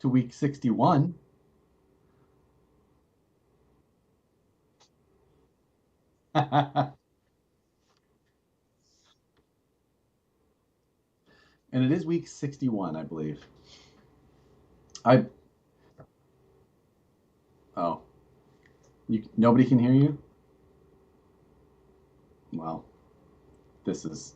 to week 61. And it is week 61, I believe. I Oh, nobody can hear you? Well, this is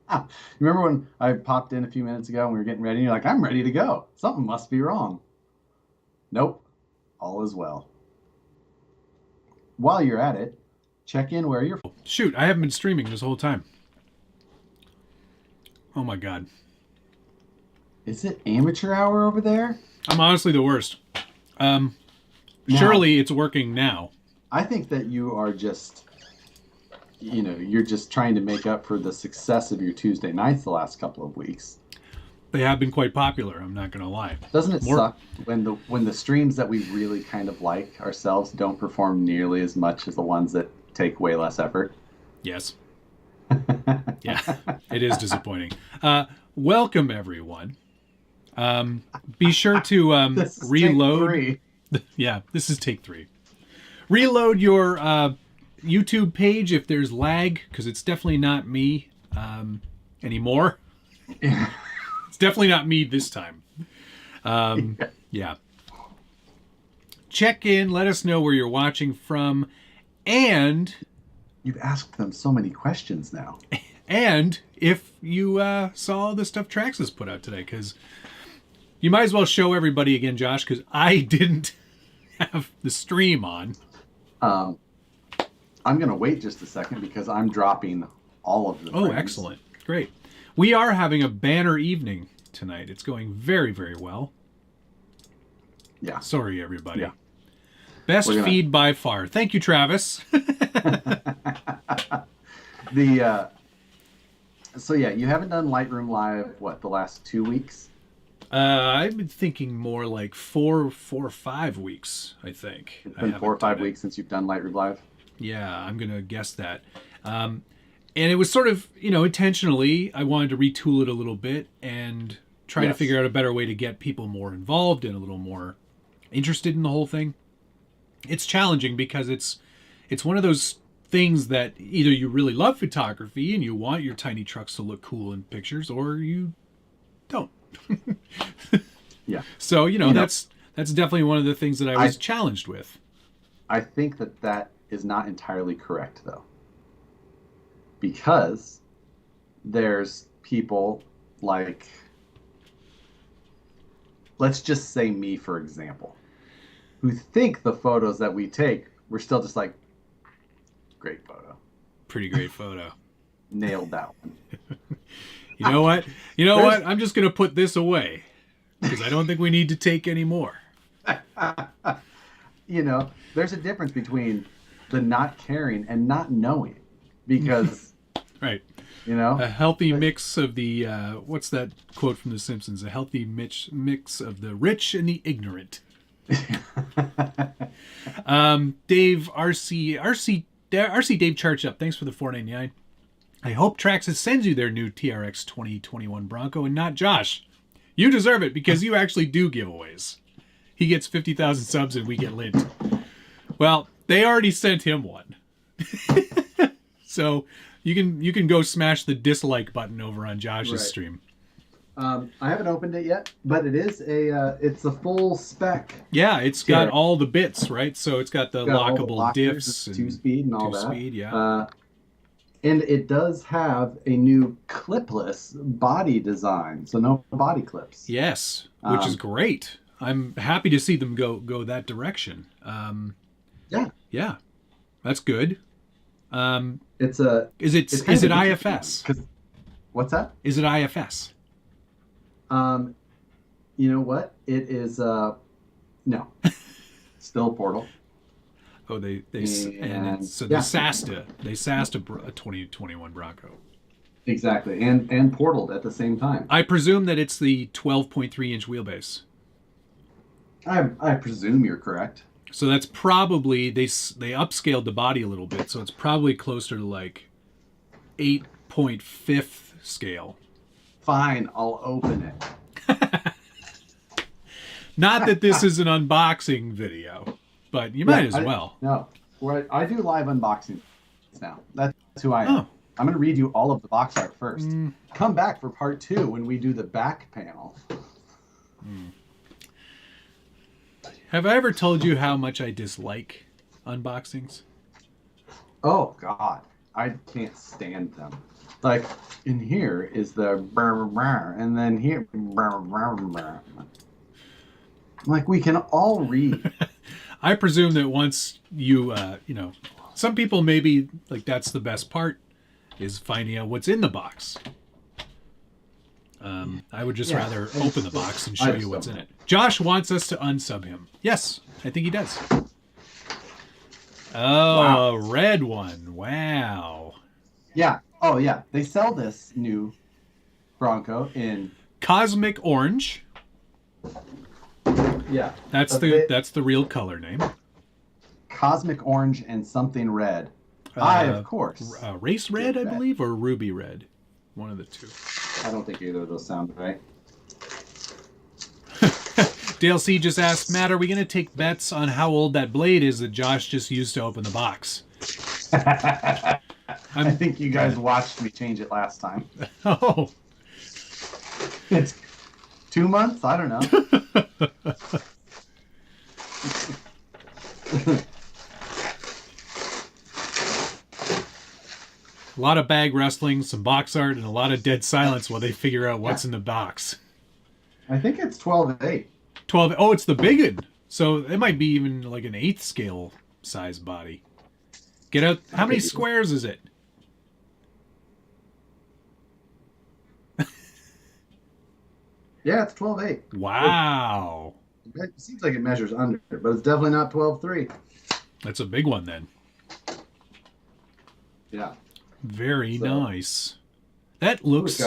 Ah, remember when I popped in a few minutes ago and we were getting ready and you're like, I'm ready to go. Something must be wrong. Nope. All is well. While you're at it, check in where you're. Shoot, I haven't been streaming this whole time. Oh my god. Is it amateur hour over there? I'm honestly the worst. Now, Surely it's working now. I think that you are just, you're just trying to make up for the success of your Tuesday nights the last couple of weeks. They have been quite popular, I'm not going to lie. Doesn't it suck when the streams that we really kind of like ourselves don't perform nearly as much as the ones that take way less effort? Yes. Yeah, it is disappointing. Welcome, everyone. Be sure to This is reload. take 3. Yeah, this is take 3. Reload your YouTube page if there's lag, because it's definitely not me anymore. It's definitely not me this time. Yeah. Check in, let us know where you're watching from, and You've asked them so many questions now. if you saw the stuff Trax has put out today, because you might as well show everybody again, Josh, because I didn't have the stream on. I'm going to wait just a second because I'm dropping all of the Oh, frames. excellent. Great. We are having a banner evening tonight. It's going very, very well. Yeah. Sorry, everybody. Yeah. Best feed by far. Thank you, Travis. So yeah, you haven't done Lightroom Live, the last 2 weeks? I've been thinking more like four or 5 weeks, I think. It's been 4 or 5 weeks since you've done Lightroom Live? Yeah, I'm going to guess that. And it was sort of, intentionally, I wanted to retool it a little bit and try to figure out a better way to get people more involved and a little more interested in the whole thing. It's challenging because it's one of those things that either you really love photography and you want your tiny trucks to look cool in pictures, or you don't. Yeah. So, that's definitely one of the things that I was challenged with. I think that is not entirely correct, though. Because there's people like, let's just say me, for example, who think the photos that we take, we're still just like, great photo. Pretty great photo. Nailed that one. You know what? What? I'm just going to put this away because I don't think we need to take any more. There's a difference between the not caring and not knowing, because right. A healthy mix of the what's that quote from The Simpsons? A healthy mix of the rich and the ignorant. Dave RC Dave charged up. Thanks for the $4.99. I hope Traxxas sends you their new TRX 2021 Bronco and not Josh. You deserve it because you actually do giveaways. He gets 50,000 subs and we get lit. Well, they already sent him one. So you can go smash the dislike button over on Josh's stream. I haven't opened it yet, but it is it's a full spec. Yeah, it's got all the bits, right? So it's got the lockable diffs and 2-speed and all that. 2-speed, yeah. And it does have a new clipless body design, so no body clips. Yes, which is great. I'm happy to see them go that direction. Yeah, that's good. Is it IFS? What's that? Is it IFS? You know what? It is no. Still Portal. Oh, they sassed a 2021 Bronco. Exactly, and portaled at the same time. I presume that it's the 12.3-inch wheelbase. I presume you're correct. So that's probably they upscaled the body a little bit, so it's probably closer to like 8.5 scale. Fine, I'll open it. Not that this is an unboxing video, but you might as well. No, I do live unboxings now. That's who I am. Oh. I'm going to read you all of the box art first. Come back for part 2 when we do the back panel. Have I ever told you how much I dislike unboxings? Oh, God. I can't stand them. Like, in here is the and then here. Like, we can all read. I presume that once you, some people maybe, like, that's the best part, is finding out what's in the box. I would just rather open the box and show you what's in it. Josh wants us to unsub him. Yes, I think he does. Oh, wow. A red one. Wow. Yeah. Oh, yeah. They sell this new Bronco in Cosmic Orange. Yeah. That's the real color name. Cosmic Orange and something red. Of course. Race Red, I believe, or Ruby Red. One of the two. I don't think either of those sound right. Dale C just asked, Matt, are we going to take bets on how old that blade is that Josh just used to open the box? I think you guys watched me change it last time. Oh. It's 2 months? I don't know. A lot of bag wrestling, some box art, and a lot of dead silence while they figure out what's in the box. I think it's 12/8. 12. Oh, it's the big one. So it might be even like an 8th scale size body. Get out. How many squares is it? Yeah, it's 12/8. Wow. It seems like it measures under, but it's definitely not 12/3. That's a big one then. Yeah. Very nice. That looks...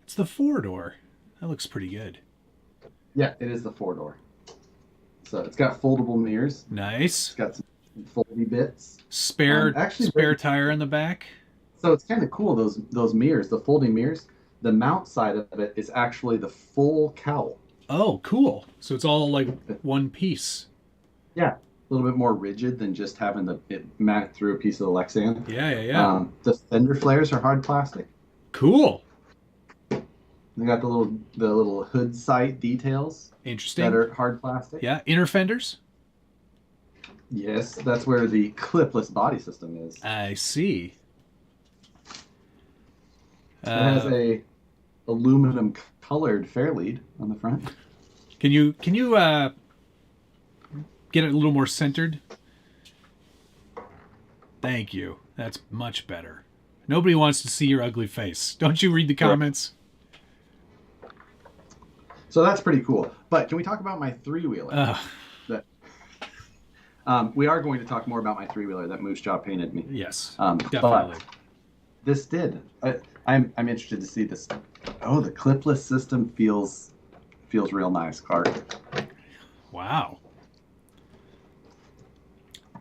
It's the 4-door. That looks pretty good. Yeah, it is the 4-door. So it's got foldable mirrors. Nice. It's got some foldy bits. Spare tire in the back. So it's kind of cool, those mirrors, the folding mirrors. The mount side of it is actually the full cowl. Oh, cool. So it's all like one piece. Yeah. A little bit more rigid than just having it mount through a piece of the Lexan. Yeah. The Fender Flares are hard plastic. Cool. They got the little hood sight details. Interesting. That are hard plastic. Yeah. Inner fenders? Yes, that's where the clipless body system is. I see. It has a aluminum colored fairlead on the front. Can you get it a little more centered? Thank you. That's much better. Nobody wants to see your ugly face. Don't you read the comments? So that's pretty cool. But can we talk about my 3-wheeler? We are going to talk more about my 3-wheeler that Moose Jaw painted me. Yes, definitely. But this did. I'm interested to see this. Oh, the clipless system feels real nice, Clark. Wow.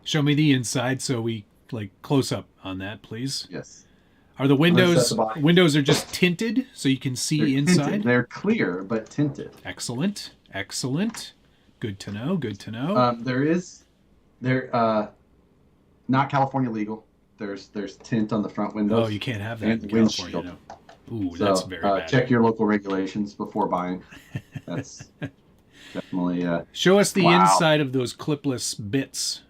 Show me the inside so we close up on that, please. Yes. Are the windows are just tinted so you can see inside? Tinted. They're clear but tinted. Excellent. Good to know. They're not California legal. There's tint on the front windows. Oh, you can't have that in California. No. Ooh, so, that's very bad. Check your local regulations before buying. That's definitely. Show us the inside of those clipless bits.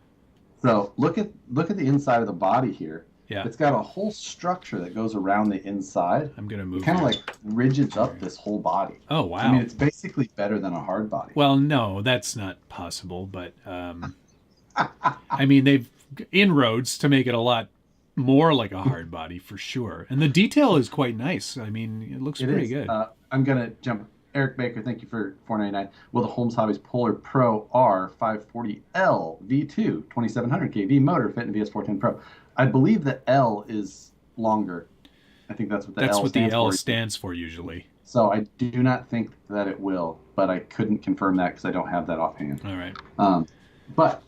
So look at the inside of the body here. Yeah. It's got a whole structure that goes around the inside. I'm gonna move. It kind of like rigids up this whole body. Oh wow! I mean, it's basically better than a hard body. Well, no, that's not possible. But I mean, they've inroads to make it a lot more like a hard body for sure, and the detail is quite nice. I mean, it looks pretty good. I'm gonna jump. Eric Baker, thank you for $4.99. Will the Holmes Hobbies Polar Pro R540L V2 2700 kV motor fit in VS410 Pro? I believe the L is longer. I think that's what the L stands for usually. So I do not think that it will, but I couldn't confirm that because I don't have that offhand. All right. But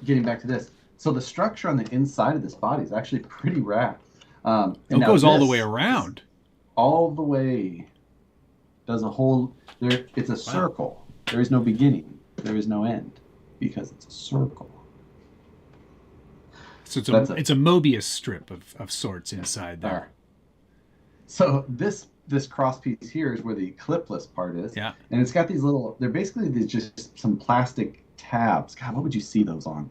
getting back to this, so the structure on the inside of this body is actually pretty rad. It goes all the way around. All the way. does a whole there. It's a circle. There is no beginning. There is no end because it's a circle. So it's a Mobius strip of sorts inside there. So this cross piece here is where the clipless part is. Yeah. And it's got these little. They're basically just some plastic tabs. God, what would you see those on?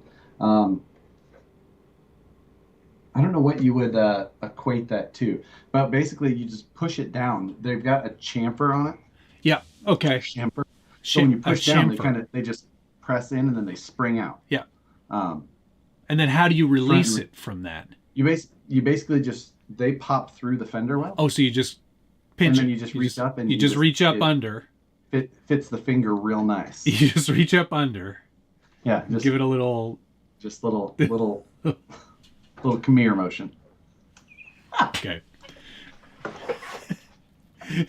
I don't know what you would equate that to, but basically you just push it down. They've got a chamfer on it. Yeah. Okay. Chamfer. So when you push down, they just press in and then they spring out. Yeah. And then how do you release it from that? You basically just they pop through the fender well. Oh, so you just pinch it. And then you just reach up and you just reach up under. It fits the finger real nice. You just reach up under. Yeah. Just give it a little. Just little come here motion. Okay. If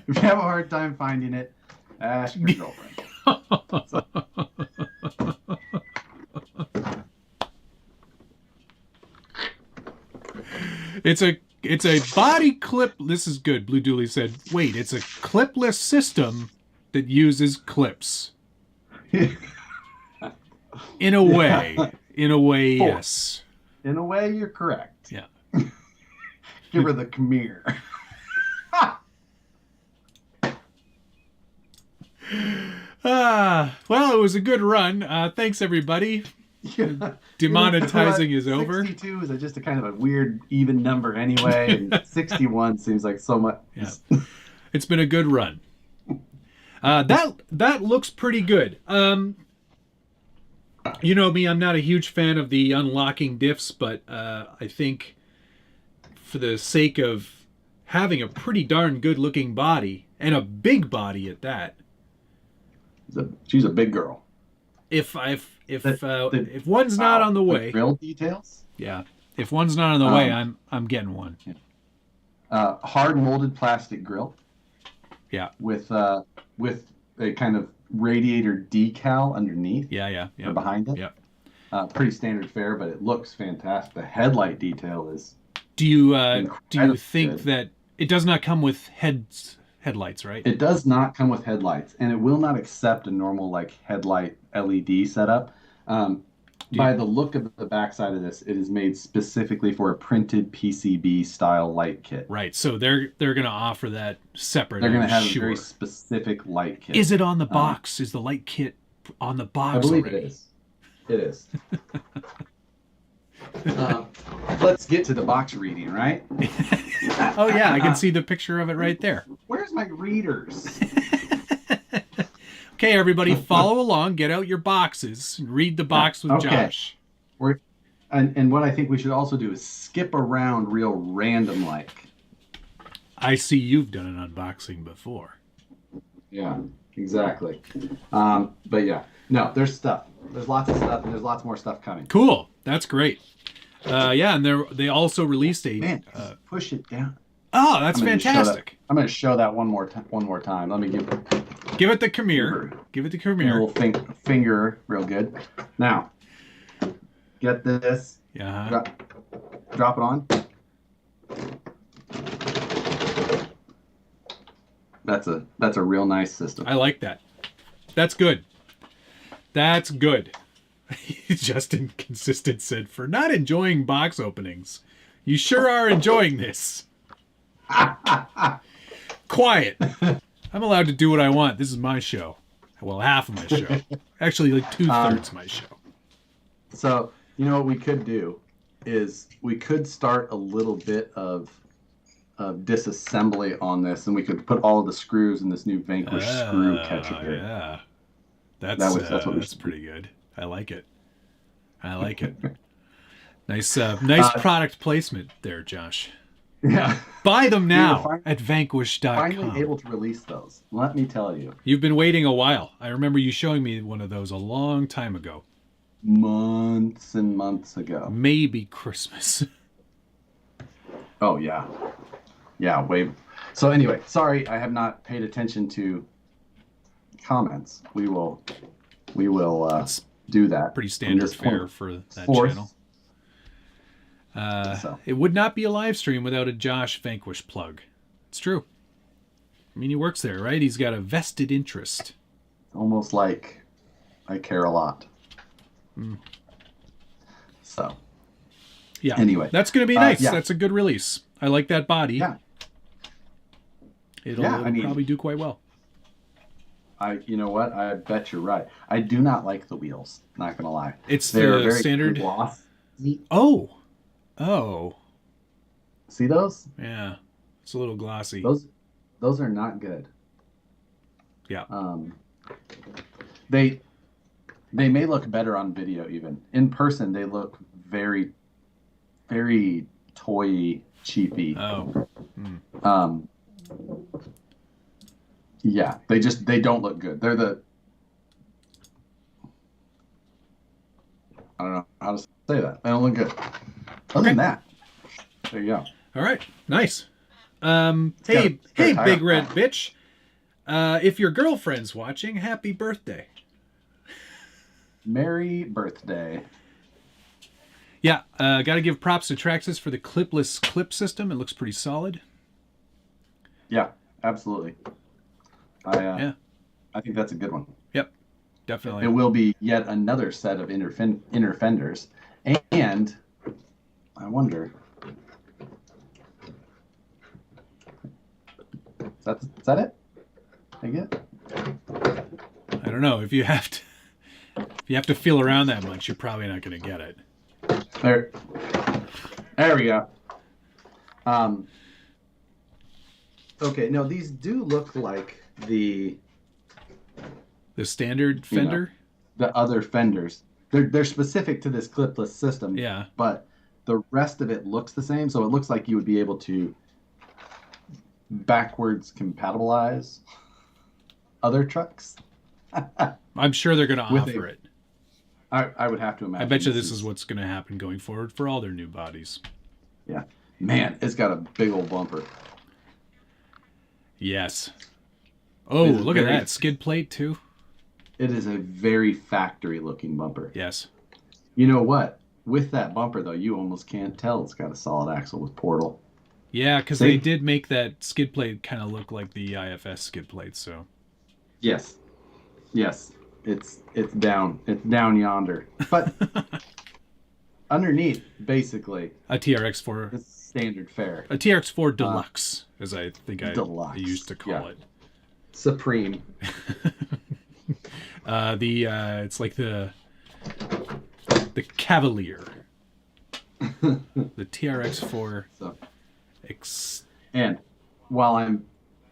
you have a hard time finding it, ask your girlfriend. So. It's a body clip. This is good. Blue Dooley said, "Wait, it's a clipless system that uses clips." In a way, yes. In a way, you're correct. Yeah. Give her the come here. Well, it was a good run. Thanks, everybody. Yeah. Demonetizing is over. 62 is just a kind of a weird even number anyway, and 61 seems like so much. Yeah. It's been a good run. That looks pretty good. You know me, I'm not a huge fan of the unlocking diffs, but I think for the sake of having a pretty darn good looking body, and a big body at that. She's a big girl. If one's not on the way, the grill details. Yeah, if one's not on the way, I'm getting one. Yeah. Hard molded plastic grill. Yeah. With a kind of radiator decal underneath. Yeah. Or behind it. Yeah. Pretty standard fare, but it looks fantastic. The headlight detail is. Do you think good. That it does not come with headlights, right? It does not come with headlights, and it will not accept a normal headlight LED setup. By the look of the backside of this, it is made specifically for a printed PCB style light kit. Right. So they're going to offer that separate. They're going to have a very specific light kit. Is it on the box? Is the light kit on the box? I believe already? It is. It is. Let's get to the box reading, right? Oh yeah, I can see the picture of it right there. Where's my readers? Okay, everybody, follow along. Get out your boxes and read the box with Josh. And what I think we should also do is skip around real random like. I see you've done an unboxing before. Yeah, exactly. But yeah, no, there's stuff. There's lots of stuff, and there's lots more stuff coming. Give That's great. Yeah, and they also released a... Man, push it down. Oh, that's fantastic. I'm going to show that one more time. Let me give it the come here. Give it the come here. A little finger, real good. Now, get this. Yeah. Drop it on. That's a real nice system. I like that. That's good. That's good. Justin Consistent said, "For not enjoying box openings, you sure are enjoying this." Quiet. I'm allowed to do what I want. This is my show. Well, half of my show. Actually, like 2/3 my show. So, you know what we could do is we could start a little bit of disassembly on this, and we could put all of the screws in this new Vanquish screw catcher here. Yeah. That's pretty good. I like it. Nice product placement there, Josh. Yeah. Buy them now at vanquish.com. Finally able to release those. Let me tell you. You've been waiting a while. I remember you showing me one of those a long time ago. Months and months ago. Maybe Christmas. Oh, yeah. Yeah, way. So anyway, sorry, I have not paid attention to comments. We will do that. Pretty standard fare for that channel. It would not be a live stream without a Josh Vanquish plug. It's true. I mean, he works there, right? He's got a vested interest. Almost like I care a lot. So, yeah. Anyway, that's going to be nice. Yeah. That's a good release. I like that body. Yeah. It'll probably do quite well. You know what? I bet you're right. I do not like the wheels. Not gonna lie. They're very standard glossy. Oh. See those? Yeah, it's a little glossy. Those are not good. Yeah. They may look better on video. Even in person, they look very, very toy cheapy. Oh. Yeah, they don't look good. They're I don't know how to say that. They don't look good. Other than that, there you go. All right, nice. Hey, big red bitch. If your girlfriend's watching, happy birthday. Merry birthday. Yeah, got to give props to Traxxas for the clipless clip system. It looks pretty solid. Yeah, absolutely. I think that's a good one. Yep, definitely. It will be yet another set of inner fenders, and I wonder, is that it? I get. I don't know if you have to feel around that much, you're probably not going to get it. There we go. Okay, no, these do look like the standard Fender. The other Fenders. They're specific to this clipless system. Yeah. But the rest of it looks the same, so it looks like you would be able to backwards compatibilize other trucks. I'm sure they're going to offer it. I would have to imagine. I bet you this is what's going to happen going forward for all their new bodies. Yeah. Man, it's got a big old bumper. Yes. Oh, look at that. Skid plate, too. It is a very factory-looking bumper. Yes. You know what? With that bumper, though, you almost can't tell it's got a solid axle with portal. Yeah, because they did make that skid plate kind of look like the IFS skid plate, so... Yes. It's down yonder. But underneath, basically... A TRX4... It's standard fare. A TRX4 Deluxe, as I think I used to call it. Supreme. It's like the Cavalier. The TRX4. And while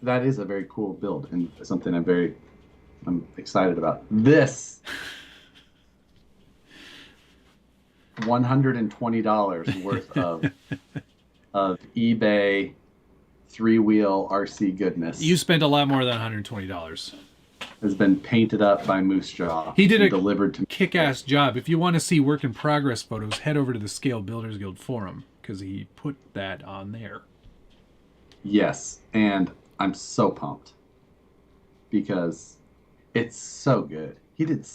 that is a very cool build and something I'm excited about. This $120 worth of eBay 3-wheel RC goodness. You spent a lot more than $120. Has been painted up by Moose Jaw. He did a delivered to kick-ass job. If you want to see work in progress photos, head over to the Scale Builders Guild forum because he put that on there. Yes, and I'm so pumped because it's so good. He did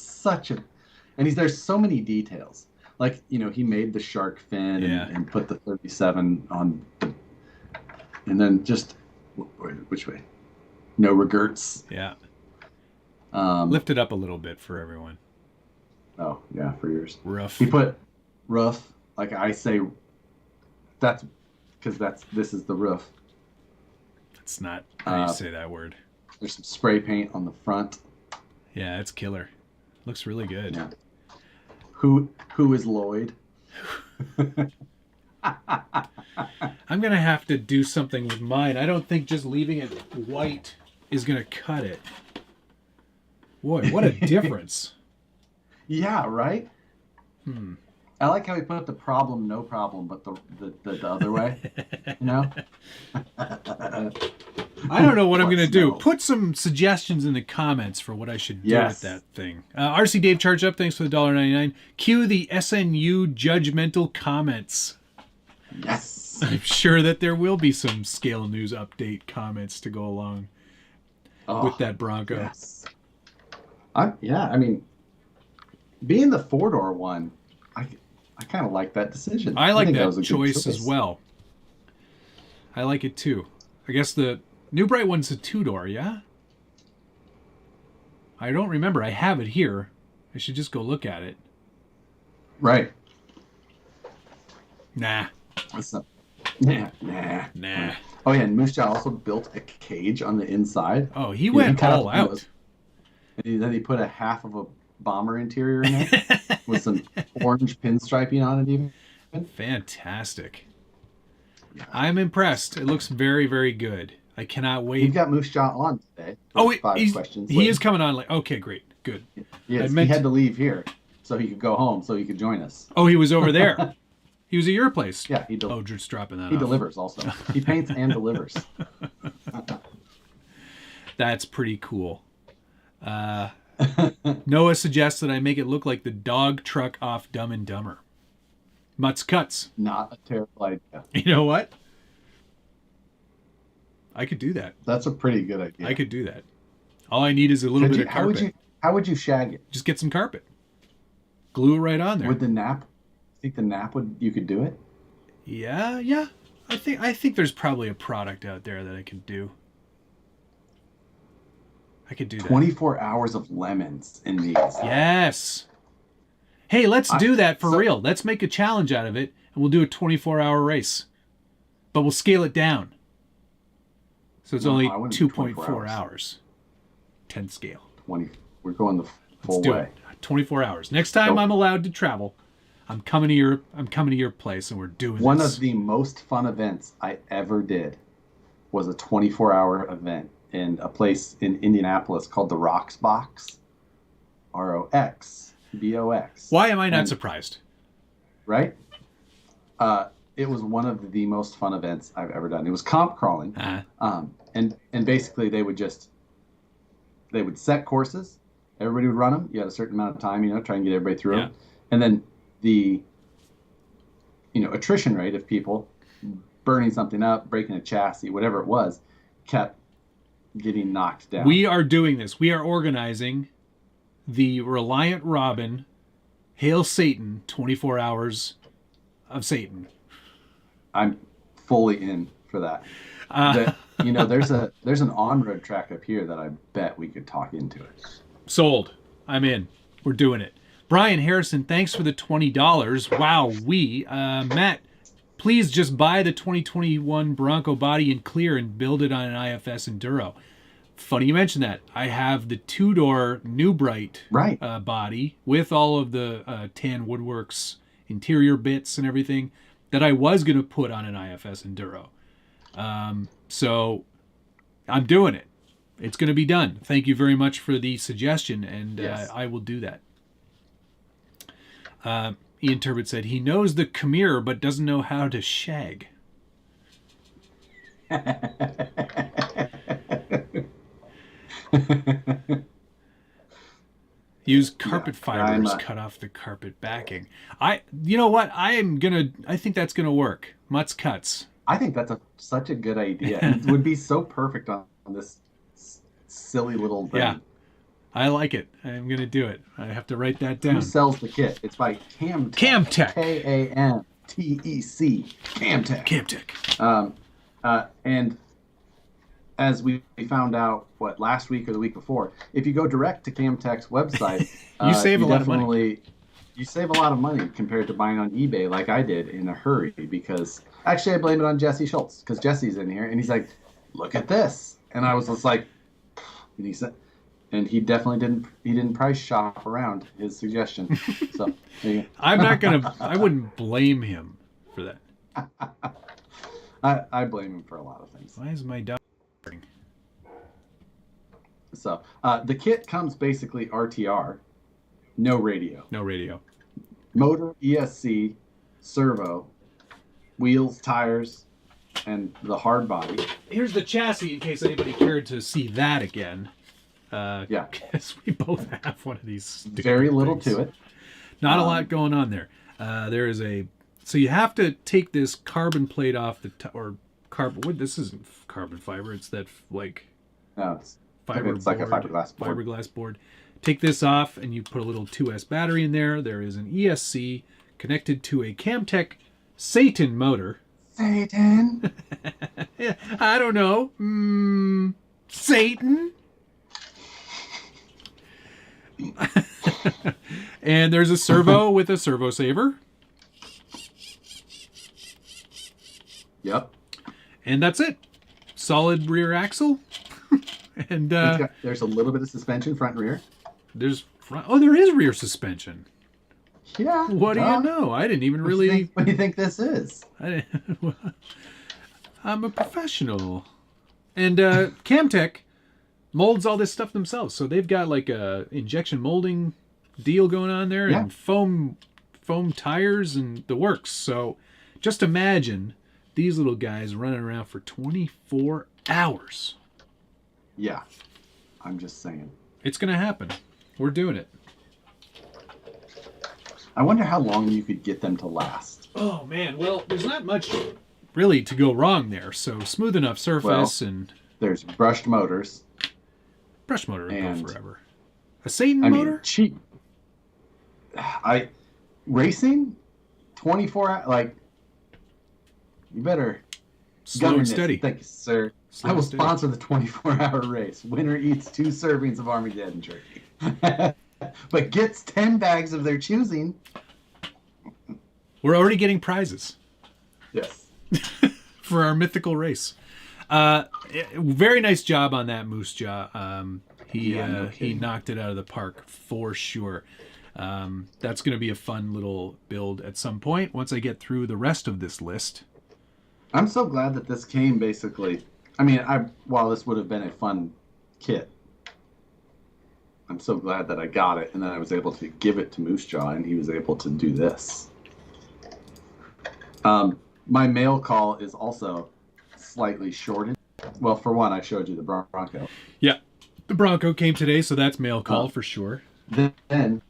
there's so many details. Like, he made the shark fin and put the 37 on, and then just which way? No regrets. Yeah. Lift it up a little bit for everyone. Oh yeah, for yours. Rough. He put roof, like I say. That's because this is the roof. That's not how you say that word. There's some spray paint on the front. Yeah, it's killer. Looks really good. Yeah. Who is Lloyd? I'm gonna have to do something with mine. I don't think just leaving it white is gonna cut it. Boy, what a difference. Yeah, right? I like how he put the problem, no problem, but the other way. I don't know what I'm going to do. Put some suggestions in the comments for what I should do with that thing. RC Dave charged up. Thanks for the $1.99. Cue the SNU judgmental comments. Yes. I'm sure that there will be some Scale News update comments to go along with that Bronco. Yes. I mean, being the 4-door one, I kind of like that decision. I like that choice as well. I like it too. I guess the New Bright one's a 2-door, yeah? I don't remember. I have it here. I should just go look at it. Right. Nah. What's up? Nah. Oh, yeah, and Moose Jaw also built a cage on the inside. Oh, he went all out. And then he put a half of a bomber interior in it with some orange pinstriping on it even. Fantastic. I'm impressed. It looks very, very good. I cannot wait. We've got Moose Jaw on today. Oh, questions. He is coming on. Okay, great. Good. Yes, he had to leave here so he could go home so he could join us. Oh, he was over there. He was at your place. Yeah, just dropping that He off. delivers also. He paints and delivers. That's pretty cool. Noah suggests that I make it look like the dog truck off Dumb and Dumber. Mutz Cuts. Not a terrible idea. You know what? I could do that. That's a pretty good idea. I could do that. All I need is a little bit of carpet. How would you shag it? Just get some carpet. Glue it right on there. With the nap? Think the nap you could do it? Yeah. I think there's probably a product out there that I could do. I could do that. 24 hours of lemons in these. Yes. Hey, let's do that for real. Let's make a challenge out of it, and we'll do a 24-hour race. But we'll scale it down. So it's only 2.4 hours. 10 scale. We're going the full way. 24 hours. Next time I'm allowed to travel, I'm coming to your place, and we're doing One of the most fun events I ever did was a 24-hour event in a place in Indianapolis called the Rocks Box. ROXBOX. Why am I not surprised? Right? It was one of the most fun events I've ever done. It was comp crawling. And basically they would set courses. Everybody would run them. You had a certain amount of time, try and get everybody through them. And then the attrition rate of people burning something up, breaking a chassis, whatever it was, kept getting knocked down. We are doing this. We are organizing the Reliant Robin Hail Satan 24 Hours of Satan. I'm fully in for that. There's an on-road track up here that I bet we could talk into it. Sold. I'm in. We're doing it. Brian Harrison, thanks for the $20. Wow, Matt, please just buy the 2021 Bronco body in clear and build it on an IFS Enduro. Funny you mentioned that. I have the 2-door New Bright body with all of the Tan Woodworks interior bits and everything that I was going to put on an IFS Enduro. So I'm doing it. It's going to be done. Thank you very much for the suggestion, and yes. I will do that. Ian Turbot said he knows the Khmer but doesn't know how to shag. Use carpet fibers, cut off the carpet backing. You know what? I think that's gonna work. Mutz Cuts. I think that's such a good idea. It would be so perfect on this silly little thing. Yeah, I like it. I'm gonna do it. I have to write that down. Who sells the kit? It's by Camtech. Camtech. KAMTEC. Camtech. And as we found out, last week or the week before, if you go direct to Camtech's website, you save a lot of money. You save a lot of money compared to buying on eBay like I did in a hurry, because actually I blame it on Jesse Schultz, because Jesse's in here and he's like, look at this. And I was just like, and he said, and he definitely didn't price shop around his suggestion. So I wouldn't blame him for that. I blame him for a lot of things. Why is my dog? So the kit comes basically RTR, no radio. No radio. Motor, ESC, servo, wheels, tires, and the hard body. Here's the chassis in case anybody cared to see that again. Yeah. Because we both have one of these. Very little to it. Not a lot going on there. There is so you have to take this carbon plate off this isn't carbon fiber. It's that no, it's like a fiberglass board. Take this off and you put a little 2S battery in there. There is an ESC connected to a Camtech Satan motor. Satan. Yeah, I don't know. Satan. And there's a servo with a servo saver. Yep. And that's it. Solid rear axle. And there's a little bit of suspension, front and rear. there's front. Oh, there is rear suspension. Yeah. What do you know? I didn't even really. What do you think this is? I'm a professional. And Camtech molds all this stuff themselves. So they've got like a injection molding deal going on there, Yeah. and foam tires and the works. So just imagine these little guys running around for 24 hours. Yeah. I'm just saying. It's going to happen. We're doing it. I wonder how long you could get them to last. Oh, man. Well, there's not much really to go wrong there. So smooth enough surface and... There's brushed motors. Brush motor would go And- forever. A Satan I motor? mean, cheap. Racing 24 hours, like, you better Slow govern and this. steady. Thank you, sir. Slow I will and steady. sponsor the 24-hour race. Winner eats 2 servings of Armageddon turkey, but gets 10 bags of their choosing. We're already getting prizes Yes. for our mythical race. Very nice job on that moose jaw. He No he kidding. knocked it out of the park for sure. That's going to be a fun little build at some point once I get through the rest of this list. I'm so glad that this came basically. I mean, while this would have been a fun kit, I'm so glad that I got it and then I was able to give it to Moose Jaw and he was able to do this. My mail call is also slightly shorted. Well, for one, I showed you the Bronco. Yeah, the Bronco came today, so that's mail call Oh. for sure. Then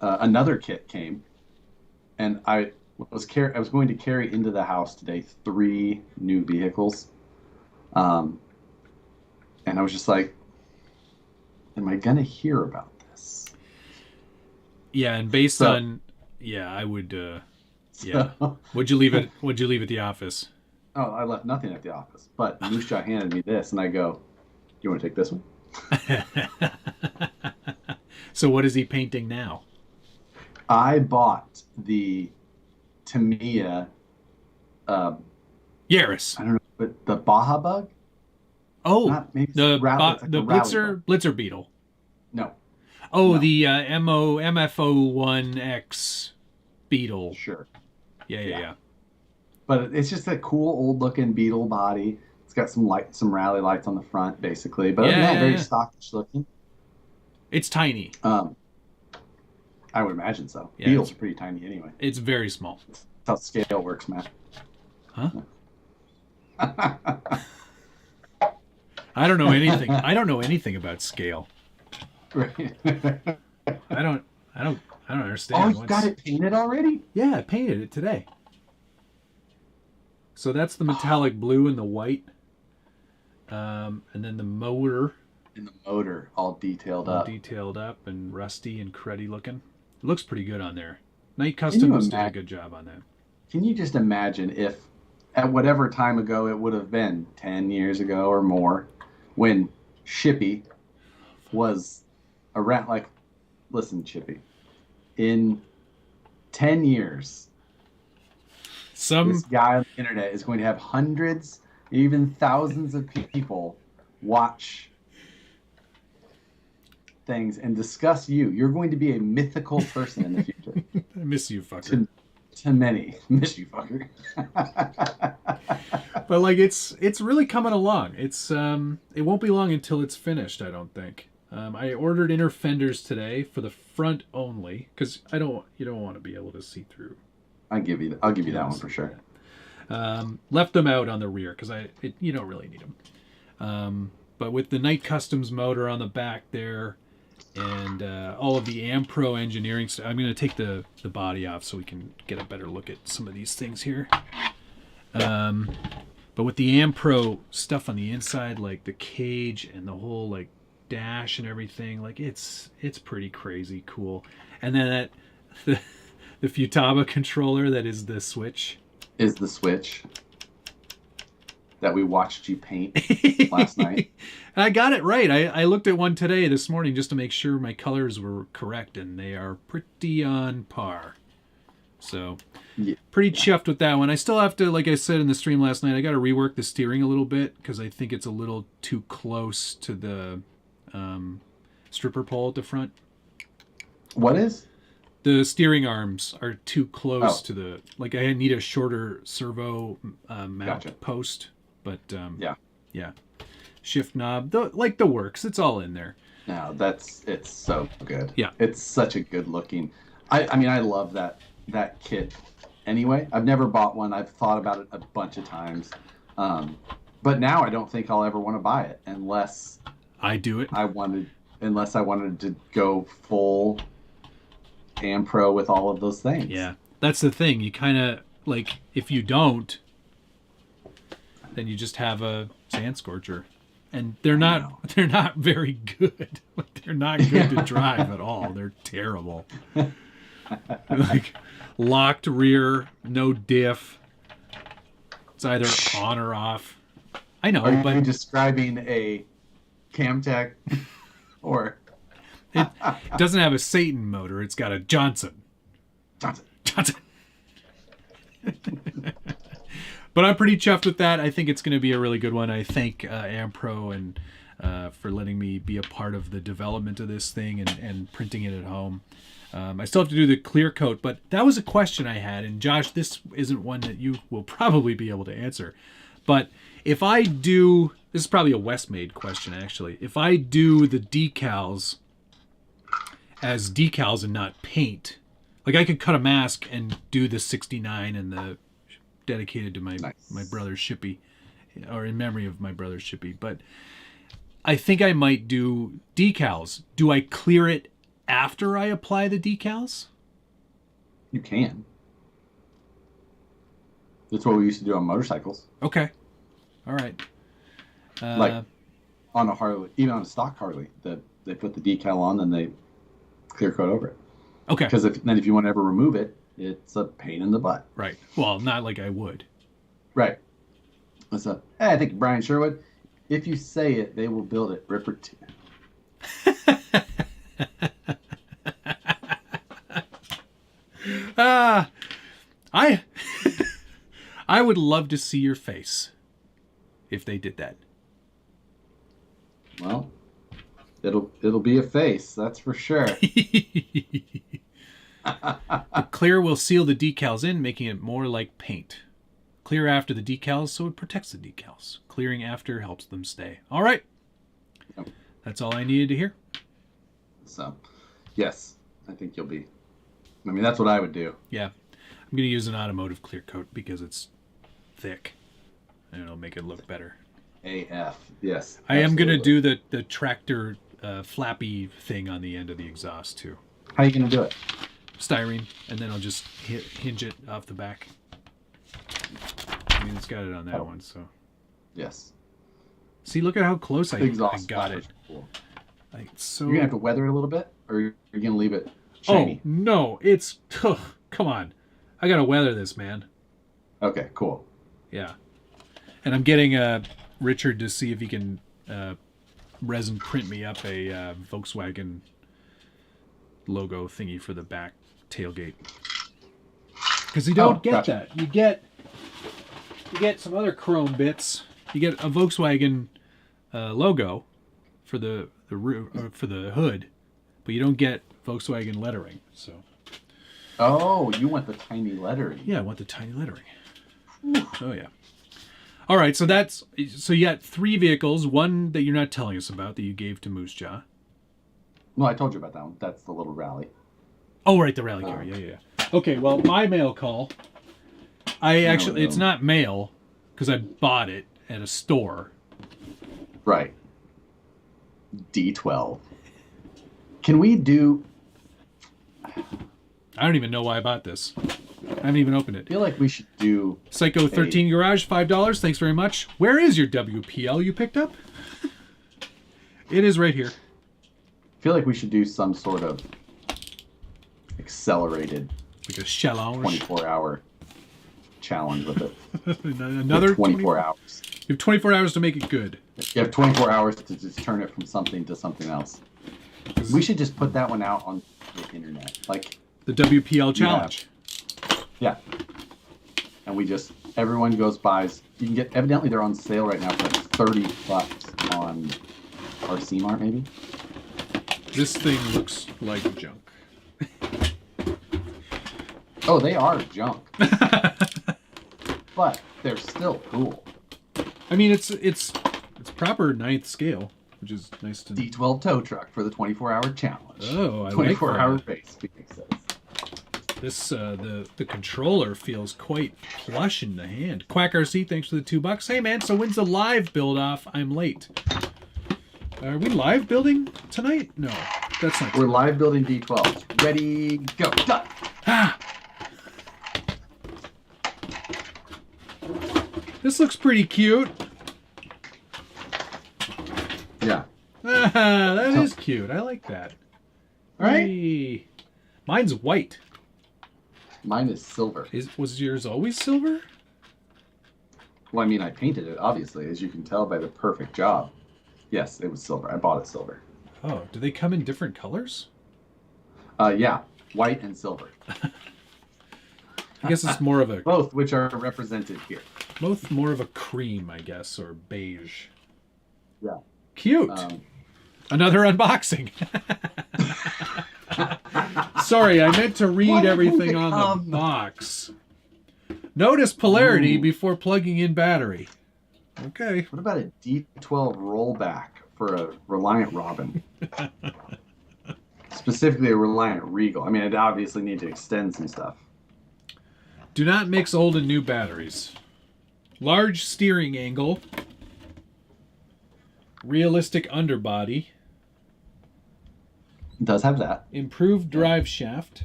another kit came, and I was going to carry into the house today 3 new vehicles, and I was just like, "Am I gonna hear about this?" Yeah, and based So- on I would. Yeah. So- Would you leave it? Would you leave at the office? oh, I left nothing at the office, but Moose Jaw handed me this, and I go, "You want to take this one?" So what is he painting now? I bought the Tamiya. Yaris. I don't know, but the Baja Bug. Oh, Not- maybe it's the rally- it's like the a rally Blitzer Beetle. No, Oh, No. the MFO1X Beetle. sure. Yeah. But it's just a cool old looking Beetle body. It's got some rally lights on the front, basically. But other than that, very stockish looking. It's tiny. I would imagine so. Yeah, Beetles it's- are pretty tiny anyway. It's very small. That's how scale works, Matt. Huh? I don't know anything. I don't know anything about scale. Right. I don't Oh, understand. you got it painted already? Yeah, I painted it today. So that's the metallic blue and the white. And then the motor And the motor all detailed all up. detailed up and rusty and cruddy looking. It looks pretty good on there. Night you Customs did a imagine- good job on that. Can you just imagine if, at whatever time ago it would have been, 10 years ago or more, when Shippy was around, like, listen, Chippy, in 10 years, this guy on the internet is going to have hundreds, even thousands of people watch things and discuss you. You're going to be a mythical person in the future. I miss you, fucker. To many. Miss you, fucker. But like it's really coming along. It's it won't be long until it's finished, I don't think. I ordered inner fenders today for the front only because you don't want to be able to see through. I'll give you that one for sure. Left them out on the rear because you don't really need them. But with the Night Customs motor on the back there and all of the Ampro engineering stuff, I'm going to take the body off so we can get a better look at some of these things here. But with the Ampro stuff on the inside, like the cage and the whole like dash and everything, like it's pretty crazy cool. And then the Futaba controller that is the Switch. is the switch that we watched you paint last night. I got it right. I looked at one today, this morning, just to make sure my colors were correct, and they are pretty on par. So, pretty chuffed with that one. I still have to, like I said in the stream last night, I got to rework the steering a little bit because I think it's a little too close to the stripper pole at the front. What is? The steering arms are too close to the... Like, I need a shorter servo mount post. But, yeah. Shift knob, the works. It's all in there. No, it's so good. Yeah. It's such a good looking... I mean, I love that kit anyway. I've never bought one. I've thought about it a bunch of times. But now I don't think I'll ever want to buy it unless... I do it. Unless I wanted to go full and pro with all of those things. Yeah. That's the thing. You kind of, like, if you don't, then you just have a sand scorcher. And they're not very good. They're not good to drive at all. They're terrible. Like, locked rear, no diff. It's either on or off. I know, Are you describing a Camtech or... It doesn't have a Satan motor. It's got a Johnson. But I'm pretty chuffed with that. I think it's going to be a really good one. I thank Ampro and for letting me be a part of the development of this thing and printing it at home. I still have to do the clear coat, but that was a question I had. And Josh, this isn't one that you will probably be able to answer. But if I do, this is probably a Westmade question, actually. If I do the decals as decals and not paint, like I could cut a mask and do the 69 and the dedicated to my brother's shippy, or in memory of my brother's shippy. But I think I might do decals. Do I clear it after I apply the decals? You can. That's what we used to do on motorcycles. Okay. All right. Like on a Harley, even on a stock Harley, that they put the decal on, then they clear coat over it. Okay. Because if you want to ever remove it, it's a pain in the butt. Right. Well, not like I would. Right. So, hey, I think Brian Sherwood, if you say it, they will build it. Ripper 2. I would love to see your face if they did that. Well, it'll be a face, that's for sure. The clear will seal the decals in, making it more like paint. Clear after the decals, so it protects the decals. Clearing after helps them stay. All right. Yep. That's all I needed to hear. So, yes, I think you'll be... I mean, that's what I would do. Yeah. I'm going to use an automotive clear coat because it's thick. And it'll make it look better. AF, yes. I am going to do the tractor flappy thing on the end of the exhaust, too. How are you going to do it? Styrene, and then I'll just hinge it off the back. I mean, it's got it on that one, so. Yes. See, look at how close I got it. Cool. Like, so. You're going to have to weather it a little bit, or you're going to leave it shiny? Oh, no, it's... come on. I got to weather this, man. Okay, cool. Yeah. And I'm getting Richard to see if he can resin print me up a Volkswagen logo thingy for the back tailgate. Because you don't get that. You get some other chrome bits. You get a Volkswagen logo for the for the hood, but you don't get Volkswagen lettering. So. Oh, you want the tiny lettering? Yeah, I want the tiny lettering. Oh yeah. All right, so you got 3 vehicles. One that you're not telling us about that you gave to Moose Jaw. No, I told you about that one. That's the little rally. Oh, right, the rally car. Yeah. Okay, well, my mail call. It's not mail because I bought it at a store. Right. D12. Can we do... I don't even know why I bought this. I haven't even opened it. I feel like we should do... Psycho 13 Garage, $5. Thanks very much. Where is your WPL you picked up? It is right here. I feel like we should do some sort of accelerated... Like a challenge. 24-hour challenge with it. Another 24 hours. You have 24 hours to make it good. You have 24 hours to just turn it from something to something else. We should just put that one out on the internet, like the WPL challenge. Yeah. And everyone goes buys. You can get. Evidently, they're on sale right now for like $30 on RC-Mart, maybe. This thing looks like junk. Oh, they are junk, but they're still cool. I mean, it's proper 9th scale, which is nice to. D12 tow truck for the 24-hour challenge. Oh, I 24-hour like that. base. This the controller feels quite plush in the hand. Quack RC, thanks for the $2. Hey man, so when's the live build off? I'm late. Are we live building tonight? No, that's not. We're live building D12. Ready, go, done. Ah. This looks pretty cute. Yeah. That is cute. I like that. Right? Hey. Mine's white. Mine is silver. Was yours always silver? Well, I mean, I painted it, obviously, as you can tell by the perfect job. Yes, it was silver. I bought it silver. Oh, do they come in different colors? Yeah, white and silver. I guess it's more of a... Both, which are represented here. Both more of a cream, I guess, or beige. Yeah. Cute. Another unboxing. Sorry, I meant to read everything on the box. Notice polarity before plugging in battery. Okay. What about a D12 rollback for a Reliant Robin? Specifically a Reliant Regal. I mean, I'd obviously need to extend some stuff. Do not mix old and new batteries. Large steering angle. Realistic underbody. It does have that. Improved drive shaft.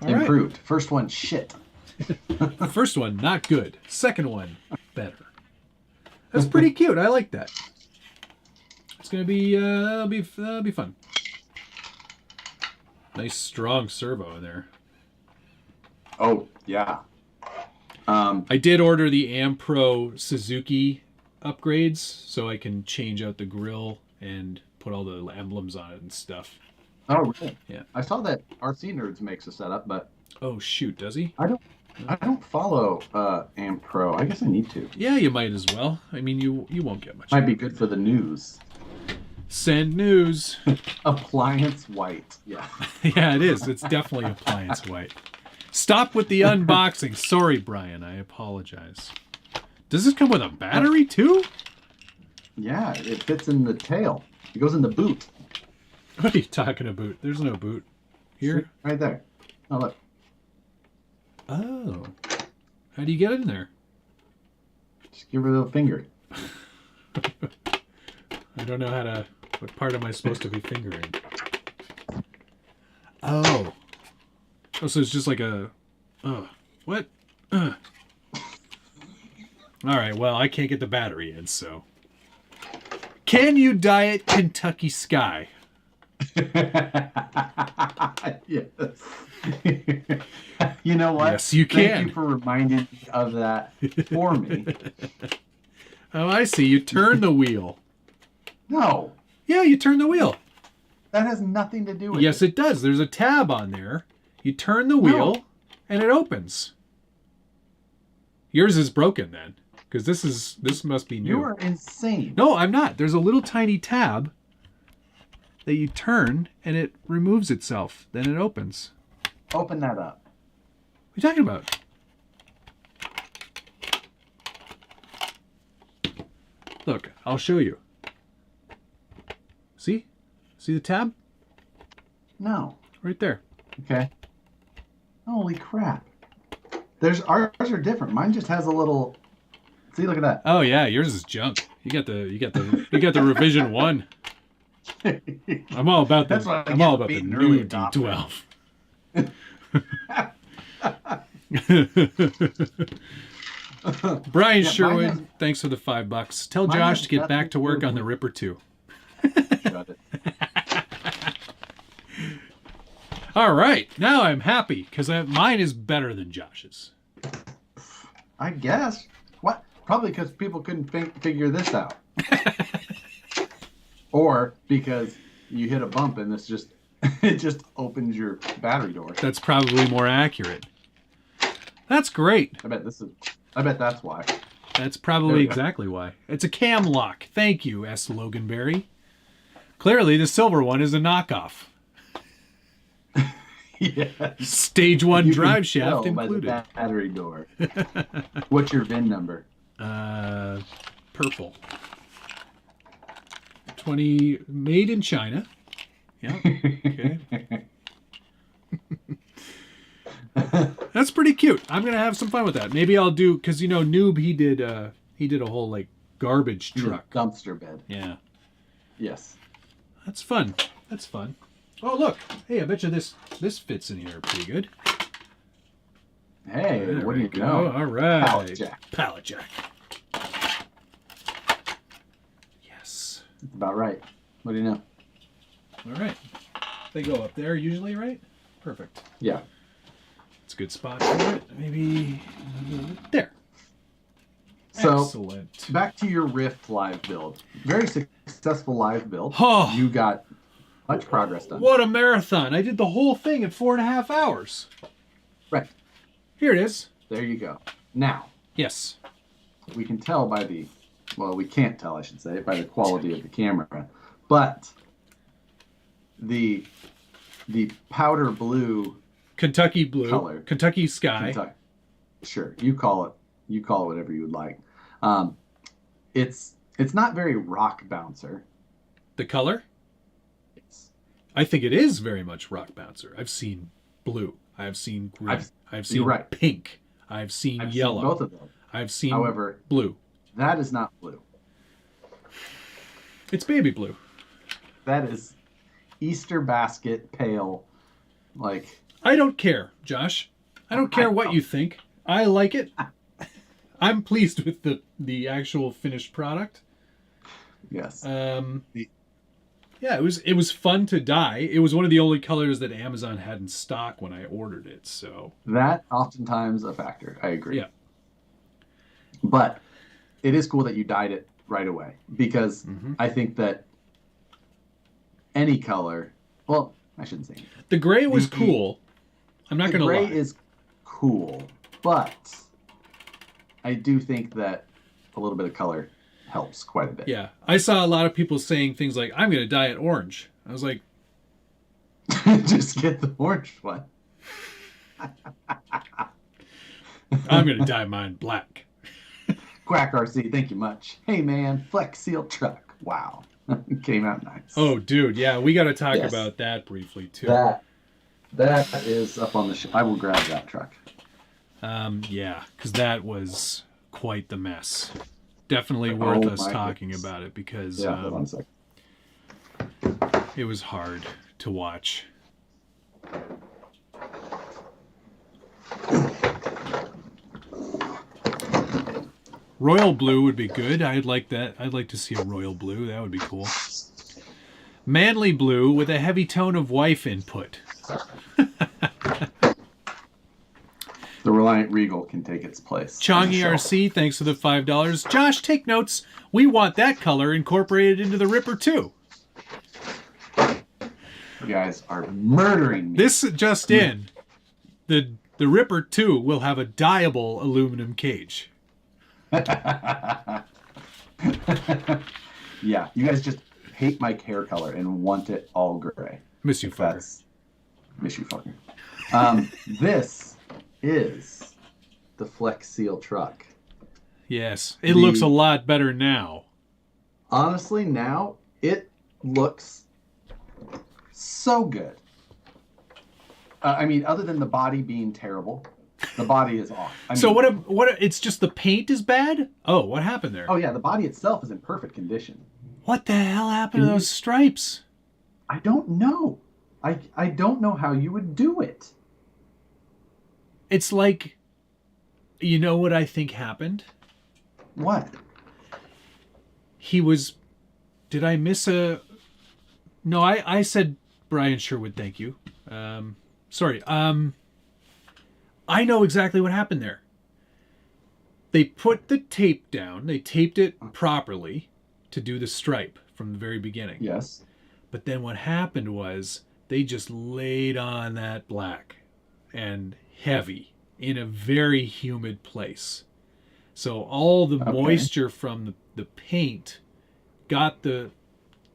All Improved. Right. First one, shit. First one, not good. Second one, better. That's pretty cute. I like that. It's gonna be that'll be fun. Nice strong servo in there. Oh yeah. I did order the Ampro Suzuki upgrades, so I can change out the grill and put all the emblems on it and stuff. Oh really? Yeah. I saw that RC Nerds makes a setup, but oh shoot, does he? I don't follow Ampro. I guess I need to. Yeah, you might as well. I mean, you won't get much. Might be good for the news. Send news. Appliance white. Yeah. Yeah, it is. It's definitely appliance white. Stop with the unboxing. Sorry, Brian. I apologize. Does this come with a battery too? Yeah, it fits in the tail. It goes in the boot. What are you talking about? There's no boot. Here? Right there. Oh, look. Oh. How do you get in there? Just give her a little finger. I don't know how to... What part am I supposed to be fingering? Oh. Oh, so it's just like a... what? All right, well, I can't get the battery in, so... Can you diet Kentucky Sky? Yes. You know what? Yes, you can. Thank you for reminding me of that for me. Oh, I see. You turn the wheel. No. Yeah, you turn the wheel. That has nothing to do with Yes, it does. There's a tab on there. You turn the wheel, and it opens. Yours is broken then, because this must be new. You are insane. No, I'm not. There's a little tiny tab that you turn, and it removes itself. Then it opens. Open that up. What are you talking about? Look, I'll show you. See? See the tab? No. Right there. Okay. Holy crap. Ours are different. Mine just has a little. See, look at that. Oh yeah, yours is junk. You got the revision 1. I'm all about the new D12. Brian Sherwood, thanks for the $5. Tell Josh to get back to work on the Ripper 2. Shut it. All right, now I'm happy because mine is better than Josh's. I guess. What? Probably because people couldn't figure this out. Or because you hit a bump and it just opens your battery door. That's probably more accurate. That's great. I bet that's why. That's probably exactly why. It's a cam lock. Thank you, S. Loganberry. Clearly, the silver one is a knockoff. Yes. Stage 1 You drive can shaft tell included. by the battery door. What's your VIN number? Purple. 20, made in China. Yeah. Okay. That's pretty cute. I'm gonna have some fun with that. Maybe I'll do, because Noob, he did a whole like garbage truck Dumpster bed. Yeah. Yes. That's fun. That's fun. Oh look, hey, I bet you this fits in here pretty good. Hey, There what do we you go. know? All right. Pallet jack. Pallet jack. Yes. That's about right. What do you know? All right. They go up there usually, right? Perfect. Yeah. It's a good spot for it. Maybe there. So Excellent. back to your Rift live build. Very successful live build. Oh, You got much progress done. what a marathon. I did the whole thing in 4.5 hours. Right. Here it is. There you go. Now, Yes. we can tell by we can't tell, I should say, by the quality of the camera, but the powder blue Kentucky blue. color. Kentucky sky. Sure, you call it whatever you would like. It's not very rock bouncer. The color? I think it is very much rock bouncer. I've seen blue. I've seen green. I've seen pink. I've seen yellow. Seen both of them. I've seen However, blue. that is not blue. It's baby blue. That is Easter basket pale, like. I don't care, Josh. I don't care what you think. I like it. I'm pleased with the actual finished product. Yes. Yeah, it was fun to dye. It was one of the only colors that Amazon had in stock when I ordered it. So that oftentimes a factor. I agree. Yeah. But it is cool that you dyed it right away, because I think that any color. Well, I shouldn't say. The gray was cool. I'm not going to lie. The gray is cool, but I do think that a little bit of color helps quite a bit. Yeah. I saw a lot of people saying things like, I'm going to dye it orange. I was like, just get the orange one. I'm going to dye mine black. Quack RC, thank you much. Hey man, Flex Seal truck. Wow. Came out nice. Oh, dude. Yeah, we got to talk about that briefly, too. That is up on the I will grab that truck. Yeah, because that was quite the mess. Definitely worth us talking about it, because hold on a second. it was hard to watch. Royal blue would be good. I'd like that. I'd like to see a royal blue. That would be cool. Manly blue with a heavy tone of wife input. The Reliant Regal can take its place. Chongy RC, thanks for the $5. Josh, take notes. We want that color incorporated into the Ripper too. You guys are murdering me. This just in. The Ripper 2 will have a dyeable aluminum cage. Yeah, you guys just hate my hair color and want it all gray. Miss you, fucker. Miss you, fucker. This is the Flex Seal truck. Yes, it looks a lot better now. Honestly, now it looks so good. I mean, other than the body being terrible, the body is off. So what? It's just the paint is bad? Oh, what happened there? Oh yeah, the body itself is in perfect condition. What the hell happened to those stripes? I don't know. I don't know how you would do it. It's like, you know what I think happened? What? Did I miss a... No, I said Brian Sherwood, thank you. Sorry. I know exactly what happened there. They put the tape down. They taped it properly to do the stripe from the very beginning. Yes. But then what happened was they just laid on that black and heavy in a very humid place. So all the moisture from the paint got the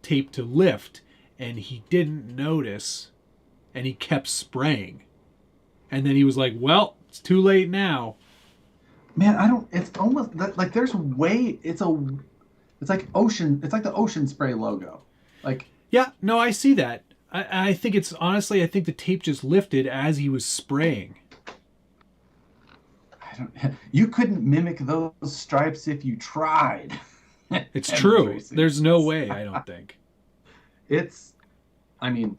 tape to lift, and he didn't notice, and he kept spraying. And then he was like, well, it's too late now. Man, it's almost like there's way, it's like ocean, it's like the Ocean Spray logo. Like, yeah, no, I see that. I think it's, honestly, I think the tape just lifted as he was spraying. You couldn't mimic those stripes if you tried. It's true. There's no way, I don't think. I mean,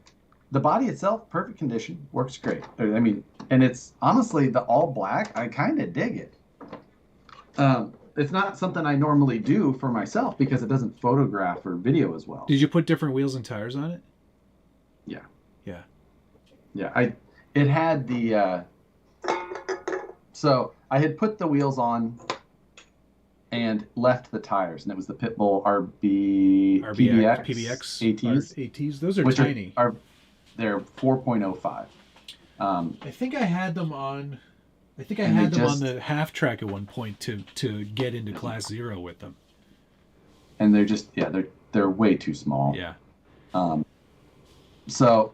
the body itself, perfect condition, works great. I mean, and it's honestly the all black, I kind of dig it. It's not something I normally do for myself because it doesn't photograph or video as well. Did you put different wheels and tires on it? Yeah. Yeah. Yeah. It had the, so I had put the wheels on and left the tires, and it was the Pitbull PBX ATs. Those are tiny. They're 4.05. I think I had them on. I think I had them on the half track at one point to get into Class 0 with them. And they're just they're way too small. Yeah. So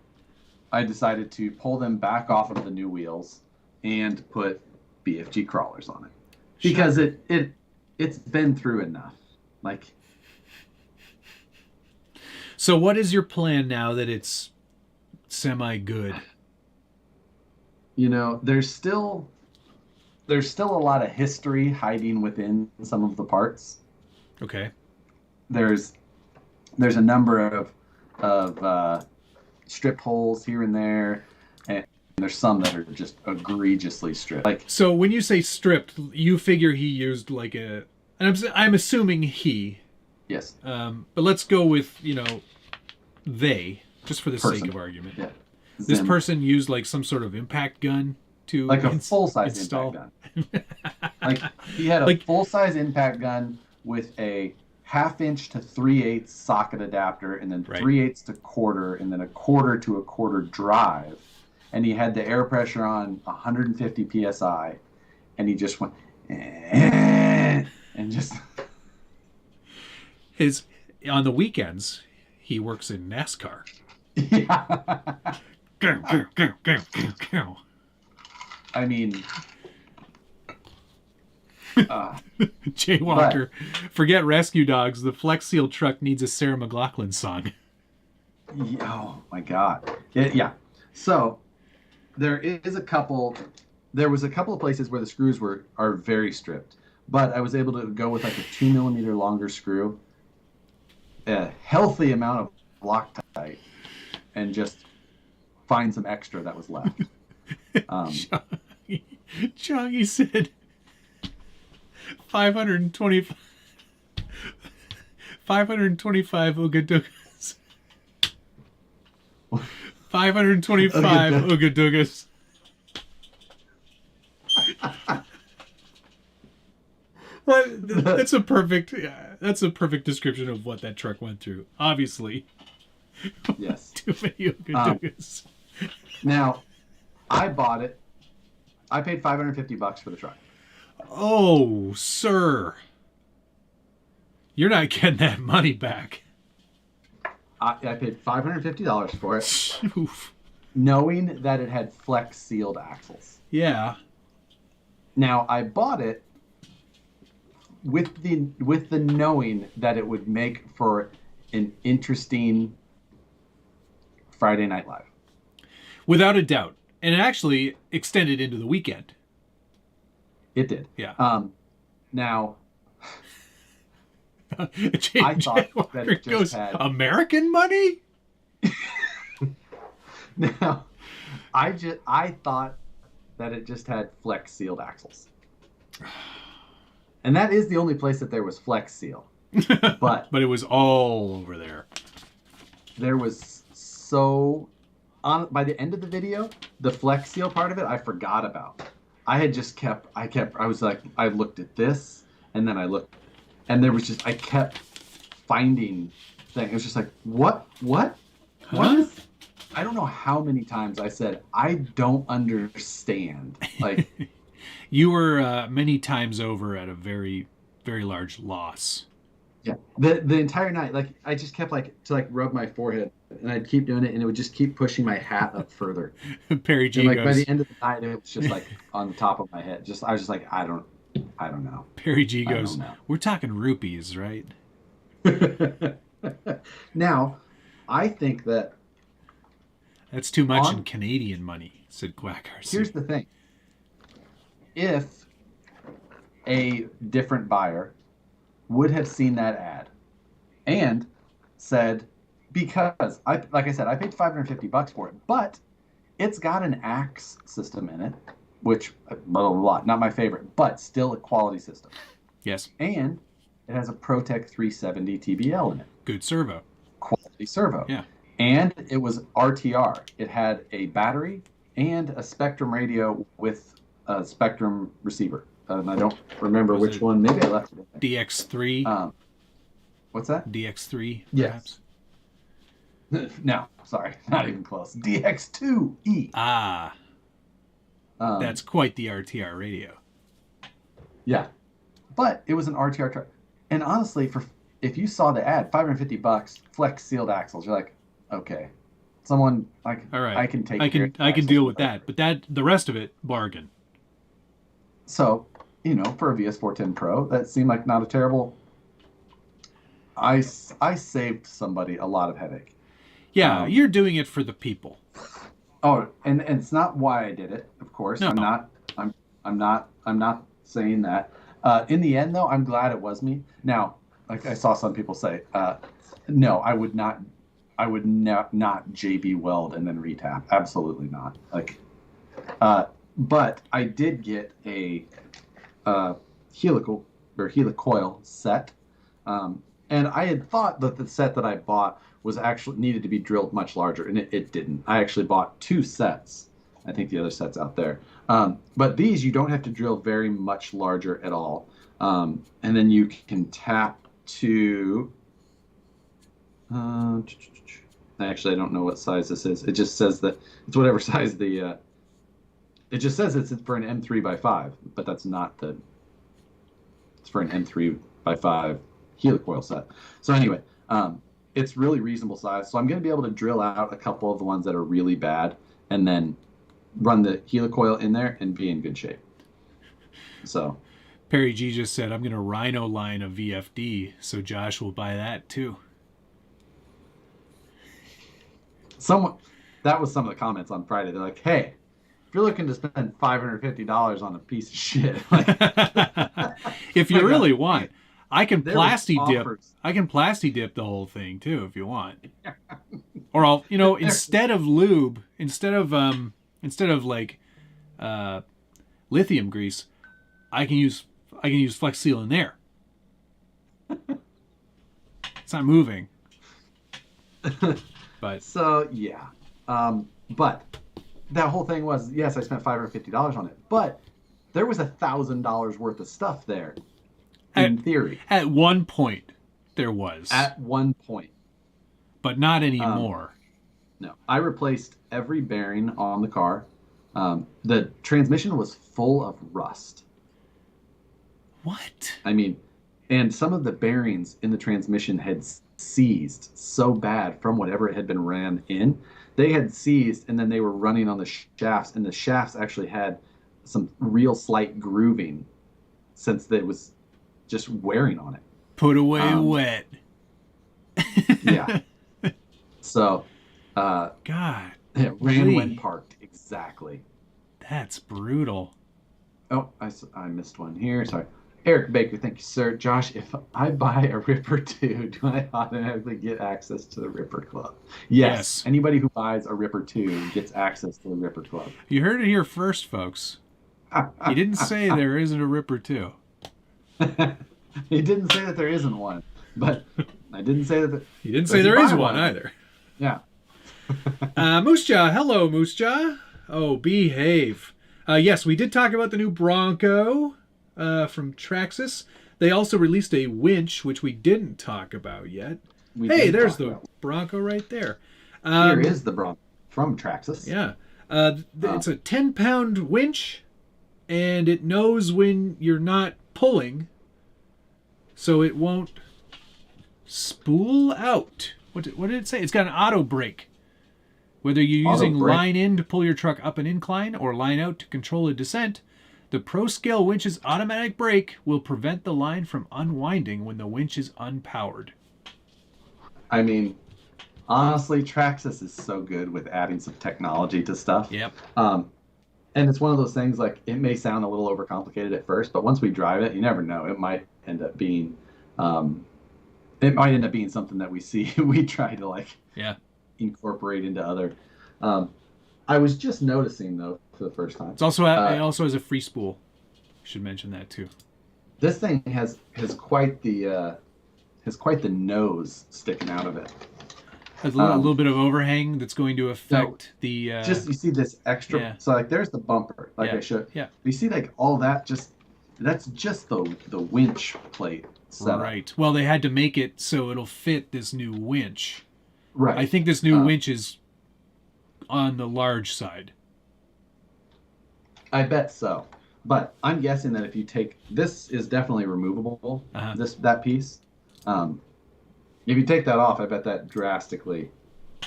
I decided to pull them back off of the new wheels and put BFG crawlers on it because it's been through enough. Like. So what is your plan now that it's semi good? You know, there's still a lot of history hiding within some of the parts. Okay. There's a number of stripped holes here and there, and there's some that are just egregiously stripped. Like, so when you say stripped, you figure he used like a, and I'm assuming he. Yes. But let's go with they, just for the sake of argument. Yeah. This person used like some sort of impact gun to like a full-size impact gun. Like he had a full-size impact gun with a 1/2 to 3/8 socket adapter, and then 3/8 to quarter, and then a quarter to a quarter drive, and he had the air pressure on 150 psi, and he just went and just. On the weekends, he works in NASCAR. Yeah. I mean, Jaywalker, forget rescue dogs. The Flex Seal truck needs a Sarah McLachlan song. Oh my God! Yeah. So there was a couple of places where the screws are very stripped, but I was able to go with like a 2 millimeter longer screw, a healthy amount of Loctite, and just find some extra that was left. Chongy said 525 Oogadugas. 525 Oogadugas. That's a perfect description of what that truck went through. Obviously. Yes. Too many Oogadugas. Now, I bought it. I paid $550 for the truck. Oh, sir. You're not getting that money back. I paid $550 for it, Oof. knowing that it had flex sealed axles. Yeah. Now, I bought it with the knowing that it would make for an interesting Friday Night Live. Without a doubt. And it actually extended into the weekend. It did. Yeah. Now, I thought that it just had American money? Now, I thought that it just had flex sealed axles. And that is the only place that there was flex seal. But it was all over there. There was by the end of the video, the flex seal part of it I forgot about. I was like, I looked at this, and then I looked, and there was just, I kept finding things. It was just like, what Huh? is, I don't know how many times I said, I don't understand. Like, You were many times over at a very, very large loss. yeah, the entire night, like, I just kept like, to like rub my forehead, and I'd keep doing it, and it would just keep pushing my hat up further. Perry And G like, by goes, the end of the night, it was just like on the top of my head. I was just like, I don't know. Perry G I goes, don't know. we're talking rupees, right? Now, I think that That's too much in on Canadian money, said Quack here's RC. the thing. If a different buyer would have seen that ad and said, because like I said, I paid $550 for it, but it's got an Axe system in it, which blah, blah, blah, not my favorite, but still a quality system. Yes, And it has a ProTech 370 TBL in it, good servo. quality servo. Yeah. And it was RTR. It had a battery and a Spectrum radio with a Spectrum receiver. And I don't remember Was which it one. Maybe I left it in there. DX3, What's that? DX3, Yes. perhaps? No, sorry, not even close. DX2E. Ah, that's quite the RTR radio. Yeah, but it was an RTR truck. And honestly, if you saw the ad, $550, flex sealed axles, you're like, okay, someone like, All right, I can take. I care of the can axles deal with without- that. But the rest of it, bargain. So, for a VS410 Pro, that seemed like not a terrible. I saved somebody a lot of headache. Yeah, you're doing it for the people. Oh, and it's not why I did it, of course. No. I'm not saying that. In the end, though, I'm glad it was me. Now, like I saw some people say, no, I would not JB weld and then retap. Absolutely not. Like, but I did get a helicoil set, and I had thought that the set that I bought was actually needed to be drilled much larger, and it didn't. I actually bought 2 sets. I think the other set's out there. But these, you don't have to drill very much larger at all. And then you can tap to... actually, I don't know what size this is. It just says that it's whatever size the... it just says it's for an M3x5, but that's not the... It's for an M3x5 helicoil set. So anyway... it's really reasonable size, so I'm going to be able to drill out a couple of the ones that are really bad and then run the helicoil in there and be in good shape. So Perry G just said, I'm going to Rhino line a VFD, so Josh will buy that too. that was some of the comments on Friday. They're like, hey, if you're looking to spend $550 on a piece of shit, like, if you like really want, I can there was plasty dip. offers. I can plasty dip the whole thing too if you want. Or I'll, instead of lube, instead of like lithium grease, I can use Flex Seal in there. It's not moving. But So yeah, but that whole thing was, yes, I spent $550 on it, but there was $1,000 worth of stuff there. In theory, at one point there was. at one point. But not anymore. No, I replaced every bearing on the car. The transmission was full of rust. What? I mean, and some of the bearings in the transmission had seized so bad from whatever it had been ran in. They had seized, and then they were running on the shafts, and the shafts actually had some real slight grooving since it was just wearing on it. Put away wet. Yeah. So, God. it ran gee. when parked. Exactly. That's brutal. Oh, I missed one here. Sorry. Eric Baker, thank you, sir. Josh, if I buy a Ripper 2, do I automatically get access to the Ripper Club? Yes. Anybody who buys a Ripper 2 gets access to the Ripper Club. You heard it here first, folks. He didn't say there isn't a Ripper 2. He didn't say that there isn't one, but I didn't say that. He didn't say there is one either. Yeah. Moose Jaw, hello, Moose Jaw. Oh, behave. Yes, we did talk about the new Bronco from Traxxas. They also released a winch, which we didn't talk about yet. Hey, there's the Bronco right there. Here is the Bronco from Traxxas. Yeah. It's a 10-pound winch, and it knows when you're not pulling, so it won't spool out. What did it say? It's got an auto brake. Whether you're using line in to pull your truck up an incline or line out to control a descent, the Pro Scale winch's automatic brake will prevent the line from unwinding when the winch is unpowered. I mean, honestly, Traxxas is so good with adding some technology to stuff. Yep. And it's one of those things, like, it may sound a little overcomplicated at first, but once we drive it, you never know. It might end up being something that we try to, like, incorporate into other. I was just noticing, though, for the first time. It also has a free spool. Should mention that too. This thing has quite the nose sticking out of it. Has a little bit of overhang that's going to affect the. Just you see this extra. Yeah. So like, there's the bumper, like I showed. Yeah. You see, like, all that. That's just the winch plate setup. Right. Well, they had to make it so it'll fit this new winch. Right. I think this new winch is on the large side. I bet so. But I'm guessing that if you take this, is definitely removable. That piece. If you take that off, I bet that drastically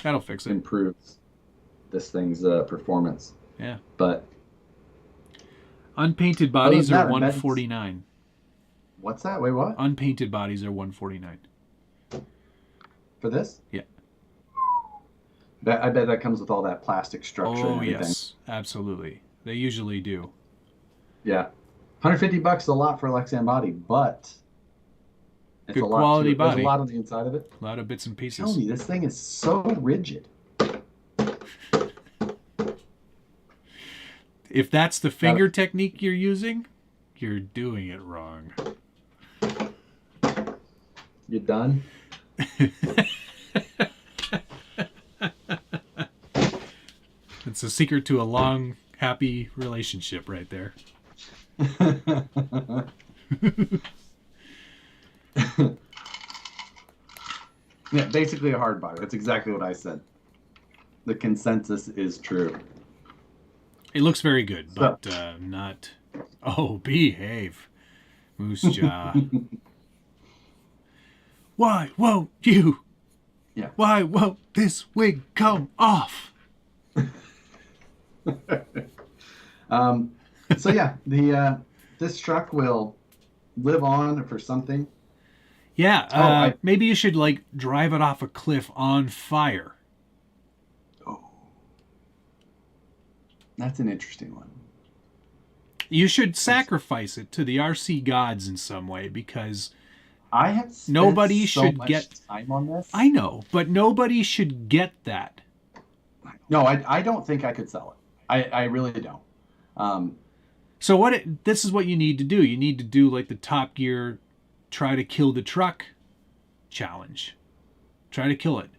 that'll fix it. Improves this thing's performance. Yeah. But unpainted bodies are $149. What's that? Wait, what? Unpainted bodies are $149. For this? Yeah. I bet that comes with all that plastic structure and everything. Yes, absolutely. They usually do. Yeah. $150 is a lot for a Lexan body, but it's good quality body. There's a lot on the inside of it. A lot of bits and pieces. Tell me, this thing is so rigid. If that's the finger technique you're using, you're doing it wrong. You done? It's a secret to a long, happy relationship right there. Yeah, basically a hard body. That's exactly what I said. The consensus is true. It looks very good, but not... Oh, behave, Moose Jaw. Why won't you? Yeah. Why won't this wig come off? So yeah, this truck will live on for something. Yeah, maybe you should, like, drive it off a cliff on fire. Oh, that's an interesting one. You should sacrifice it to the RC gods in some way, because I have spent nobody so should much get time on this. I know, but nobody should get that. No, I don't think I could sell it. I really don't. So this is what you need to do. You need to do, like, the Top Gear try to kill the truck challenge. Try to kill it.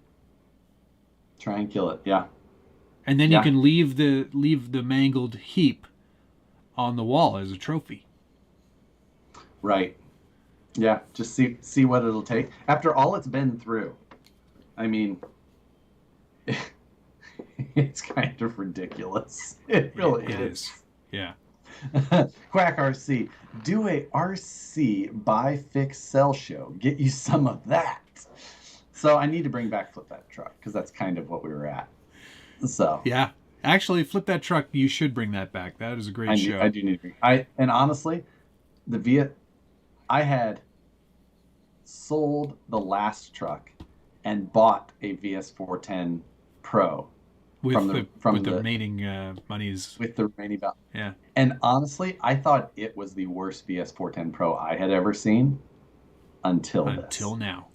Try and kill it, yeah. And then you can leave the mangled heap on the wall as a trophy. Right. Yeah, just see what it'll take. After all it's been through, I mean, it's kind of ridiculous. It really is. Yeah. Quack RC, do a RC buy, fix, sell show. Get you some of that. So I need to bring back Flip That Truck, because that's kind of what we were at. So yeah, actually, Flip That Truck. You should bring that back. That is a great show. I do need to bring. And honestly, I had sold the last truck and bought a VS410 Pro with the remaining monies. With the remaining value. Yeah. And honestly, I thought it was the worst VS410 Pro I had ever seen until now.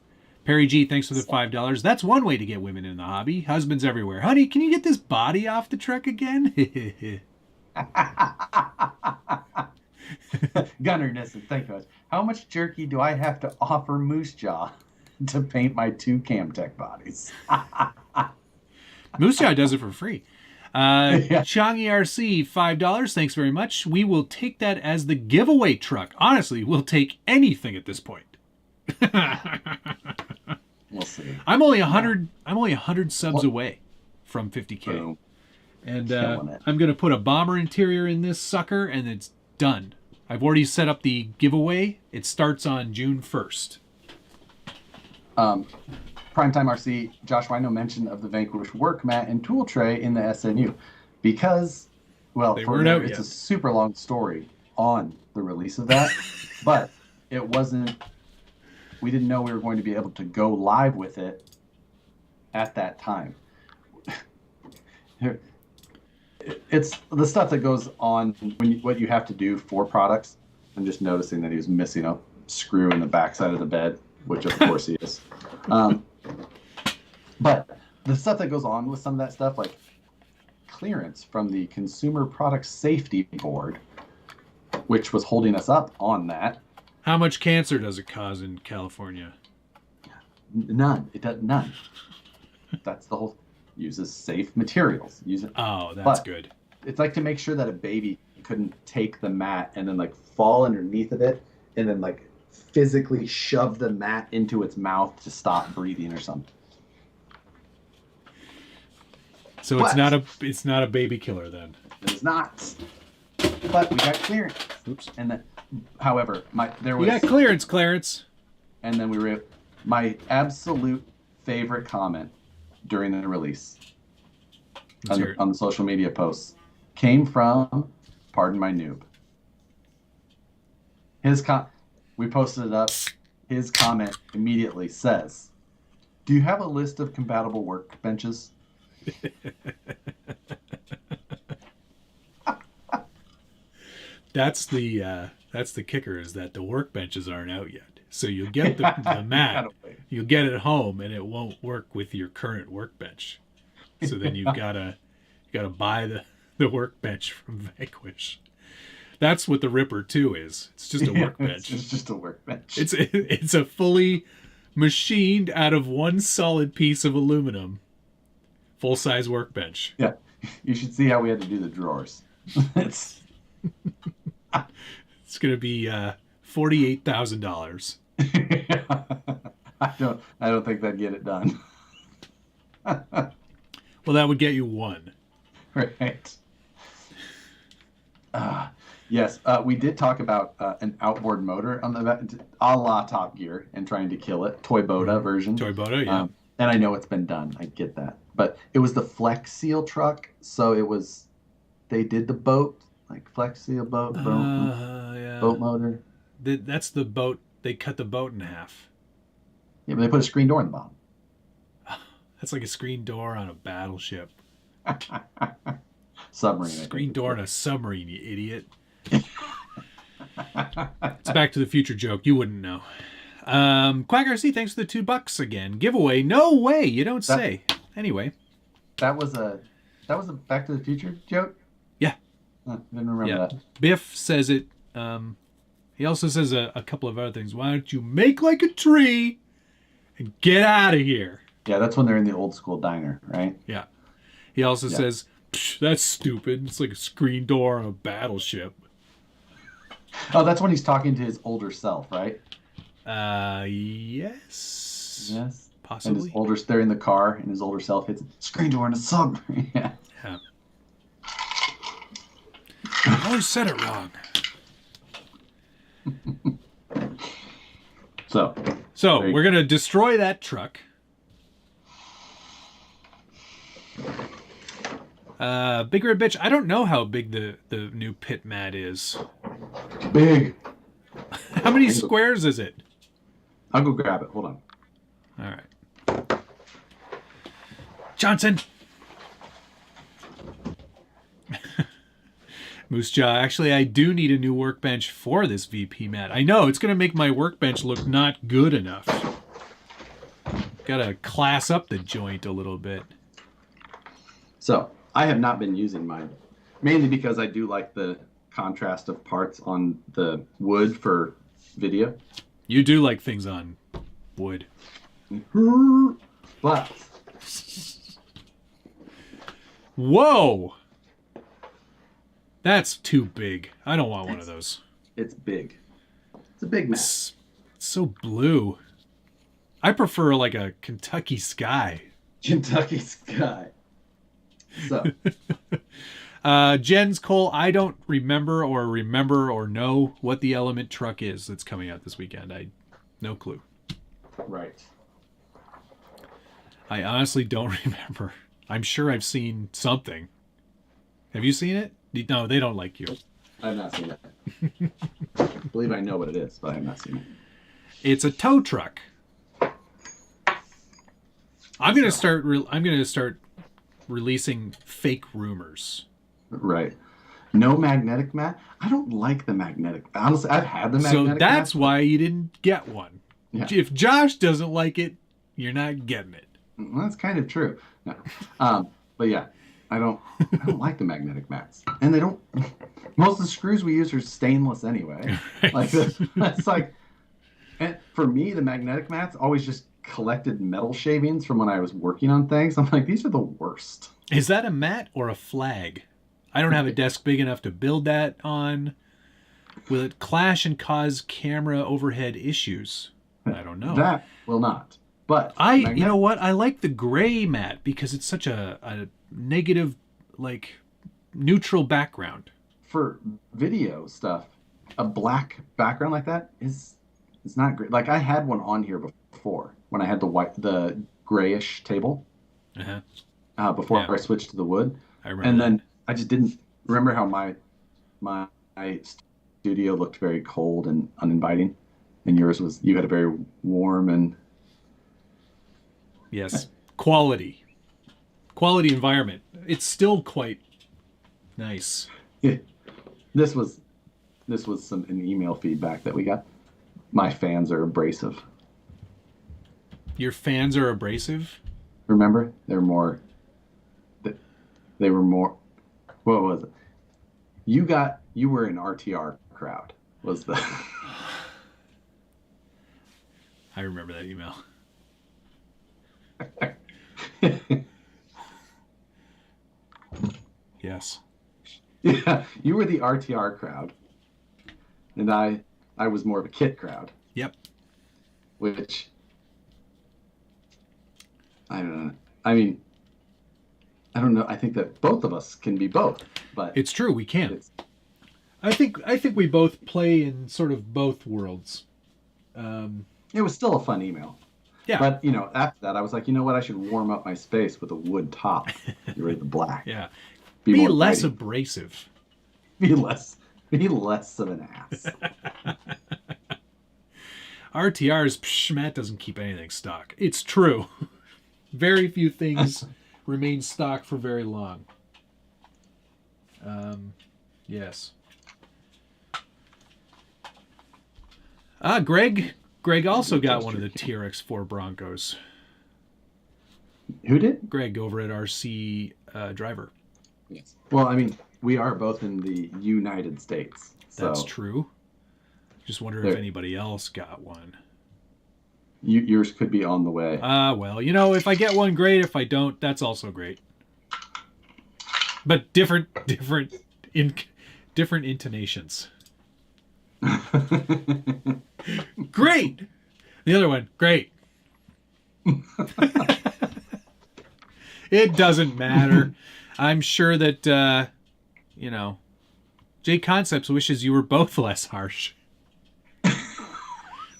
Perry G, thanks for the $5. That's one way to get women in the hobby. Husbands everywhere. Honey, can you get this body off the truck again? Gunnar Nissen, thank you much. How much jerky do I have to offer Moose Jaw to paint my two Camtech bodies? Moose Jaw does it for free. Yeah. Changi RC, $5. Thanks very much. We will take that as the giveaway truck. Honestly, we'll take anything at this point. We'll see. I'm only 100 subs away from 50K. Boom. And Killing it. I'm going to put a bomber interior in this sucker, and it's done. I've already set up the giveaway. It starts on June 1st. Primetime RC, Josh, I know mention of the Vanquish work mat and tool tray in the SNU because, well, They for weren't there, out it's yet. a super long story on the release of that, but it wasn't. We didn't know we were going to be able to go live with it at that time. It's the stuff that goes on when what you have to do for products. I'm just noticing that he was missing a screw in the backside of the bed, which of course he is. But the stuff that goes on with some of that stuff, like clearance from the Consumer Product Safety Board, which was holding us up on that. How much cancer does it cause in California? None. It does none. That's the whole. Uses safe materials. Oh, that's good. It's like to make sure that a baby couldn't take the mat and then like fall underneath of it and then like physically shove the mat into its mouth to stop breathing or something. So What? it's not a baby killer then. It is not. But we got clearance. Oops. And then, however, there was. You got clearance, Clarence. And then my absolute favorite comment during the release on the social media posts came from Pardon My Noob. We posted it up. His comment immediately says, "Do you have a list of compatible workbenches?" That's the kicker, is that the workbenches aren't out yet. So you'll get the mat, you'll get it home, and it won't work with your current workbench. So then you've gotta buy the workbench from Vanquish. That's what the Ripper 2 is. It's just a workbench. It's just a workbench. It's a fully machined out of one solid piece of aluminum, full size workbench. Yeah, you should see how we had to do the drawers. It's gonna be $48,000. I don't think that'd get it done. Well, that would get you one. Right. Yes, we did talk about an outboard motor on the a la Top Gear and trying to kill it. Toy Boda version. Toy Boda, yeah. And I know it's been done. I get that. But it was the Flex Seal truck, so they did the boat, like Flex Seal boat motor. That's the boat. They cut the boat in half. Yeah, but they put a screen door in the bottom. That's like a screen door on a battleship. Submarine. Screen door on a submarine, you idiot. It's a Back to the Future joke. You wouldn't know. Quack RC, thanks for the $2 again. Giveaway. No way. You don't say. Anyway. That was a Back to the Future joke? Yeah. Didn't remember that. Biff says it. He also says a couple of other things. Why don't you make like a tree and get out of here? Yeah, that's when they're in the old school diner, right? Yeah. He also says, that's stupid. It's like a screen door on a battleship. Oh, that's when he's talking to his older self, right? Yes. Yes. Possibly. And they're in the car, and his older self hits screen door in a submarine. Yeah. I always said it wrong. So we're going to destroy that truck. Big Red Bitch, I don't know how big the new pit mat is. Big. How many squares is it? I'll go grab it. Hold on. All right. Johnson. Moose Jaw, actually, I do need a new workbench for this VP mat. I know, it's going to make my workbench look not good enough. Got to class up the joint a little bit. So, I have not been using mine. Mainly because I do like the contrast of parts on the wood for video. You do like things on wood. But Whoa! That's too big. I don't want one of those. It's big. It's a big mat. It's so blue. I prefer like a Kentucky sky. Kentucky Sky. So, Jens Cole, I don't remember or know what the Element truck is that's coming out this weekend. No clue. right. I honestly don't remember. I'm sure I've seen something. Have you seen it? No, they don't like you. I have not seen it. I believe I know what it is, but I have not seen it. It's a tow truck. I'm gonna start releasing fake rumors. Right. No magnetic mat. I don't like the magnetic. Honestly, I've had the magnetic. So that's mat, why you didn't get one. Yeah. If Josh doesn't like it, you're not getting it. Well, that's kind of true. No. But yeah, I don't like the magnetic mats, and they don't. Most of the screws we use are stainless anyway. Right. Like that's like, and for me, the magnetic mats always just collected metal shavings from when I was working on things. I'm like, these are the worst. Is that a mat or a flag? I don't have a desk big enough to build that on. Will it clash and cause camera overhead issues? I don't know. That will not. But You know what? I like the gray mat because it's such a negative, like, neutral background. For video stuff, a black background like that is not great. Like I had one on here before when I had the grayish table before Yeah. I switched to the wood. I remember And that. then I just didn't remember how my studio looked very cold and uninviting, and you had a very warm and Yes. Quality environment. It's still quite nice. yeah. This was an email feedback that we got. My fans are abrasive. Your fans are abrasive? Remember, they were more. What was it? You were an RTR crowd. Was the I remember that email. Yes. Yeah, you were the RTR crowd, and I was more of a kit crowd, Yep. which I don't know. I mean, I don't know. I think that both of us can be both, but It's true, we can. it's, I think we both play in sort of both worlds. it was still a fun email. Yeah. But after that, I was like, you know what? I should warm up my space with a wood top. Get rid of the black. Yeah. Be Be more less tidy. abrasive. Be less of an ass. RTR's Matt doesn't keep anything stock. It's true. Very few things remain stock for very long. Yes. Greg also got one of the TRX4 Broncos. Who did? Greg over at RC Driver. Yes. Well, I mean, we are both in the United States. So That's true. Just wonder if anybody else got one. yours could be on the way. Well, if I get one, great. If I don't, that's also great. But different intonations. Great. The other one, great. It doesn't matter. I'm sure that J Concepts wishes you were both less harsh.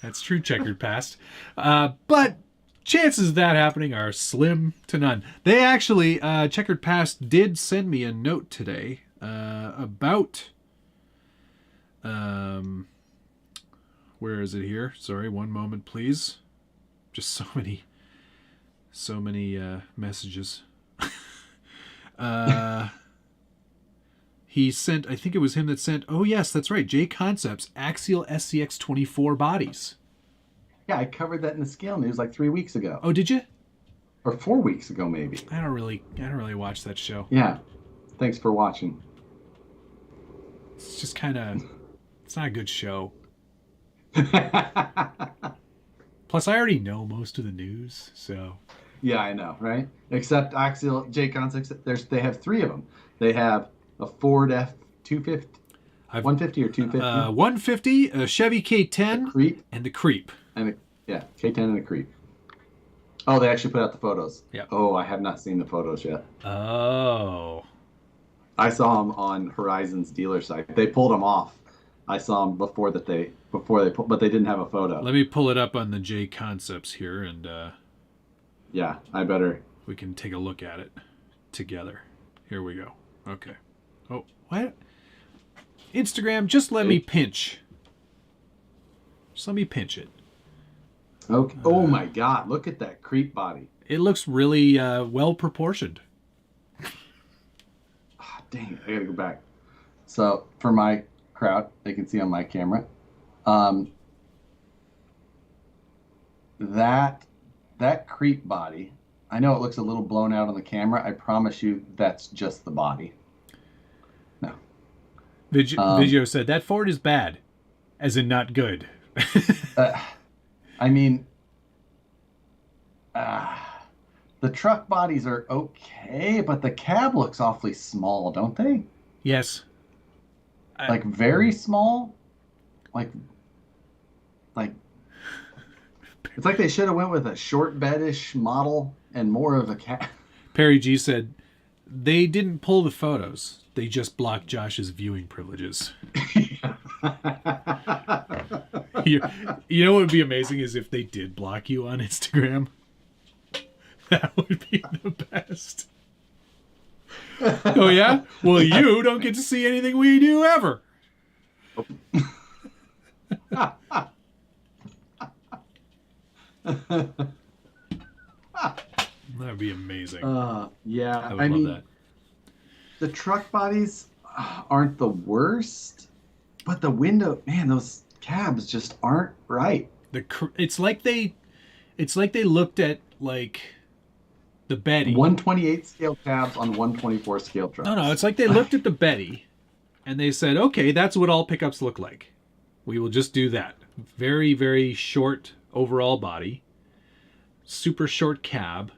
That's true, Checkered Past. But chances of that happening are slim to none. They actually, Checkered Past did send me a note today about... where is it here? Sorry, one moment, please. Just so many messages. He sent, I think it was him that sent, oh yes, that's right, J Concepts, Axial SCX 24 bodies. Yeah, I covered that in the scale news like 3 weeks ago. Oh, did you? Or 4 weeks ago, maybe. I don't really watch that show. Yeah. Thanks for watching. It's just kind of, it's not a good show. Plus, I already know most of the news, so. Yeah, I know, right? Except axial J-Con6, they have three of them. They have a Ford F250, 150 or 250, 150, a Chevy a K10, Creep, and the Creep. and a yeah, K10 and a Creep. Oh, they actually put out the photos. Yep. Oh, I have not seen the photos yet. Oh. I saw them on Horizon's dealer site. They pulled them off. I saw them before they but they didn't have a photo. Let me pull it up on the J Concepts here, and Yeah, I better. we can take a look at it together. Here we go. Okay. Oh, what? Instagram, just let me pinch. Just let me pinch it. Okay. Oh my God! Look at that Creep body. It looks really well proportioned. Oh, dang it! I gotta go back. So for my crowd, they can see on my camera. That Creep body. I know it looks a little blown out on the camera. I promise you, that's just the body. No. Vigio said that Ford is bad, as in not good. I mean, the truck bodies are okay, but the cab looks awfully small, don't they? Yes. Like very small. Like it's like they should have went with a short bedish model and more of a cab. Perry G said they didn't pull the photos. They just blocked Josh's viewing privileges. You know what would be amazing is if they did block you on Instagram. That would be the best. Oh, yeah? Well, you don't get to see anything we do ever. That would be amazing. Yeah, I would I love mean, that. the truck bodies aren't the worst, but the window, man, those cabs just aren't right. It's like they looked at like the Betty. 128 scale cabs on 124 scale trucks. No, it's like they looked at the Betty and they said, okay, that's what all pickups look like. We will just do that. Very, very short overall body. Super short cab.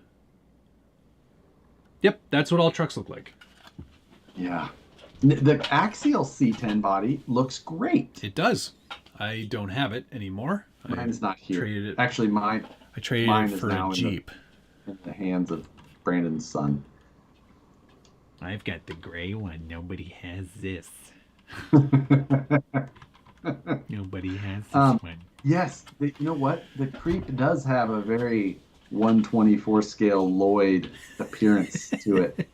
Yep, that's what all trucks look like. Yeah. The axial C10 body looks great. It does. I don't have it anymore. Mine's not here. Traded it. Actually, I traded it for a Jeep. In the hands of Brandon's son. I've got the gray one. Nobody has this. Nobody has this one. Yes, you know what? The Creep does have a very 124 scale Lloyd appearance to it.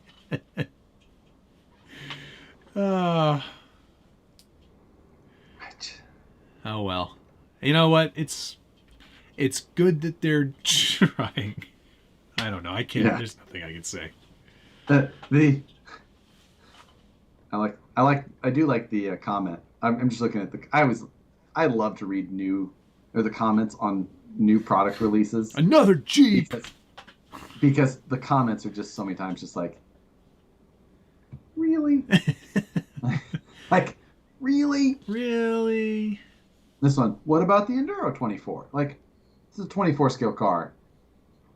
Oh well. You know what? It's good that they're trying. I don't know. I can't. Yeah. There's nothing I can say. I do like the comment. I'm just looking at I love to read the comments on new product releases. Another Jeep. Because the comments are just so many times just like, really? like, really? Really? This one, what about the Enduro 24? Like, it's a 24 scale car.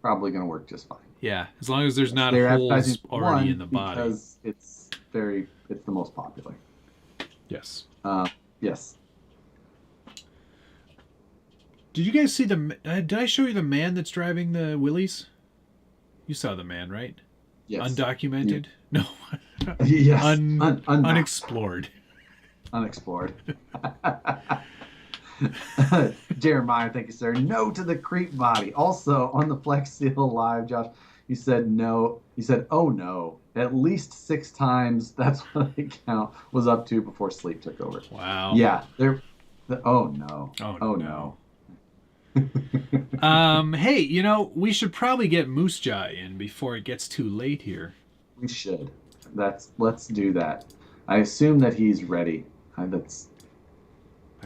Probably going to work just fine. Yeah, as long as there's not holes already in the body. Because it's the most popular. Yes. Yes. Did you guys see did I show you the man that's driving the Willys? You saw the man, right? Yes. Undocumented? Yeah. No. Yes. Unexplored. Unexplored. Jeremiah, thank you, sir. No to the Creep body. Also, on the Flex Seal Live, Josh, you said no. You said, oh no. At least 6 times. That's what I count was up to before sleep took over. Wow. Yeah. Oh no. Oh no. Hey, we should probably get Moose Jaw in before it gets too late here. We should. Let's do that. I assume that he's ready. I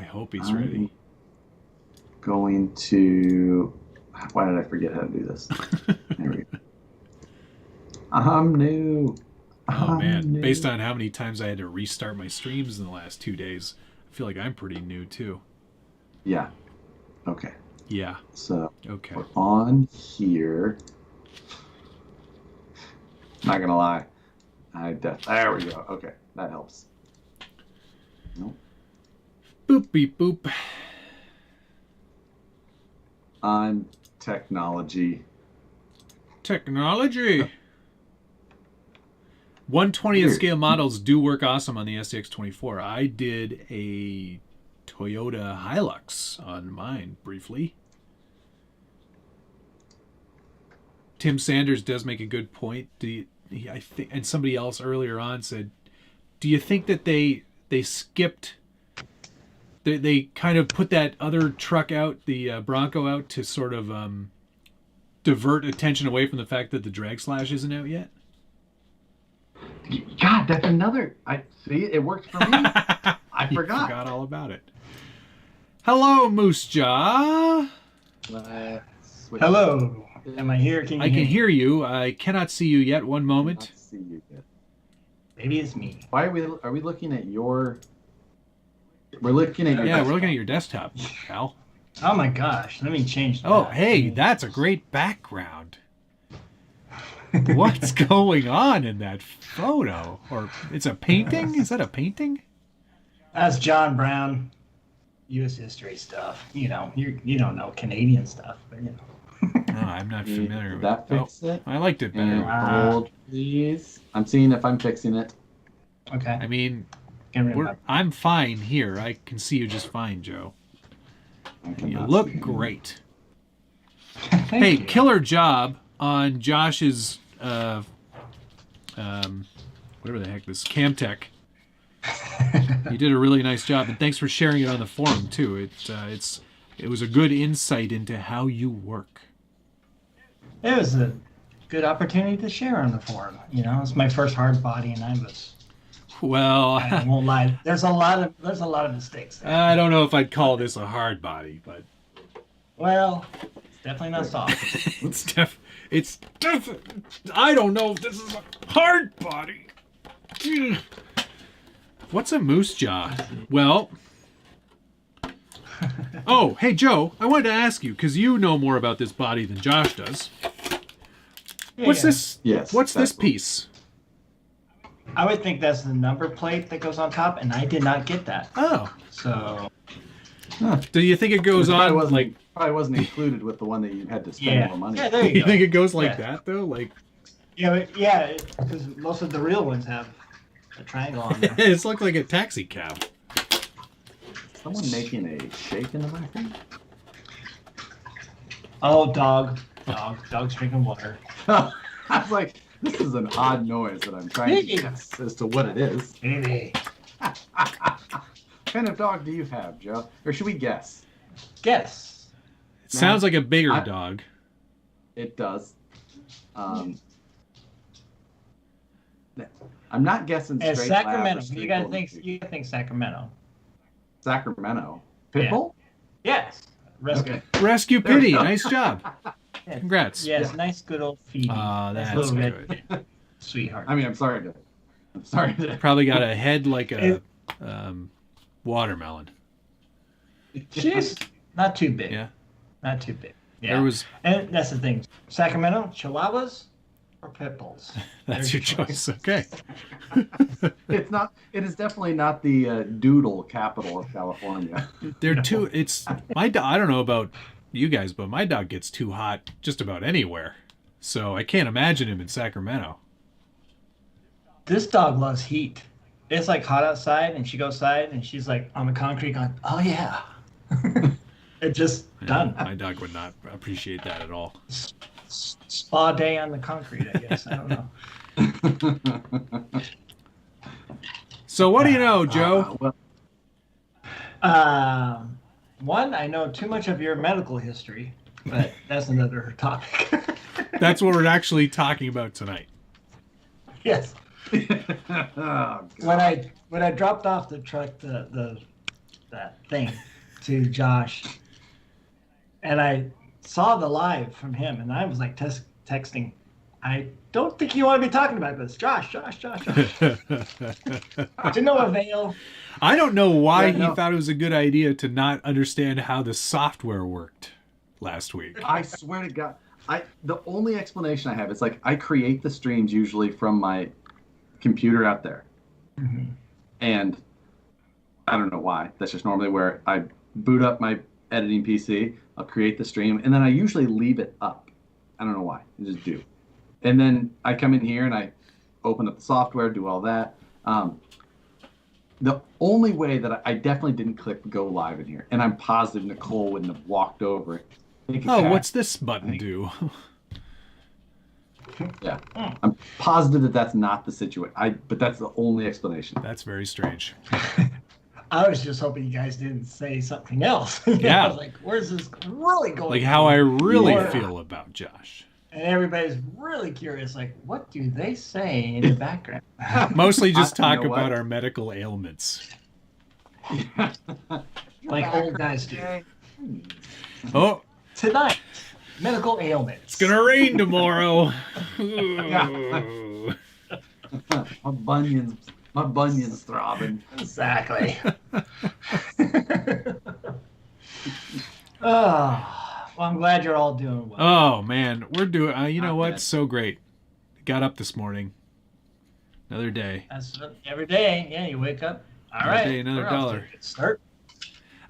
hope he's ready. Going to. Why did I forget how to do this? There we go. I'm new. Man. Based on how many times I had to restart my streams in the last 2 days, I feel like I'm pretty new too. Yeah. Okay. Yeah. So okay. We're on here. Not gonna lie. There we go. Okay, that helps. Nope. Boop beep boop. On technology. Technology. 1/20th scale models do work awesome on the STX24. I did a Toyota Hilux on mine briefly. Tim Sanders does make a good point. I think, and somebody else earlier on said, do you think that they skipped? They kind of put that other truck out, the Bronco out, to sort of divert attention away from the fact that the drag slash isn't out yet. God, that's another. I see. It worked for me. I forgot all about it. Hello, Moose Jaw. Hello. Am I here? I can hear you. I cannot see you yet. One moment. See you yet. Maybe it's me. Why are we looking at your? We're looking at your. Yeah, we're looking at your desktop, Al. Oh my gosh. Let me change that. Oh, hey, that's a great background. What's going on in that photo? Or it's a painting? Is that a painting? That's John Brown. U.S. history stuff. You know, you don't know Canadian stuff, but you know. No, I'm not familiar with that. Fix it. I liked it better. Hold, please. I'm seeing if I'm fixing it. Okay. I mean, I'm fine here. I can see you just fine, Joe. You look great. Hey, you. Killer job on Josh's whatever the heck this Camtech. You did a really nice job, and thanks for sharing it on the forum too. It was a good insight into how you work. It was a good opportunity to share on the forum. You know, it's my first hard body, and I won't lie. There's a lot of mistakes there. I don't know if I'd call this a hard body, but well, it's definitely not soft. it's I don't know if this is a hard body. What's a moose jaw? Well, oh, hey Joe, I wanted to ask you because you know more about this body than Josh does. What's this? Yes. What's this piece? I would think that's the number plate that goes on top, and I did not get that. Oh. So. Do you think it goes on like? Probably wasn't included with the one that you had to spend more money. Yeah, there you go. Think it goes like that though? Like. Yeah, because most of the real ones have a triangle on there. It looks like a taxi cab. Someone making a shake in the background? Oh, dog's drinking water. I was like, this is an odd noise that I'm trying to guess as to what it is. Maybe. What kind of dog do you have, Joe? Or should we guess? Guess. It sounds like a bigger dog. It does. I'm not guessing straight. It's Sacramento. You gotta think Sacramento. Sacramento. Pitbull? Yes. Rescue. Okay. Rescue Pity. Nice job. Congrats. Yes, nice good old feeding. That's little good. red sweetheart. I mean, I'm sorry to. Probably got a head like a watermelon. She's not too big. Yeah. Not too big. Yeah. And that's the thing. Sacramento, Chihuahuas, or pit bulls. That's your choice. Okay. It's not. It is definitely not the doodle capital of California. They're too. It's my dog. I don't know about you guys, but my dog gets too hot just about anywhere. So I can't imagine him in Sacramento. This dog loves heat. It's like hot outside, and she goes outside, and she's like on the concrete going, "Oh yeah." It just done. My dog would not appreciate that at all. Spa day on the concrete, I guess. I don't know. So what do you know, Joe? One, I know too much of your medical history, but that's another topic. That's what we're actually talking about tonight. Yes. Oh, when I dropped off the truck, that thing to Josh, and I saw the live from him, and I was like texting, I don't think you want to be talking about this. Josh. To no avail. I don't know why he thought it was a good idea to not understand how the software worked last week. I swear to God, The only explanation I have is like I create the streams usually from my computer out there, and I don't know why. That's just normally where I boot up my editing PC. I'll create the stream, and then I usually leave it up. I don't know why. I just do. And then I come in here and I open up the software, do all that. The only way that I definitely didn't click go live in here, and I'm positive Nicole wouldn't have walked over it. What's this button do? Yeah, I'm positive that that's not the situation. But that's the only explanation. That's very strange. I was just hoping you guys didn't say something else. Yeah. I was like, where's this really going? Like how I really feel about Josh. And everybody's really curious, like, what do they say in the background? Mostly just talk about our medical ailments. Like old guys do. Oh. Tonight, medical ailments. It's going to rain tomorrow. My bunion's throbbing. Exactly. Oh. Well, I'm glad you're all doing well. Oh, man. We're doing, you know what? So great. Got up this morning. Another day. That's every day. Yeah, you wake up. All right. Day, another dollar. Good start.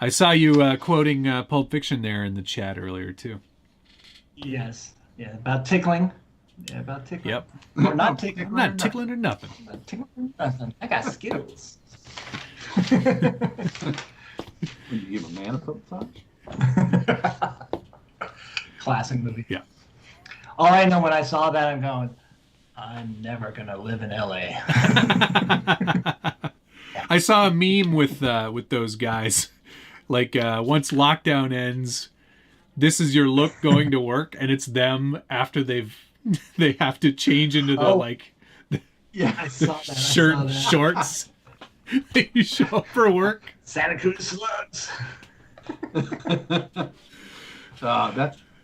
I saw you quoting Pulp Fiction there in the chat earlier, too. Yes. Yeah, about tickling. Yeah, about tickling. Yep. Or not tickling. I'm not tickling or nothing. Not tickling or nothing. I got skills. When you give a man a foot massage? Classic movie. Yeah. All I know when I saw that, I'm going, I'm never going to live in LA. I saw a meme with those guys. Like, once lockdown ends, this is your look going to work, and it's them after they have to change into the, I saw that. shirt and shorts. You show up for work. Santa Cruz slugs.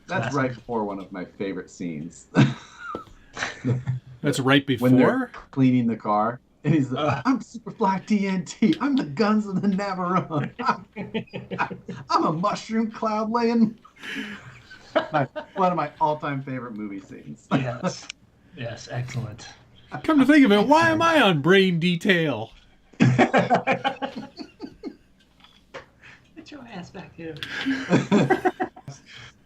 That's right before one of my favorite scenes. That's right When they're before? cleaning the car. And he's like, I'm Superfly TNT. I'm the guns of the Navarone. I'm a mushroom cloud laying. One of my all-time favorite movie scenes. Yes. Yes, excellent. Come to think of it, why am I on Brain Detail? Get your ass back here.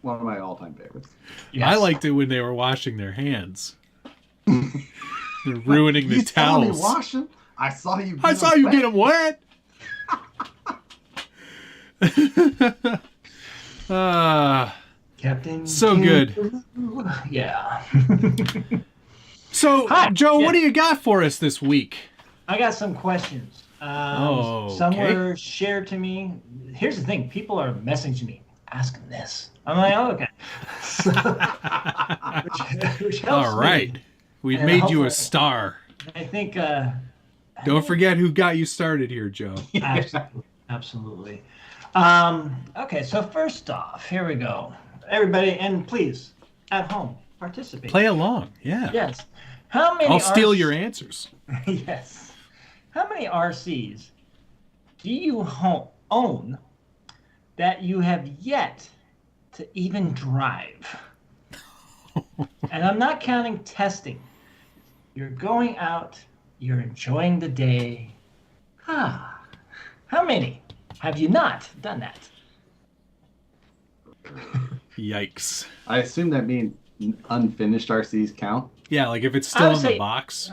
One of my all-time favorites. Yes. I liked it when they were washing their hands. They're ruining the telling me towels. wash them? I saw you. I saw you get them wet. Captain. So good. Yeah. So, Hi. Joe, Yeah. what do you got for us this week? I got some questions. Some were shared to me. Here's the thing: people are messaging me asking this. I'm like, oh, okay. So, which helps All right. me. We've And made you a hopefully- star. I think. Don't forget who got you started here, Joe. Absolutely. Absolutely. Okay, so first off, here we go. Everybody, and please, at home, participate. Play along. Yeah. Yes. How many? I'll steal your answers. Yes. How many RCs do you own that you have yet to even drive? And I'm not counting testing. You're going out, you're enjoying the day. How many have you not done that? Yikes. I assume that means unfinished RCs count. Yeah, like if it's I still would in the say- box.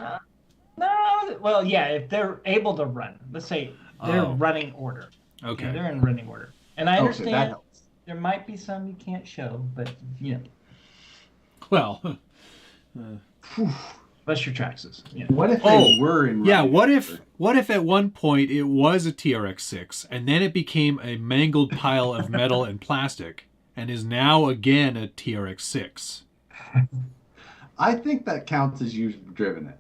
No, well, yeah, if they're able to run. Let's say they're Oh. running order. Okay. Yeah, they're in running order. And I Okay, understand that helps. there might be some you can't show, but, you know, Well, bust your tracks. You know. What if they were in? yeah. running What order? if at one point it was a TRX-6 and then it became a mangled pile of metal and plastic and is now again a TRX-6? I think that counts as you driven it.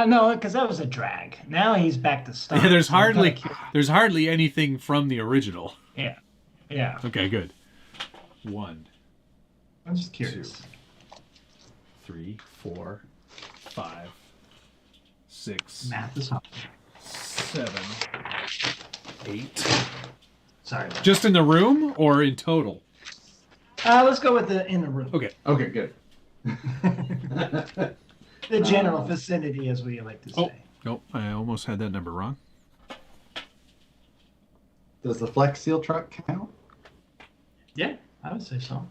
No, because that was a drag. Now he's back to stock. Yeah, there's so I'm kinda there's hardly anything from the original. curious. Yeah. Okay, good. 1, I'm just curious. 3, 4, 5, 6, Math is hard. 7, 8. Sorry. Just in the room or in total? Let's go with the in the room. Okay. Okay, good. The general vicinity, as we like to say. Oh, nope. I almost had that number wrong. Does the Flex Seal truck count? Yeah, I would say so.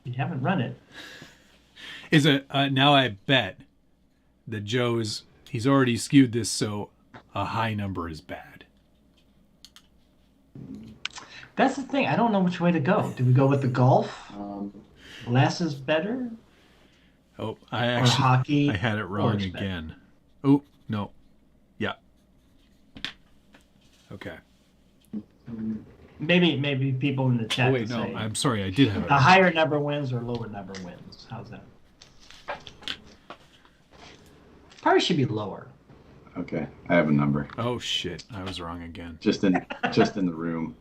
You haven't run it. Is it now? I bet that he's already skewed this, so a high number is bad. That's the thing. I don't know which way to go. Do we go with the golf? Less is better? Oh, Or hockey? I had it wrong or spec? again. Oh, no. Yeah. Okay. Maybe people in the chat Oh, wait, can no. say I'm sorry. I did have it a wrong. higher number wins or lower number wins. How's that? Probably should be lower. Okay, I have a number. Oh, shit. I was wrong again. Just in the room.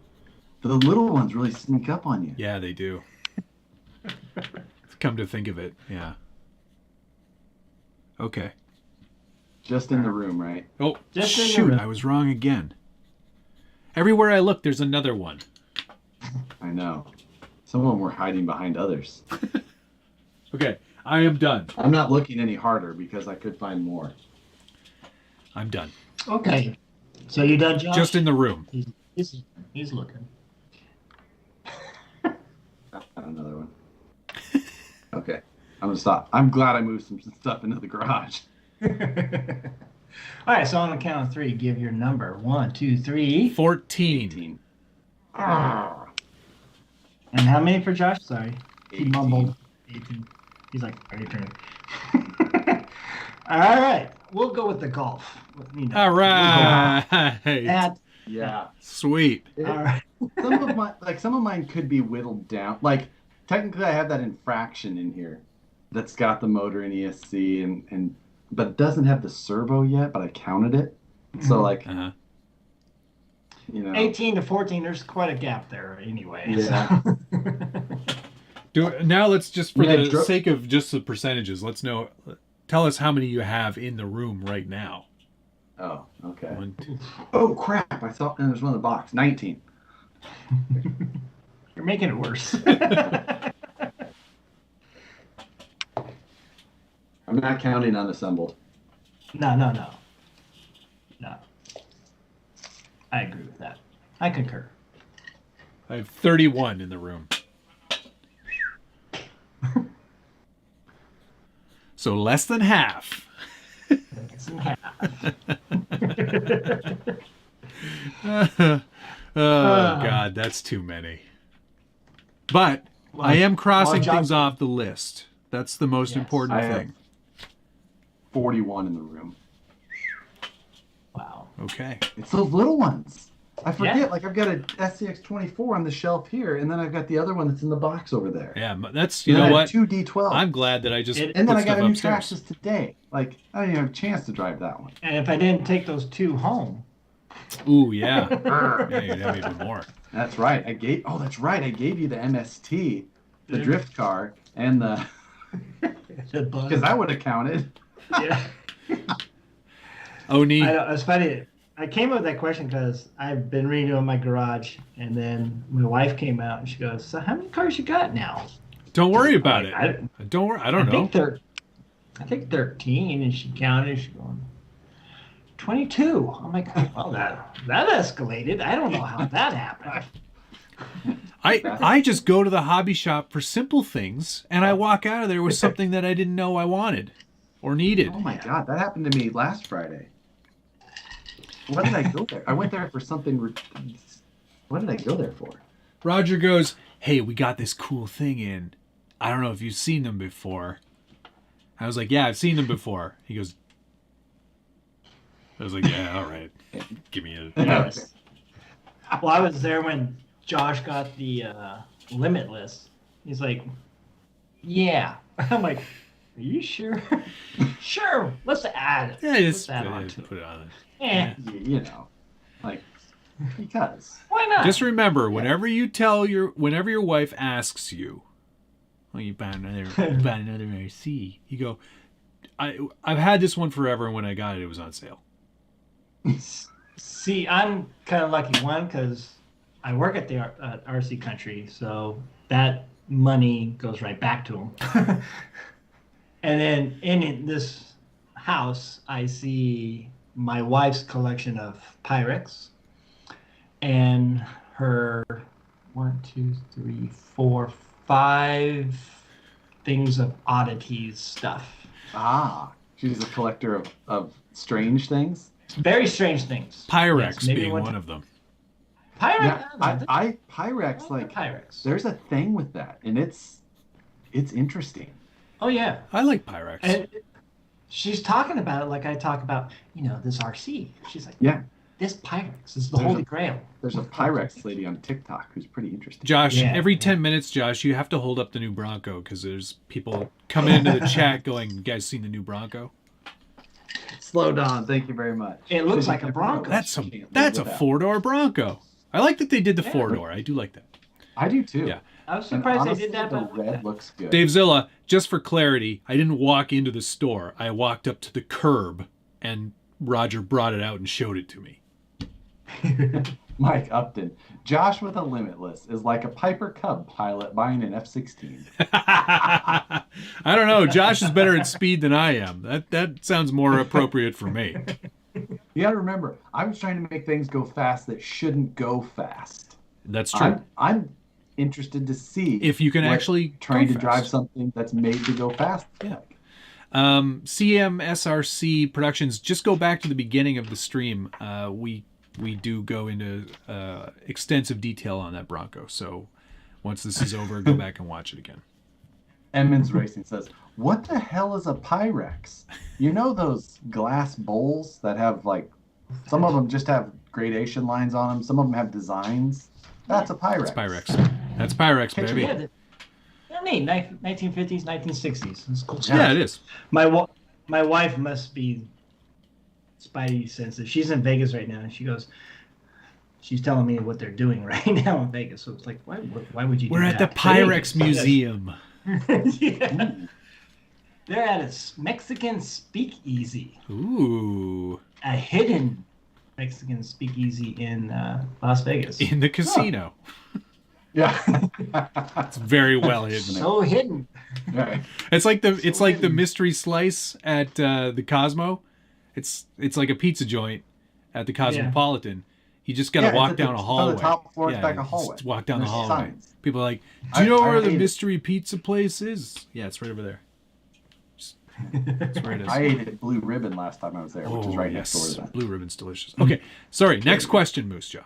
The little ones really sneak up on you. Yeah, they do. Come to think of it. Yeah. Okay. Just in the room, right? Oh, Just in the shoot. room. I was wrong again. Everywhere I look, there's another one. I know. Some of them were hiding behind others. Okay. I am done. I'm not looking any harder because I could find more. I'm done. Okay. So you done, Josh? Just in the room. He's looking. Got another one. Okay, I'm gonna stop. I'm glad I moved some stuff into the garage. All right, so on the count of three, give your number. 1, 2, 3. 14. 18. And how many for Josh? Sorry. He 18. mumbled. 18. He's like, are you turning? All right. We'll go with the golf. You know, All right. That, Yeah. Sweet. all right. Some of mine could be whittled down. Like technically, I have that infraction in here that's got the motor and ESC and but it doesn't have the servo yet. But I counted it, so like Uh-huh. you know. 18 to 14, there's quite a gap there anyway. Yeah. Now let's just, for Yeah, the sake of just the percentages, let's know. Tell us how many you have in the room right now. Oh, okay. 1, 2. Oh crap! I thought there's one in the box. 19. You're making it worse. I'm not counting unassembled. No. I agree with that. I concur. I have 31 in the room. So less than half. Oh, God, that's too many. But I am crossing things off the list. That's the most important I have thing. 41 in the room. Wow. Okay. It's those little ones. I forget. Yeah. Like I've got a SCX24 on the shelf here, and then I've got the other one that's in the box over there. Yeah, that's, And you then know I what? have 2 D12. I'm glad that I just And and then put I got stuff a new upstairs. Traxxas today. Like I didn't even have a chance to drive that one. And if I didn't take those 2 home, Ooh, yeah. Yeah, you'd have even more. That's right. I gave you the MST, the drift car, and the because I would have counted. yeah. Oni, I know, it's funny. I came up with that question because I've been redoing my garage, and then my wife came out and she goes, "So how many cars you got now?" don't worry about it. I Don't worry. I don't know. I think 13, and she counted. She's going 22. I'm like, well, that escalated. I don't know how that happened. I just go to the hobby shop for simple things, and I walk out of there with something that I didn't know I wanted or needed. Oh my God, that happened to me last Friday. What did I go there? I went there for something. What did I go there for? Roger goes, "Hey, we got this cool thing in. I don't know if you've seen them before." I was like, "Yeah, I've seen them before." He goes, I was like, "Yeah, all right. Give me a..." Yes. Well, I was there when Josh got the Limitless. He's like, "Yeah." I'm like, "Are you sure?" Sure. Let's add it. Yeah, just Let's add on to put it on. Eh, You know, like because. why not? Just remember, whenever your wife asks you, "Well, you bought another RC," you go, I've had this one forever, and when I got it, it was on sale. See, I'm kind of lucky, one, because I work at the RC Country, so that money goes right back to him. And then in this house, I see my wife's collection of Pyrex and her 1, 2, 3, 4, 5 things of oddities stuff. Ah, she's a collector of strange things. Very strange things. Pyrex Yes, maybe being one one time. of them. Pyrex? Yeah, I Pyrex, like, Pyrex. there's a thing with that, and it's interesting. Oh, yeah. I like Pyrex. And she's talking about it like I talk about, this RC. She's like, Yeah, this Pyrex is the There's holy a- grail. there's a Pyrex lady on TikTok who's pretty interesting. Josh, Yeah, every yeah. 10 minutes, Josh, you have to hold up the new Bronco because there's people coming into the chat going, "You guys seen the new Bronco?" Slow down. Thank you very much. It looks like a Bronco. That's Can't live a without. 4-door Bronco. I like that they did the Yeah. 4-door. I do like that. I do too. Yeah. I was And surprised honestly, they did that, the but red looks good. Dave Zilla, just for clarity, I didn't walk into the store. I walked up to the curb and Roger brought it out and showed it to me. Mike Upton. Josh with a Limitless is like a Piper Cub pilot buying an F-16. I don't know. Josh is better at speed than I am. That sounds more appropriate for me. You got to remember, I was trying to make things go fast that shouldn't go fast. That's true. I'm interested to see If you can what actually trying go to drive fast. something that's made to go fast. Yeah. CMSRC Productions, just go back to the beginning of the stream. We do go into extensive detail on that Bronco. So once this is over, go back and watch it again. Emmons Racing says, "What the hell is a Pyrex? You know those glass bowls that have, like, some of them just have gradation lines on them. Some of them have designs. That's a Pyrex." It's Pyrex. That's Pyrex, Picture baby. yeah, they're neat. 1950s, 1960s. It's cool stuff. Yeah, it is. My wife must be spidey sensitive. She's in Vegas right now, and she's telling me what they're doing right now in Vegas. So it's like, why would you? We're do at the that? Pyrex Museum. Yeah. They're at a Mexican speakeasy, Ooh. a hidden Mexican speakeasy in Las Vegas. In the casino. Yeah. It's very well hidden. So hidden. Right. It's like the mystery slice at the Cosmo. It's like a pizza joint at the Cosmopolitan. You just got to Yeah, walk it's at down the- a it's on hallway. the top floor, it's Yeah, back a you hallway. just walk down the There's hallway. signs. People are like, "Do you know I where the ate it. mystery pizza place is?" Yeah, it's right over there. That's where it is. I ate at Blue Ribbon last time I was there, which is right next door to that. Blue Ribbon's delicious. Okay, sorry. Next question, Moose Jaw.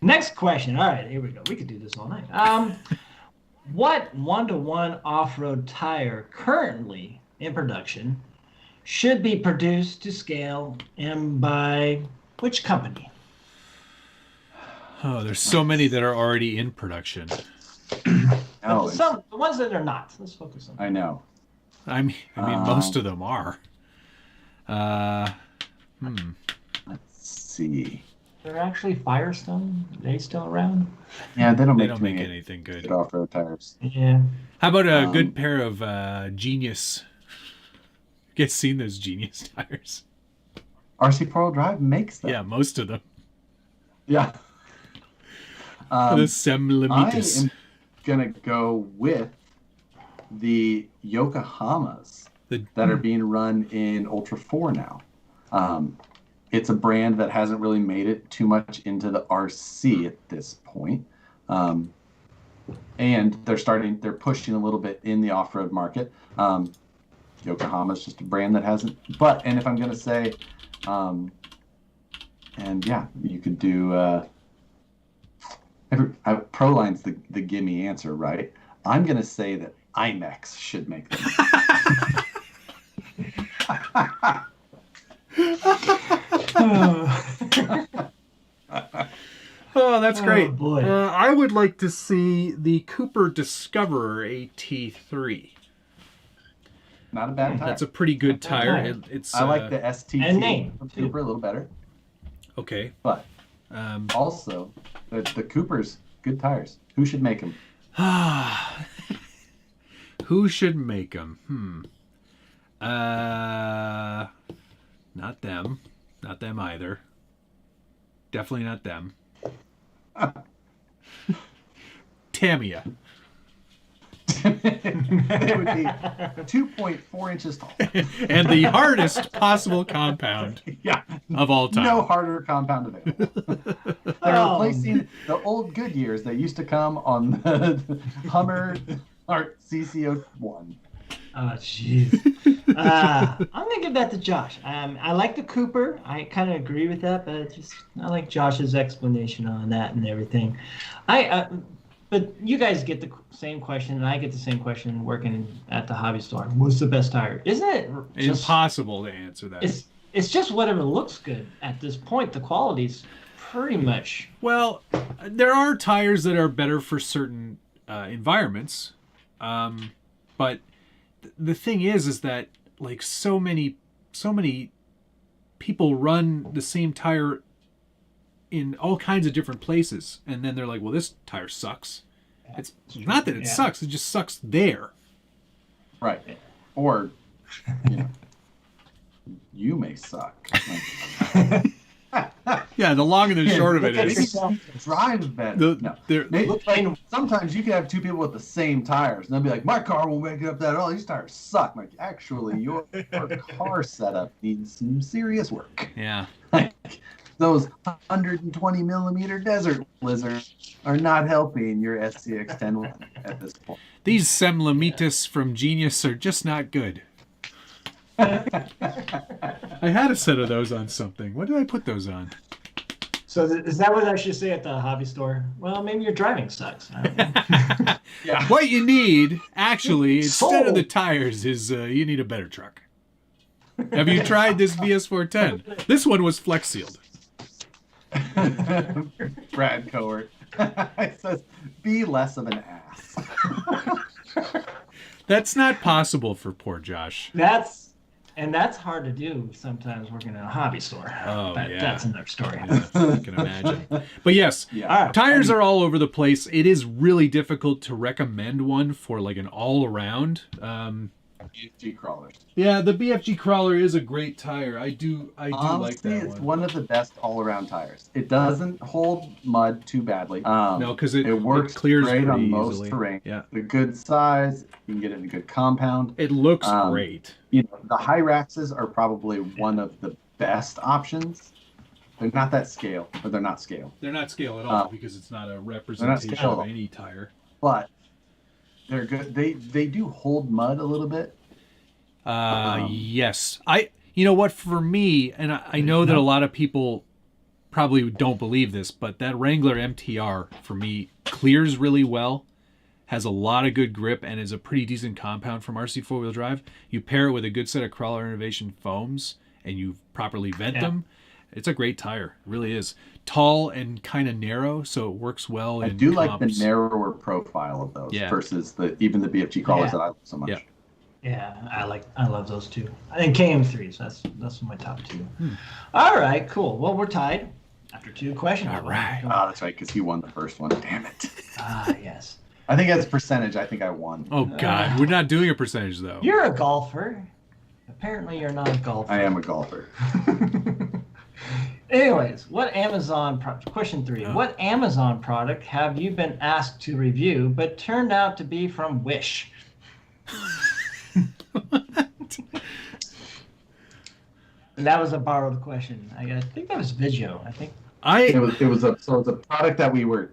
Next question. All right, here we go. We could do this all night. What 1-to-1 off-road tire currently in production should be produced to scale and by which company? Oh, there's so many that are already in production. Oh, The ones that are not. Let's focus on. I know. I mean, most of them are. Let's see. They're actually Firestone. Are they still around? Yeah, they don't They make don't too make many anything good. good off-road tires. Yeah. How about a good pair of Genius? Get seen those Genius tires? RC Pro Drive makes them. Yeah, most of them. Yeah. The I Semlamitas. am gonna go with the Yokohamas that are being run in Ultra 4 now. It's a brand that hasn't really made it too much into the RC at this point. And they're pushing a little bit in the off-road market. Yokohama's just a brand that hasn't, and if I'm going to say, and yeah, you could do, Proline's the gimme answer, right? I'm going to say that IMAX should make them. Oh, that's great. Oh, boy. I would like to see the Cooper Discoverer AT3. Not a bad tire. That's a pretty good tire. It's I like the STT and name, from too. Cooper a little better, okay. but also the Cooper's good tires. Who should make them? Who should make them? Not them. Not them either. Definitely not them. Tamiya. It would be 2.4 inches tall. And the hardest possible compound Yeah. of all time. No harder compound available. They're replacing the old Goodyears that used to come on the Hummer Art CC01. Oh, jeez. I'm gonna give that to Josh. I like the Cooper. I kind of agree with that, but I like Josh's explanation on that and everything. But you guys get the same question, and I get the same question working at the hobby store. What's the best tire? Isn't it just impossible to answer that? It's just whatever looks good at this point. The quality's pretty much. Well, there are tires that are better for certain environments, but the thing is that like so many people run the same tire in all kinds of different places, and then they're like, well, this tire sucks. It's not that it sucks, it just sucks there. Right. Or, you may suck. Yeah, the long and the short of it is Drives better. Sometimes you can have two people with the same tires, and they'll be like, my car won't make it up that at all. These tires suck. I'm like, actually, your car setup needs some serious work. Yeah. Like, those 120 millimeter desert lizards are not helping your SCX 10-1 at this point. These Semlamitas from Genius are just not good. I had a set of those on something. What did I put those on? So is that what I should say at the hobby store? Well, maybe your driving sucks. I don't know. Yeah. What you need, actually, instead of the tires, is you need a better truck. Have you tried this VS410? This one was flex sealed. Brad Cohort. It says, be less of an ass. That's not possible for poor Josh. That's hard to do sometimes working in a hobby store. Oh, but yeah. That's another story. Yeah, I can imagine. But yes, tires are all over the place. It is really difficult to recommend one for like an all-around. BFG crawlers. Yeah, the BFG crawler is a great tire. I do Honestly, like that one. It's one of the best all-around tires. It doesn't hold mud too badly. No, because it works clears great on pretty most easily. terrain. Yeah, a good size. You can get it in a good compound. it looks great. The Hyraxes are probably one of the best options. They're not that scale, or they're not scale. They're not scale at all because it's not a representation of any tire. But they're good. They do hold mud a little bit. Yes. You know what, for me, and I know that a lot of people probably don't believe this, but that Wrangler MTR for me clears really well, has a lot of good grip, and is a pretty decent compound from RC 4-wheel drive. You pair it with a good set of Crawler Innovation foams and you properly vent them. It's a great tire. It really is. Tall and kind of narrow, so it works well in I do comps. like the narrower profile of those versus even the BFG crawlers that I love so much. Yeah. Yeah, I love those too. I think KM3s. That's my top two. All right, cool. Well, we're tied after two questions. All right. Oh, that's right, because he won the first one. Damn it. Yes. I think as percentage, I think I won. Oh God, we're not doing a percentage though. You're a golfer. Apparently, you're not a golfer. I am a golfer. Anyways, question 3. What Amazon product have you been asked to review but turned out to be from Wish? That was a borrowed question. I think that was Vigio. It was a product that we were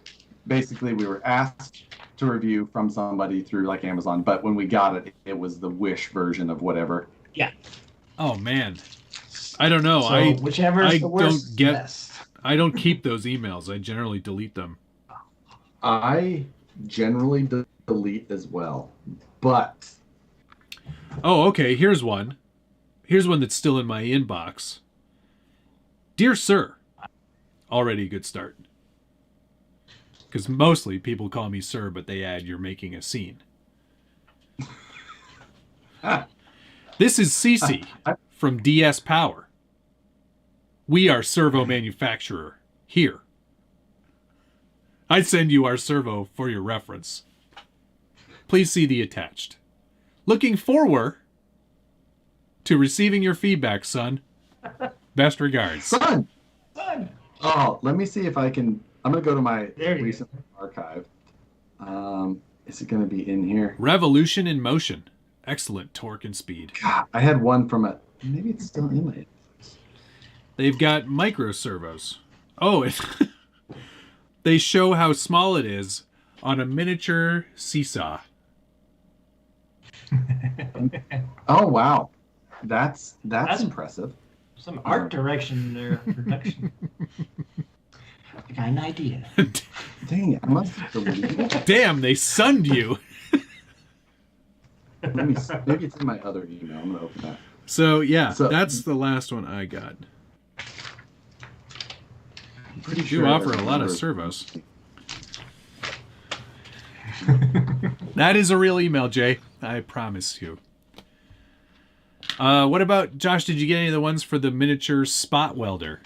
asked to review from somebody through like Amazon, but when we got it, it was the Wish version of whatever. Yeah. Oh man, I don't know. So whichever is the worst, best. I don't keep those emails. I generally delete them. I generally delete as well, but. Oh, okay. Here's one that's still in my inbox. Dear Sir, already a good start. Because mostly people call me Sir, but they add you're making a scene. This is Cece from DS Power. We are servo manufacturer here. I send you our servo for your reference. Please see the attached. Looking forward to receiving your feedback, son. Best regards. Son! Oh, let me see if I can. I'm going to go to my recent archive. Is it going to be in here? Revolution in motion. Excellent torque and speed. God, I had one from a. Maybe it's still in it. They've got micro servos. Oh, they show how small it is on a miniature seesaw. Oh wow, that's impressive. Some art direction there, production. I got an idea. Dang it, I must have deleted it. Damn, they sunned you. Maybe it's in my other email. I'm gonna open that. So yeah, that's the last one I got. I'm pretty You sure offer a lot of servos. That is a real email, Jay. I promise you. What about, Josh, did you get any of the ones for the miniature spot welder?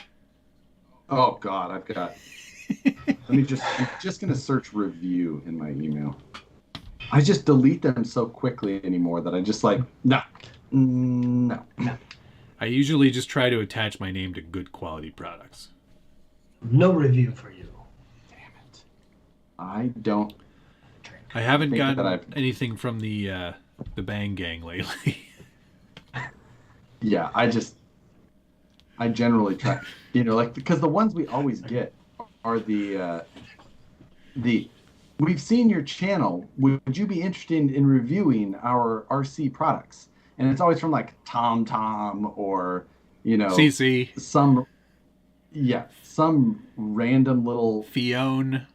Oh God, I've got. I'm just gonna search review in my email. I just delete them so quickly anymore that I just like no. I usually just try to attach my name to good quality products. No review for you. Damn it. I don't. I haven't gotten anything from the Bang Gang lately. Yeah, I generally try, like, because the ones we always get are the we've seen your channel. Would you be interested in reviewing our RC products? And it's always from like Tom or, CC. Some random little Fione.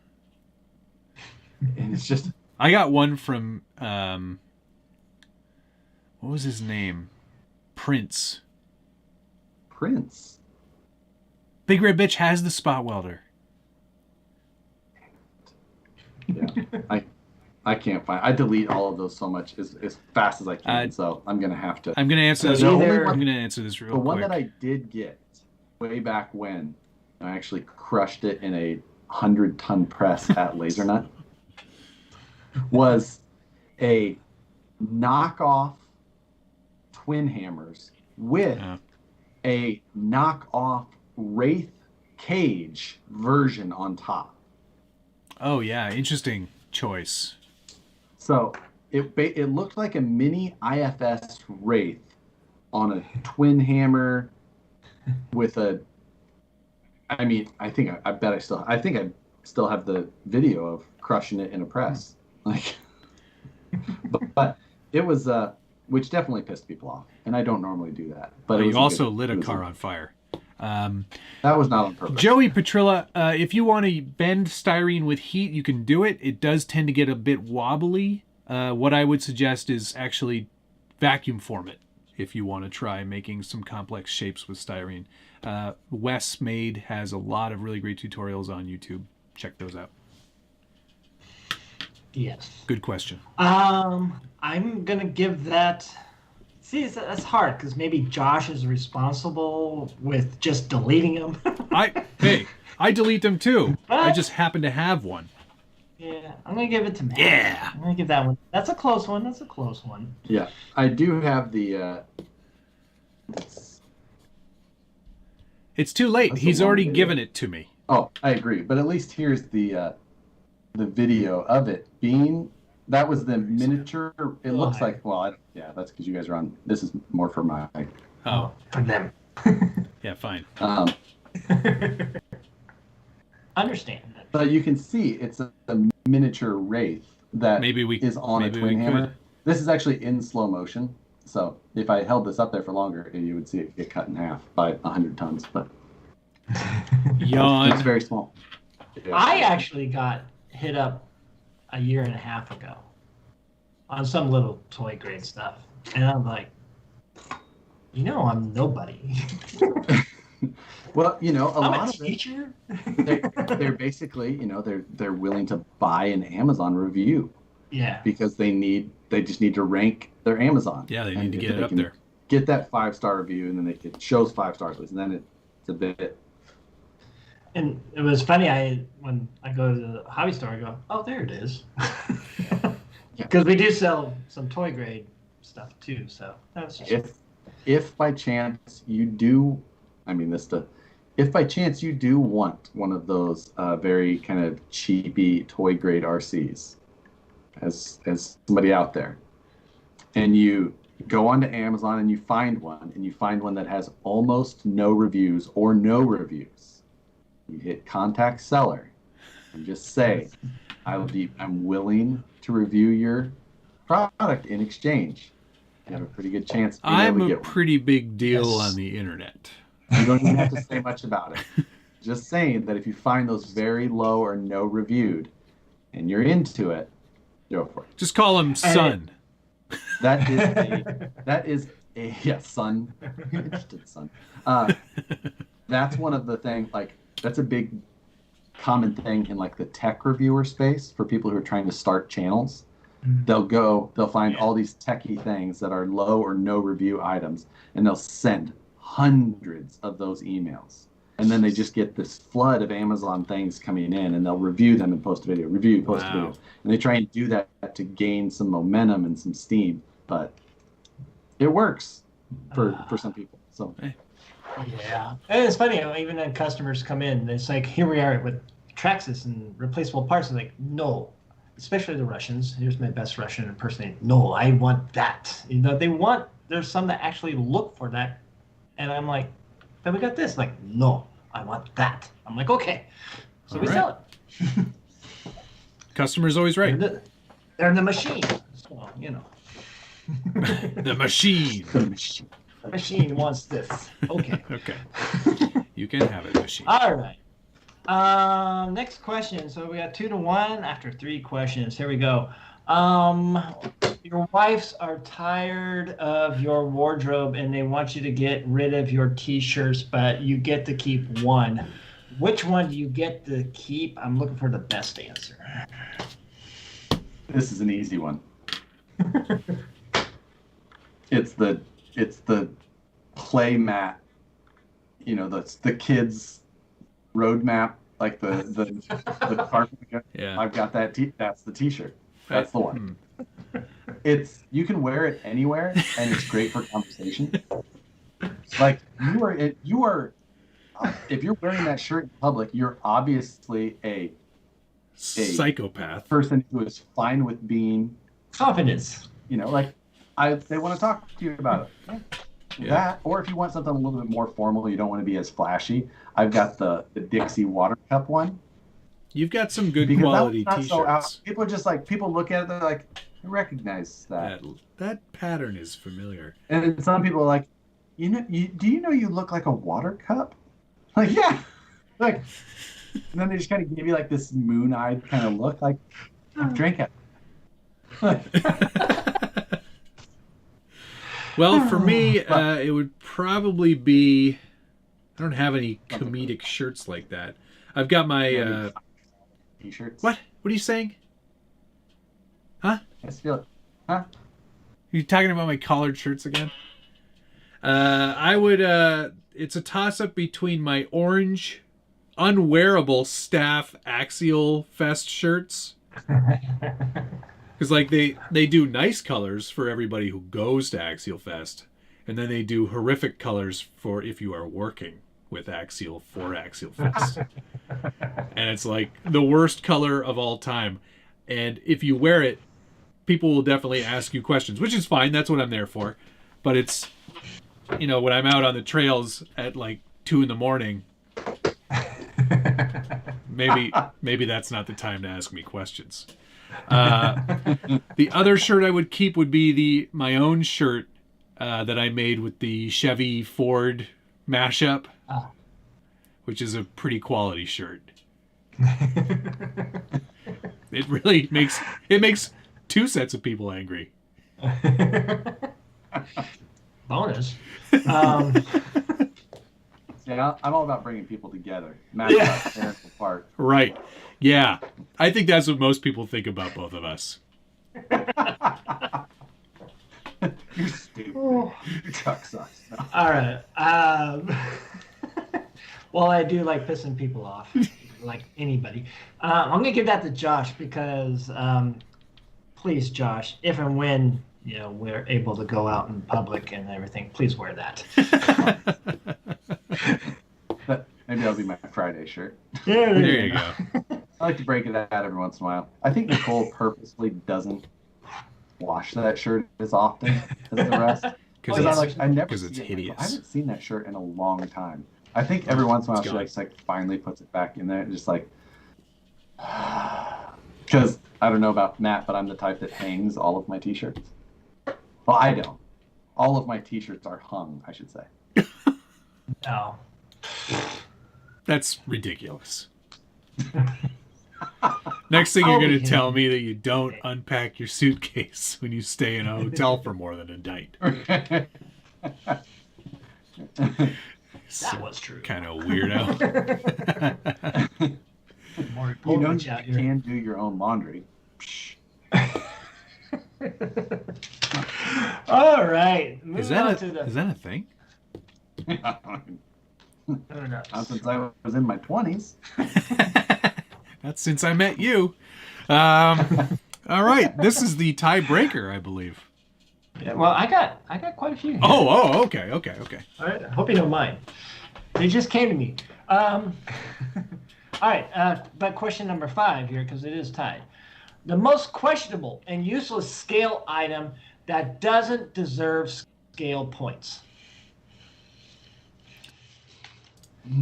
And it's just. I got one from, what was his name? Prince. Big Red Bitch has the spot welder. Yeah, I can't find. I delete all of those so much as fast as I can. So I'm gonna have to. I'm gonna answer this. I'm gonna answer this real quick. The one that I did get way back when, I actually crushed it in a 100-ton press at LaserNut, was a knockoff twin hammers with a knockoff Wraith cage version on top. Oh yeah, interesting choice. So it looked like a mini IFS Wraith on a twin hammer with a. I mean, I think I still have the video of crushing it in a press, like. but it was which definitely pissed people off, and I don't normally do that. But you also lit a car on fire. That was not on purpose. Joey Petrilla, if you want to bend styrene with heat, you can do it. It does tend to get a bit wobbly. What I would suggest is actually vacuum form it if you want to try making some complex shapes with styrene. Wes Made has a lot of really great tutorials on YouTube. Check those out. Yes. Good question. I'm gonna give that. See, that's hard because maybe Josh is responsible with just deleting them. I delete them too. I just happen to have one. Yeah, I'm gonna give it to Matt. Yeah, I'm gonna give that one. That's a close one. Yeah, I do have the. It's too late. He's already given it to me. Oh, I agree. But at least here's the video of it being. That was the miniature. It looks like. Well, that's because you guys are on. This is more for my. Oh, for them. Yeah, fine. Understand that. But you can see it's a miniature Wraith that is on a twin hammer. This is actually in slow motion. So if I held this up there for longer, you would see it get cut in half by 100 tons. But yawn. It's very small. Yeah. I actually got hit up a year and a half ago on some little toy grade stuff, and I'm like, I'm nobody. Well, a I'm lot a teacher. They're basically, they're willing to buy an Amazon review. Yeah. Because they just need to rank their Amazon. Yeah, they need to get it up there. Get that 5-star review, and then it shows 5 stars, and then it's a bit. And it was funny. When I go to the hobby store, I go, "Oh, there it is," because we do sell some toy grade stuff too. So that's just... if by chance you do, if by chance you do want one of those very kind of cheapy toy grade RCs, as somebody out there, and you go onto Amazon and you find one that has almost no reviews or no reviews, you hit contact seller and just say, I'm willing to review your product in exchange. You have a pretty good chance of being able to I'm a get pretty big deal on the internet. one. You don't even have to say much about it. Just saying that if you find those very low or no reviewed and you're into it, go for it. Just call him Son. That is a son. Interested son. That's one of the things, like, that's a big common thing in like the tech reviewer space for people who are trying to start channels. They'll find all these techie things that are low or no review items, and they'll send hundreds of those emails. And then they just get this flood of Amazon things coming in, and they'll review them and post a video, post a video. And they try and do that to gain some momentum and some steam. But it works for some people. So yeah. And it's funny, even when customers come in, it's like, here we are with Traxxas and replaceable parts. It's like, no. Especially the Russians. Here's my best Russian impersonator. No, I want that. There's some that actually look for that. And I'm like, but we got this. Like, no, I want that. I'm like, okay. So we sell it. Customer's always right. They're the machine. So, you know. The machine. The machine wants this. Okay. Okay. You can have it, machine. All right. Next question. So we got 2-1 after 3 questions. Here we go. Your wives are tired of your wardrobe and they want you to get rid of your t-shirts, but you get to keep one. Which one do you get to keep? I'm looking for the best answer. this is an easy one. It's the play mat, the kids roadmap, like the carpet. Yeah. I've got that. That's the t-shirt. That's the one. You can wear it anywhere, and it's great for conversation. Like you are, if you're wearing that shirt in public, you're obviously a psychopath person who is fine with being confidence. They want to talk to you about it. Yeah. That, or if you want something a little bit more formal, you don't want to be as flashy. I've got the Dixie water cup one. You've got some good quality t-shirts. People are just like, people look at it, they're like, I recognize that. That pattern is familiar. And some people are like, do you know you look like a water cup? Like, yeah. Like, and then they just kind of give you like this moon-eyed kind of look, like, drink it. Well, for me, it would probably be, I don't have any comedic shirts like that. I've got my t-shirts. What are you saying? Huh? I feel it. Huh? Are you talking about my collared shirts again? I would, it's a toss-up between my orange, unwearable staff Axial Fest shirts. Because, like, they do nice colors for everybody who goes to Axial Fest, and then they do horrific colors for if you are working with Axial for Axial Fest. And it's, like, the worst color of all time. And if you wear it, people will definitely ask you questions, which is fine. That's what I'm there for. But it's, when I'm out on the trails at, like, 2 in the morning, maybe that's not the time to ask me questions. The other shirt I would keep would be my own shirt that I made with the Chevy Ford mashup, which is a pretty quality shirt. It really makes 2 sets of people angry. Bonus. Yeah, I'm all about bringing people together, not tearing apart. Right. Yeah. I think that's what most people think about both of us. You're stupid. Your truck sucks. No. All right. Well, I do like pissing people off, like anybody. I'm going to give that to Josh because, please, Josh, if and when we're able to go out in public and everything, please wear that. Maybe that'll be my Friday shirt. Yeah, there you go. I like to break it out every once in a while. I think Nicole purposely doesn't wash that shirt as often as the rest. Because I never it's see it. hideous. I haven't seen that shirt in a long time. I think every once in a while she just like finally puts it back in there and just like, because I don't know about Matt, but I'm the type that hangs all of my t-shirts. Well, I don't. All of my t-shirts are hung, I should say. No. That's ridiculous. Next thing you're going to tell me that you don't unpack your suitcase when you stay in a hotel for more than a night. That was true. Kind of weirdo. You know you can do your own laundry. All right. Is that a thing? Not since I was in my 20s. That's since I met you. All right. This is the tiebreaker, I believe. Yeah, well, I got quite a few here. Okay. All right. I hope you don't mind. They just came to me. All right. But question number 5 here, because it is tied. The most questionable and useless scale item that doesn't deserve scale points.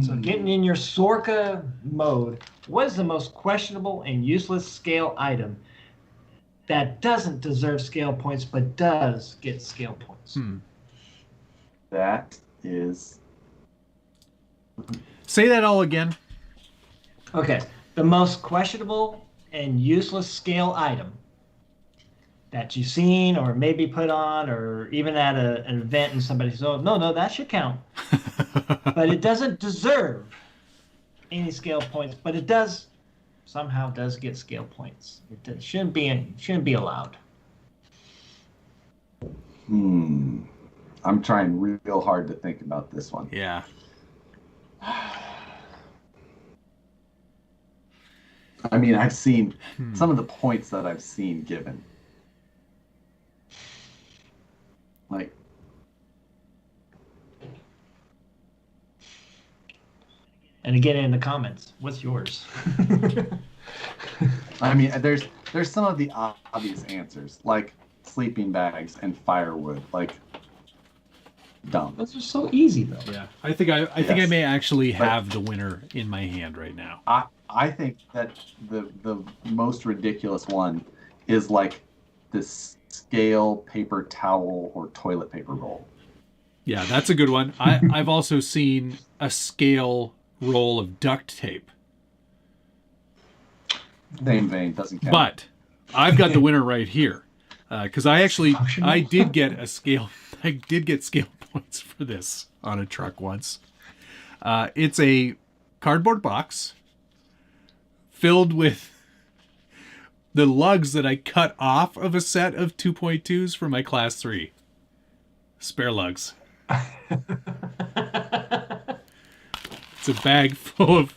So getting in your Sorka mode, what is the most questionable and useless scale item that doesn't deserve scale points but does get scale points? That is... Say that all again. Okay. The most questionable and useless scale item that you've seen or maybe put on or even at an event and somebody says, oh, no, that should count. But it doesn't deserve any scale points, but it somehow does get scale points. It shouldn't be allowed. I'm trying real hard to think about this one. Yeah. I mean, I've seen some of the points that I've seen given. Like, and again in the comments, what's yours? I mean, there's some of the obvious answers, like sleeping bags and firewood. Like, dumb. Those are so easy though. Yeah. I think I may actually have the winner in my hand right now. I think that the most ridiculous one is like this scale paper towel or toilet paper roll. Yeah, that's a good one. I've also seen a scale roll of duct tape. Same vein, doesn't count. But I've got the winner right here, because I did get scale points for this on a truck once. It's a cardboard box filled with the lugs that I cut off of a set of 2.2s for my Class 3. Spare lugs. It's a bag full of...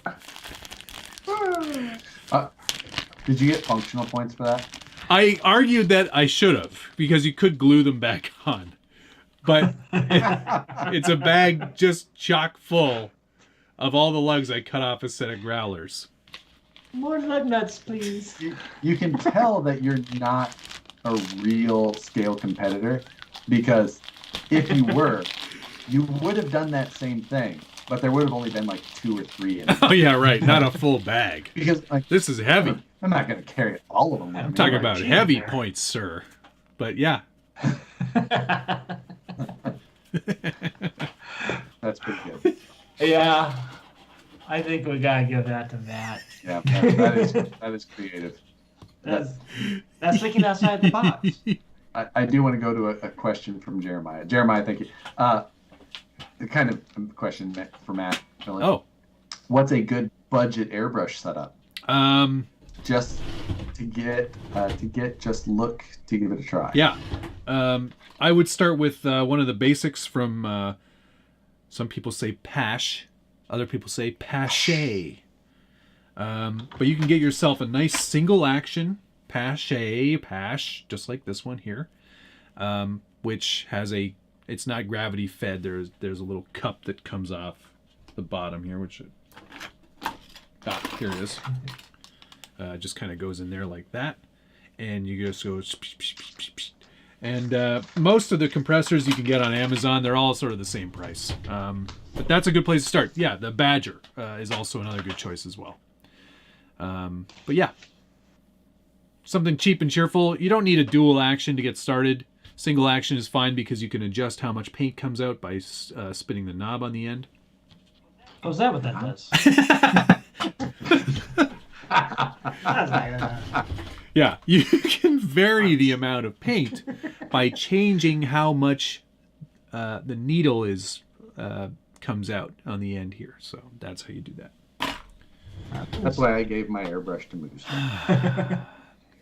Did you get functional points for that? I argued that I should have, because you could glue them back on. But it's a bag just chock full of all the lugs I cut off a set of growlers. More lug nuts, please. You can tell that you're not a real scale competitor, because if you were, you would have done that same thing, but there would have only been like 2 or 3 in it. Oh yeah, right. Not a full bag. Because like, this is heavy. I'm not going to carry all of them. I'm talking about heavy points, sir. But yeah. That's pretty good. Yeah. I think we gotta give that to Matt. Yeah, that is creative. That's thinking outside the box. I do want to go to a question from Jeremiah. Jeremiah, thank you. The kind of question for Matt. Really. Oh. What's a good budget airbrush setup? Just to give it a try. Yeah. I would start with one of the basics from some people say Pash, other people say Pache. But you can get yourself a nice single action Pash, just like this one here, which has it's not gravity fed. There's a little cup that comes off the bottom here, here it is. just kind of goes in there like that, and you just go. And most of the compressors you can get on Amazon, they're all sort of the same price. But that's a good place to start. Yeah, the Badger is also another good choice as well. But yeah, something cheap and cheerful. You don't need a dual action to get started. Single action is fine because you can adjust how much paint comes out by spinning the knob on the end. Oh, is that what that does? Yeah, you can vary the amount of paint by changing how much the needle is comes out on the end here. So that's how you do that. That's why I gave my airbrush to Moose.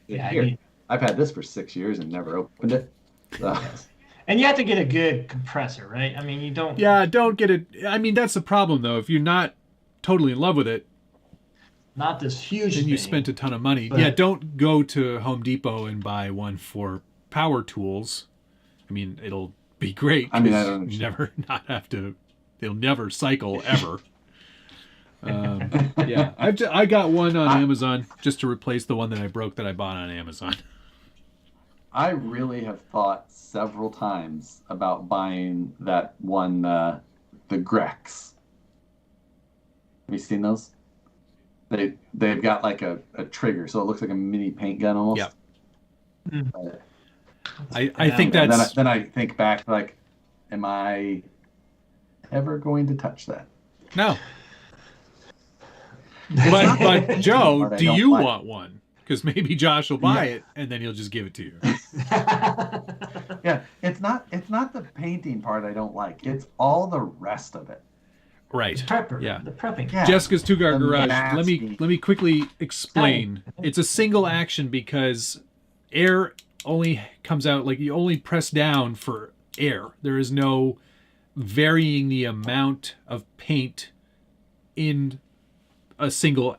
Yeah, Here, I've had this for 6 years and never opened it. So. yes. And you have to get a good compressor, right? I mean, you don't. Yeah, don't get it. I mean, that's the problem though. If you're not totally in love with it, Not this huge. then you thing, spent a ton of money. but- Yeah, don't go to Home Depot and buy one for power tools. I mean, it'll be great. I mean, I 'cause don't you understand. never not have to. They'll never cycle ever. Yeah, I got one on Amazon just to replace the one that I broke that I bought on Amazon. I really have thought several times about buying that one, the Grex. Have you seen those? They've got like a trigger, so it looks like a mini paint gun almost. Yep. But- I think and that's then I think back, like, am I ever going to touch that? no. But Joe, But I do don't you like- want one? Because maybe Josh will buy it and then he'll just give it to you. Yeah, it's not the painting part I don't like. It's all the rest of it. Right. Prepper. Yeah. The prepping. Yeah. Jessica's Two-Car The Garage. nasty- Let me quickly explain. It's a single action because air only comes out, like you only press down for air. There is no varying the amount of paint in a single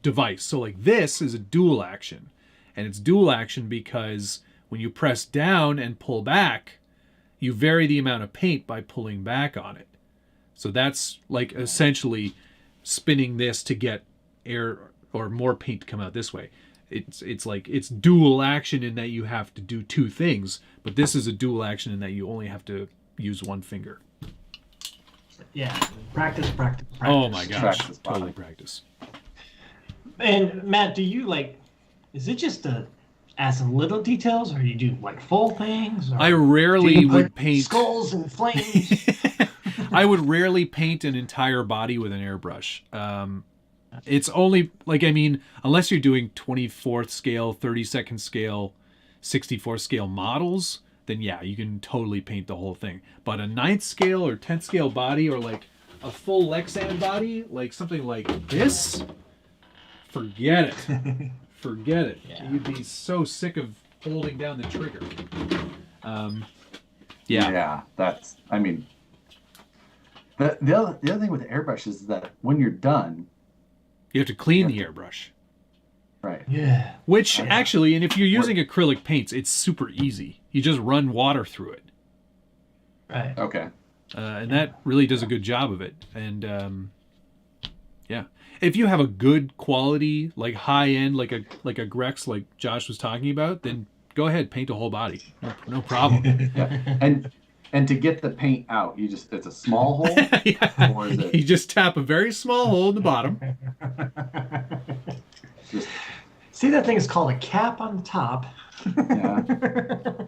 device. So like this is a dual action, and it's dual action because when you press down and pull back, you vary the amount of paint by pulling back on it. So that's like essentially spinning this to get air or more paint to come out this way. It's like it's dual action in that you have to do two things, but this is a dual action in that you only have to use one finger. Yeah. Practice. Oh my gosh, Practice, totally practice. And Matt, do you is it just to add some little details, or you do like full things? Or I do rarely you would put paint. skulls and flames? I would rarely paint an entire body with an airbrush. It's only unless you're doing 24th scale, 32nd scale, 64th scale models, then yeah, you can totally paint the whole thing. But a 9th scale or 10th scale body, or like a full Lexan body, like something like this, forget it. Forget it. Yeah. You'd be so sick of holding down the trigger. Yeah, that's. I mean, the other thing with the airbrush is that when you're done, You have to clean the airbrush. right? Yeah. Which Yeah. actually, and if you're using acrylic paints, it's super easy. You just run water through it. Right. Okay. And that really does a good job of it. And yeah, if you have a good quality, like high end, like a Grex, like Josh was talking about, then go ahead, paint a whole body, no problem. Yeah, and to get the paint out, it's a small hole, Yeah. or is it You just tap a very small hole in the bottom. just See, that thing is called a cap on the top. yeah?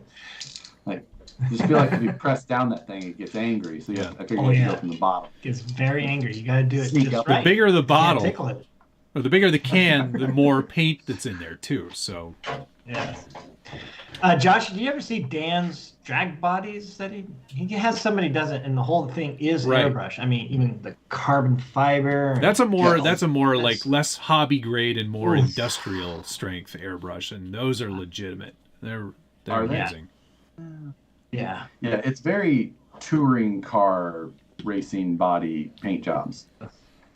Like, you just feel like if you press down that thing, it gets angry. So Yeah. I figure Oh, you yeah. go from the bottom. Gets very angry. You got to do it Sneak just up. The right. bigger the Can't bottle, tickle it. or the bigger the can, the more paint that's in there too. So Yeah. Josh, do you ever see Dan's drag bodies that he has somebody does it, and the whole thing is Right. airbrush. I mean, even the carbon fiber. that's a more Yeah. like less hobby grade and more Oof. industrial strength airbrush, and those are legitimate. They're Are they? amazing. Yeah. Yeah, it's very touring car racing body paint jobs.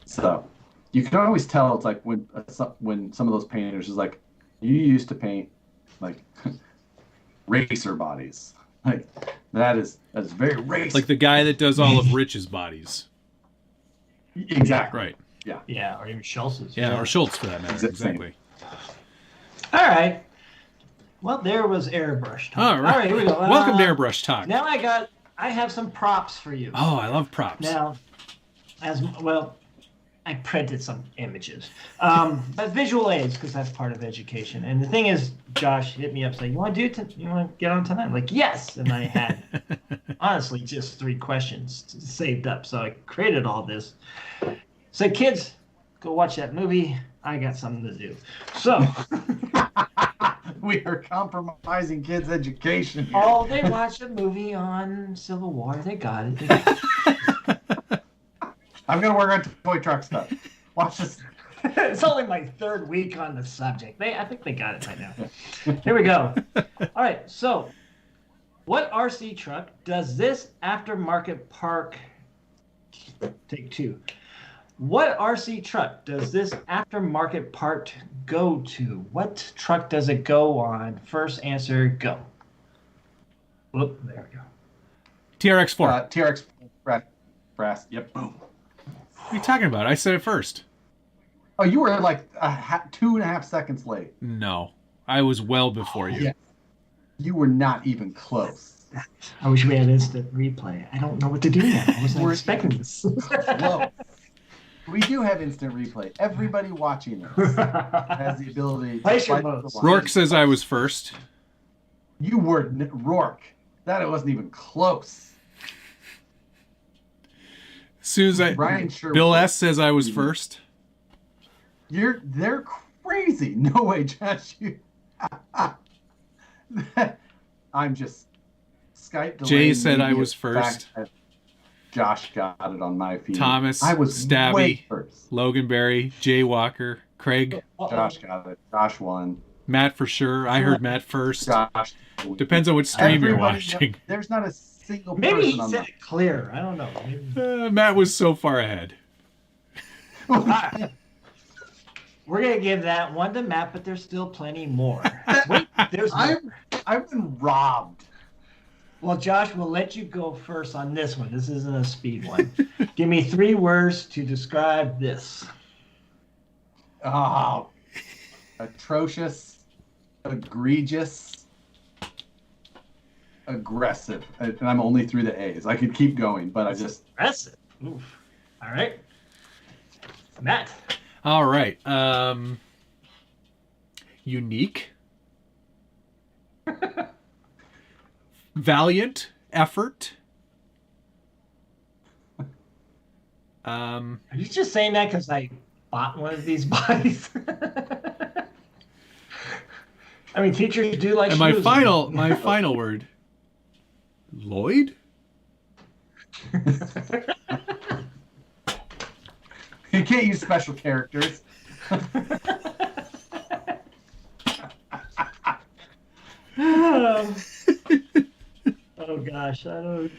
So you can always tell it's like when some of those painters is like, you used to paint like racer bodies. Like that's very race. Like the guy that does all of Rich's bodies. Exactly. Right. Yeah, or even Schultz's. Yeah, or Schultz for that matter. Exactly. All right. Well, there was Airbrush talk. All right, here we go. Welcome to Airbrush Talk. Now I have some props for you. Oh, I love props. Now, I printed some images, but visual aids because that's part of education. And the thing is, Josh hit me up saying, "You want to get on tonight?" I'm like, yes. And I had honestly just 3 questions saved up, so I created all this. Said, kids, go watch that movie. I got something to do. So we are compromising kids' education here. oh, they watched a movie on Civil War. They got it. I'm going to work on toy truck stuff. Watch this. It's only my 3rd week on the subject. I think they got it right now. Here we go. All right. So, what RC truck does this aftermarket park? Take 2. What RC truck does this aftermarket part go to? What truck does it go on? First answer, go. Whoop, there we go. TRX4. TRX brass. Yep. Boom. What are you talking about? I said it first. Oh, you were like 2.5 seconds late. No, I was well before you. Yeah. You were not even close. I wish we had instant replay. I don't know what to do now. I wasn't expecting this. Well, we do have instant replay. Everybody watching this has the ability to Place your fight votes. the Rourke line. says I was first. You were Rourke. That wasn't even close. Brian sure Bill was. S says I was first. They're crazy. No way, Josh. I'm just Skype delaying. Jay said me I the was fact first. that Josh got it on my feed. Thomas, I was Stabby, way first. Logan Berry, Jay Walker, Craig, Josh got it. Josh won. Matt for sure. I heard Matt first. Josh. Depends on what stream you're Everybody- watching. There's not a single Maybe person he on said it clear. I don't know. Maybe. Matt was so far ahead. that. We're gonna give that one to Matt, but there's still plenty more. Wait, there's more. I've been robbed. Well, Josh, we'll let you go first on this one. This isn't a speed one. Give me 3 words to describe this. Oh, atrocious, egregious, aggressive. And I'm only through the A's. I could keep going, but I just... Impressive. Oof. All right. Matt. All right. Unique. Valiant effort. Are you just saying that because I bought one of these bodies? I mean, teachers do like And my schmoozing. final word. Lloyd? You can't use special characters. Oh gosh, I don't.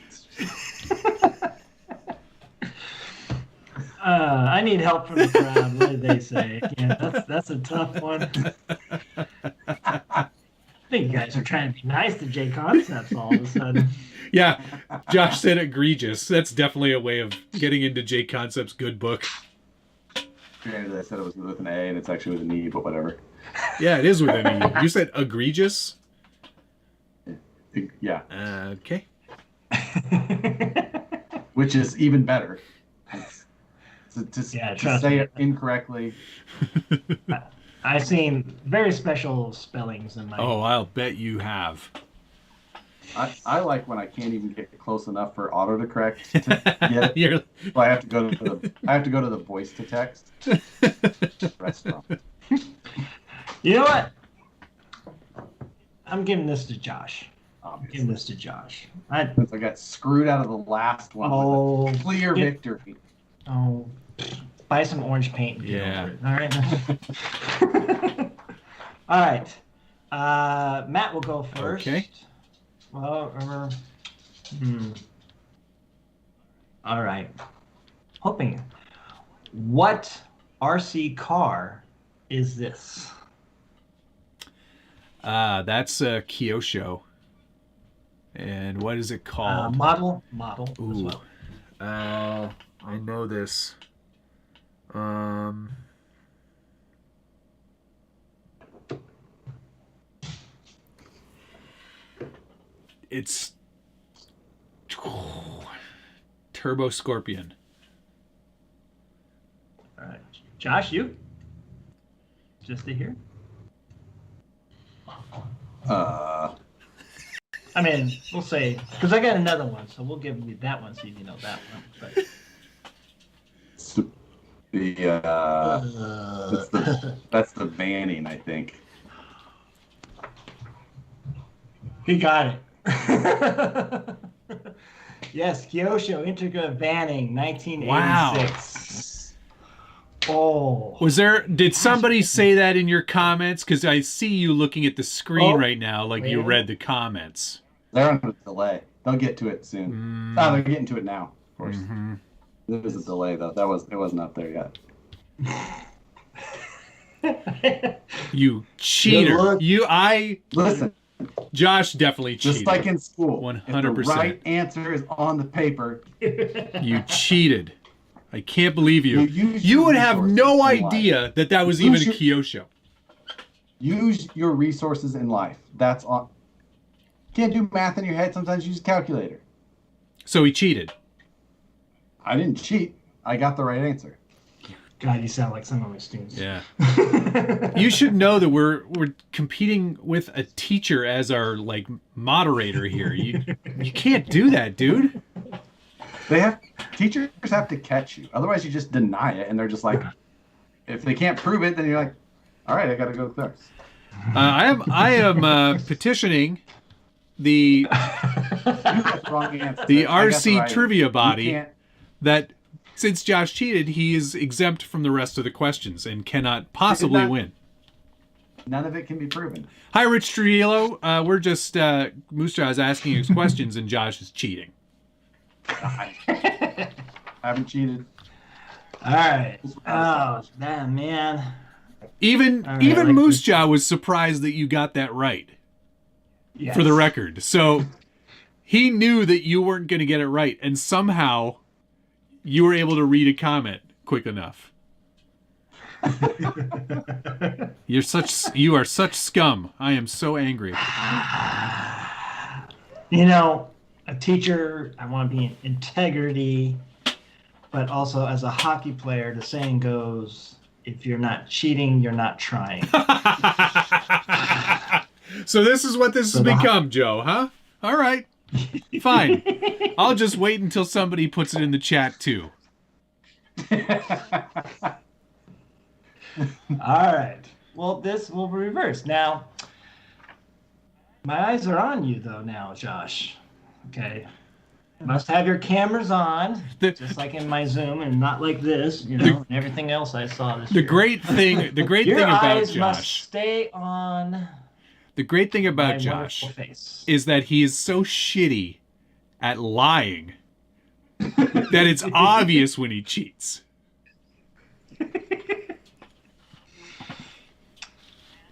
I need help from the crowd. What did they say? Yeah, that's a tough one. I think you guys are trying to be nice to J Concepts all of a sudden. Yeah, Josh said egregious. That's definitely a way of getting into J Concept's good book. Granted, I said it was with an A and it's actually with an E, but whatever. Yeah, it is with an E. You said egregious? Yeah. Okay. Which is even better. To trust say me. it incorrectly. I've seen very special spellings in my. Oh, I'll bet you have. I like when I can't even get close enough for auto to correct to get it. You're- So I have to go to the voice to text restaurant. You know what? I'm giving this to Josh. I'm Obviously. giving this to Josh. Since I got screwed out of the last one with a clear victory. Buy some orange paint and get Yeah. over it. All right. All right. Matt will go first. Okay. Well, all right. Hoping. What RC car is this? That's a Kyosho. And what is it called? Model as Ooh. well. I know this. It's Turbo Scorpion. All right, Josh, you just to hear. I mean, we'll say because I got another one, so we'll give you that one so you know that one. But that's the banning, I think. He got it. Yes, Kyosho Integra Banning, 1986. Wow. Oh. Did somebody say that in your comments? Because I see you looking at the screen right now like you read the comments. They're on a delay. They'll get to it soon. Oh, they're getting to it now, of course. Mm-hmm. There was a delay, though. It wasn't up there yet. You cheater. Listen. Josh definitely cheated. Just like in school. 100%. If the right answer is on the paper. You cheated. I can't believe you. You would have no idea that was even a Kyosho. Use your resources in life. That's all. Can't do math in your head. Sometimes use a calculator. So he cheated. I didn't cheat. I got the right answer. God, you sound like some of my students. Yeah. You should know that we're competing with a teacher as our moderator here. You can't do that, dude. Teachers have to catch you. Otherwise, you just deny it, and they're just like, if they can't prove it, then you're like, all right, I got to go with theirs. I am petitioning the RC trivia body that since Josh cheated, he is exempt from the rest of the questions and cannot possibly win. None of it can be proven. Hi, Rich Trujillo. We're just Moose Jaw is asking you questions, and Josh is cheating. I haven't cheated. All right. Oh, man. Even Moose Jaw was surprised that you got that right. Yes. For the record. So he knew that you weren't going to get it right, and somehow you were able to read a comment quick enough. You are such scum. I am so angry. You know, a teacher, I want to be in integrity, but also as a hockey player, the saying goes, if you're not cheating, you're not trying. So this is what this has become, Joe, huh? All right. Fine. I'll just wait until somebody puts it in the chat, too. All right. Well, this will be reversed. Now, my eyes are on you, though, now, Josh. Okay. Must have your cameras on, just like in my Zoom, and not like this, and everything else I saw this year. The great thing about your eyes Josh must stay on. The great thing about Josh is that he is so shitty at lying that it's obvious when he cheats.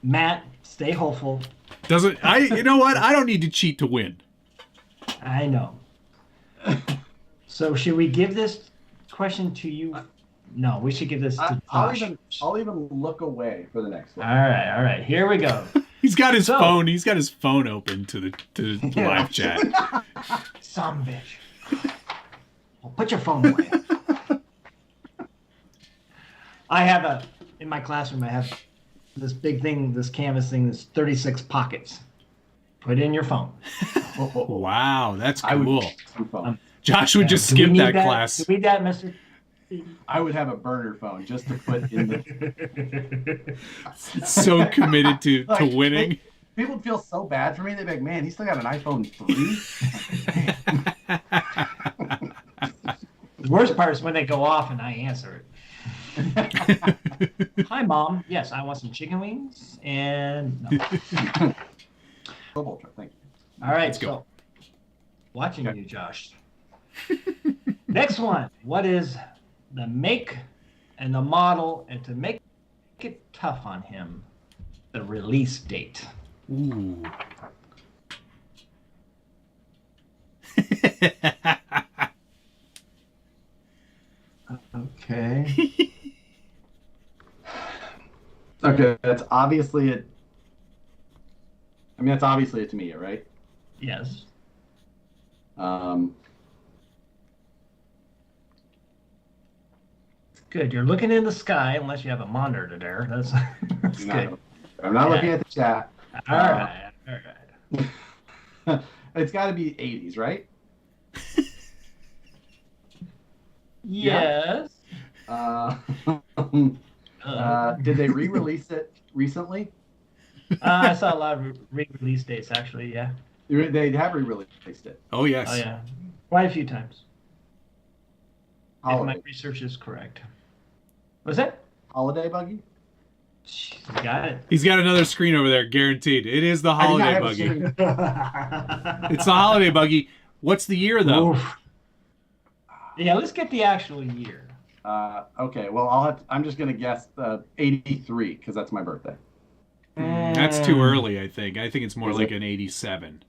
Matt, stay hopeful. You know what? I don't need to cheat to win. I know. So should we give this question to you? No, we should give this to Josh. I'll even look away for the next one. All right. Here we go. He's got his phone. He's got his phone open to the live chat. Some bitch. Well, put your phone away. In my classroom, I have this big thing, this canvas thing, that's 36 pockets. Put in your phone. Wow, that's cool. Josh would just skip that class. Do we need that, Mr. I would have a burner phone just to put in the... So committed to winning. People would feel so bad for me. They'd be like, man, he's still got an iPhone 3? The worst part is when they go off and I answer it. Hi, Mom. Yes, I want some chicken wings and... No. Thank you. All right, let's go. Watching you, Josh. Next one. What is the make and the model, and to make it tough on him, the release date? Ooh. Okay. Okay, that's obviously it. I mean, that's obviously a Tamiya, right? Yes. Um, Good. You're looking in the sky, unless you have a monitor there. That's good. I'm not looking at the chat. All right. All right. It's got to be 80s, right? Yes. Did they re-release it recently? I saw a lot of re-release dates, actually. Yeah. They have re-released it. Oh yes. Oh yeah. Quite a few times. If Holiday. my research is correct. Was that? Holiday buggy? You got it. He's got another screen over there, guaranteed. It is the I think I holiday have a buggy. screen. It's the holiday buggy. What's the year though? Oof. Yeah, let's get the actual year. Okay, well, I'm just going to guess 83 because that's my birthday. That's too early, I think. I think it's more like an 87.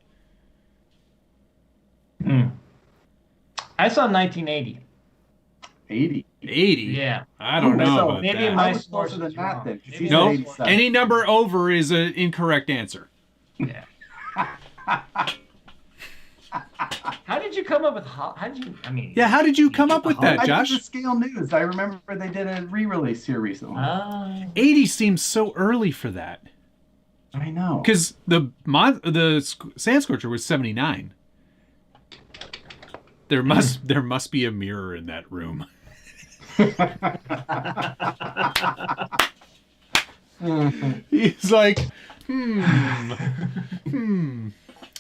I saw 1980. 80. 80? Yeah. I don't know So about maybe that. my I was closer source than is that wrong. then. 'Cause Maybe he No, said 87. any number over is an incorrect answer. Yeah. How did you come up with how did you? I mean. Yeah, how did you come up with that, I Josh? did the Scale News. I remember they did a re-release here recently. 80 seems so early for that. I know. Because the Sand Scorcher was 79. There must be a mirror in that room. He's like,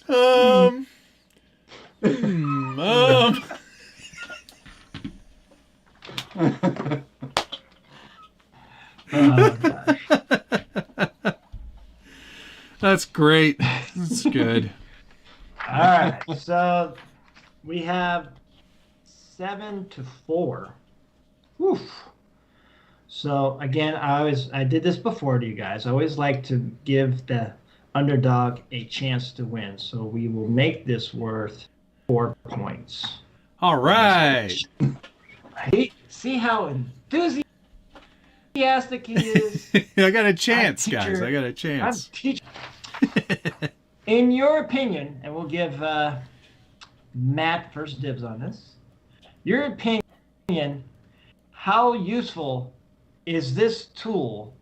Oh, gosh. That's great. That's good. All right, so we have 7-4. Oof. So again, I did this before to you guys. I always like to give the underdog a chance to win. So we will make this worth 4 points. All right. See how enthusiastic he is. I got a chance, I'm guys. teacher. I got a chance. I'm teacher. In your opinion, and we'll give Matt first dibs on this. Your opinion, how useful is this tool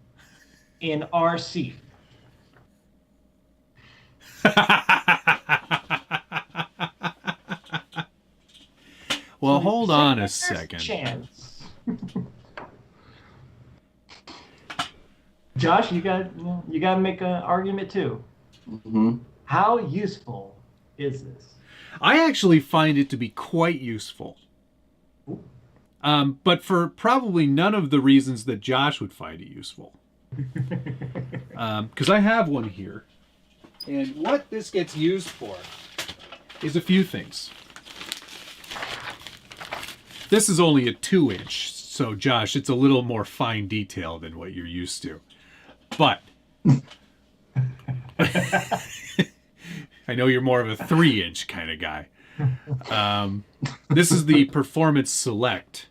in RC? Well, So hold say on a there's second. Chance. Josh, you got to make an argument too. Mm-hmm. How useful is this? I actually find it to be quite useful. But for probably none of the reasons that Josh would find it useful. Because I have one here. And what this gets used for is a few things. This is only a 2-inch, so Josh, it's a little more fine detail than what you're used to. But I know you're more of a 3-inch kind of guy. This is the Performance Select.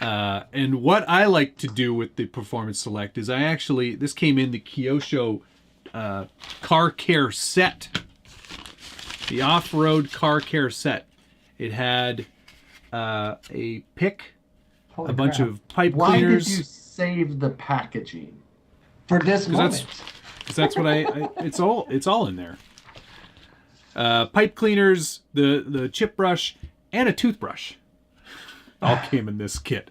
And what I like to do with the Performance Select is this came in the Kyosho car care set. The off-road car care set. It had a pick, Holy a bunch crap. of pipe Why cleaners. did you save the packaging? For this moment. That's what it's all in there. Pipe cleaners, the chip brush, and a toothbrush all came in this kit.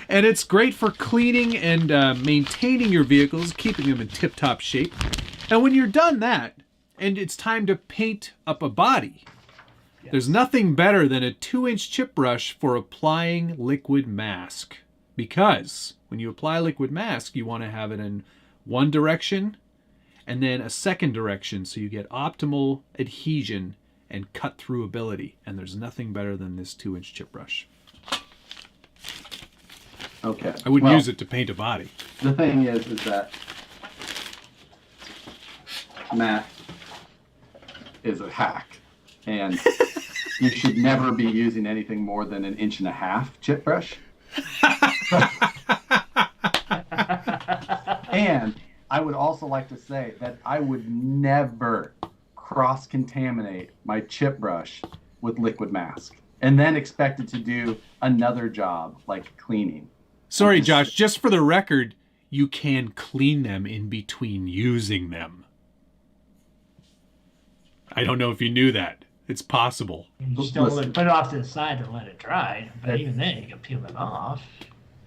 And it's great for cleaning and maintaining your vehicles, keeping them in tip-top shape. And when you're done that, and it's time to paint up a body, there's nothing better than a 2-inch chip brush for applying liquid mask. Because when you apply liquid mask, you want to have it in one direction and then a second direction so you get optimal adhesion and cut through ability. And there's nothing better than this 2-inch chip brush. Okay. I wouldn't use it to paint a body. The thing is that Matt is a hack, and you should never be using anything more than 1.5 inch chip brush. And I would also like to say that I would never cross-contaminate my chip brush with liquid mask and then expect it to do another job like cleaning. Sorry, Josh, just for the record, you can clean them in between using them. I don't know if you knew that. It's possible. You just don't put it off to the side and let it dry. But even then, you can peel it off.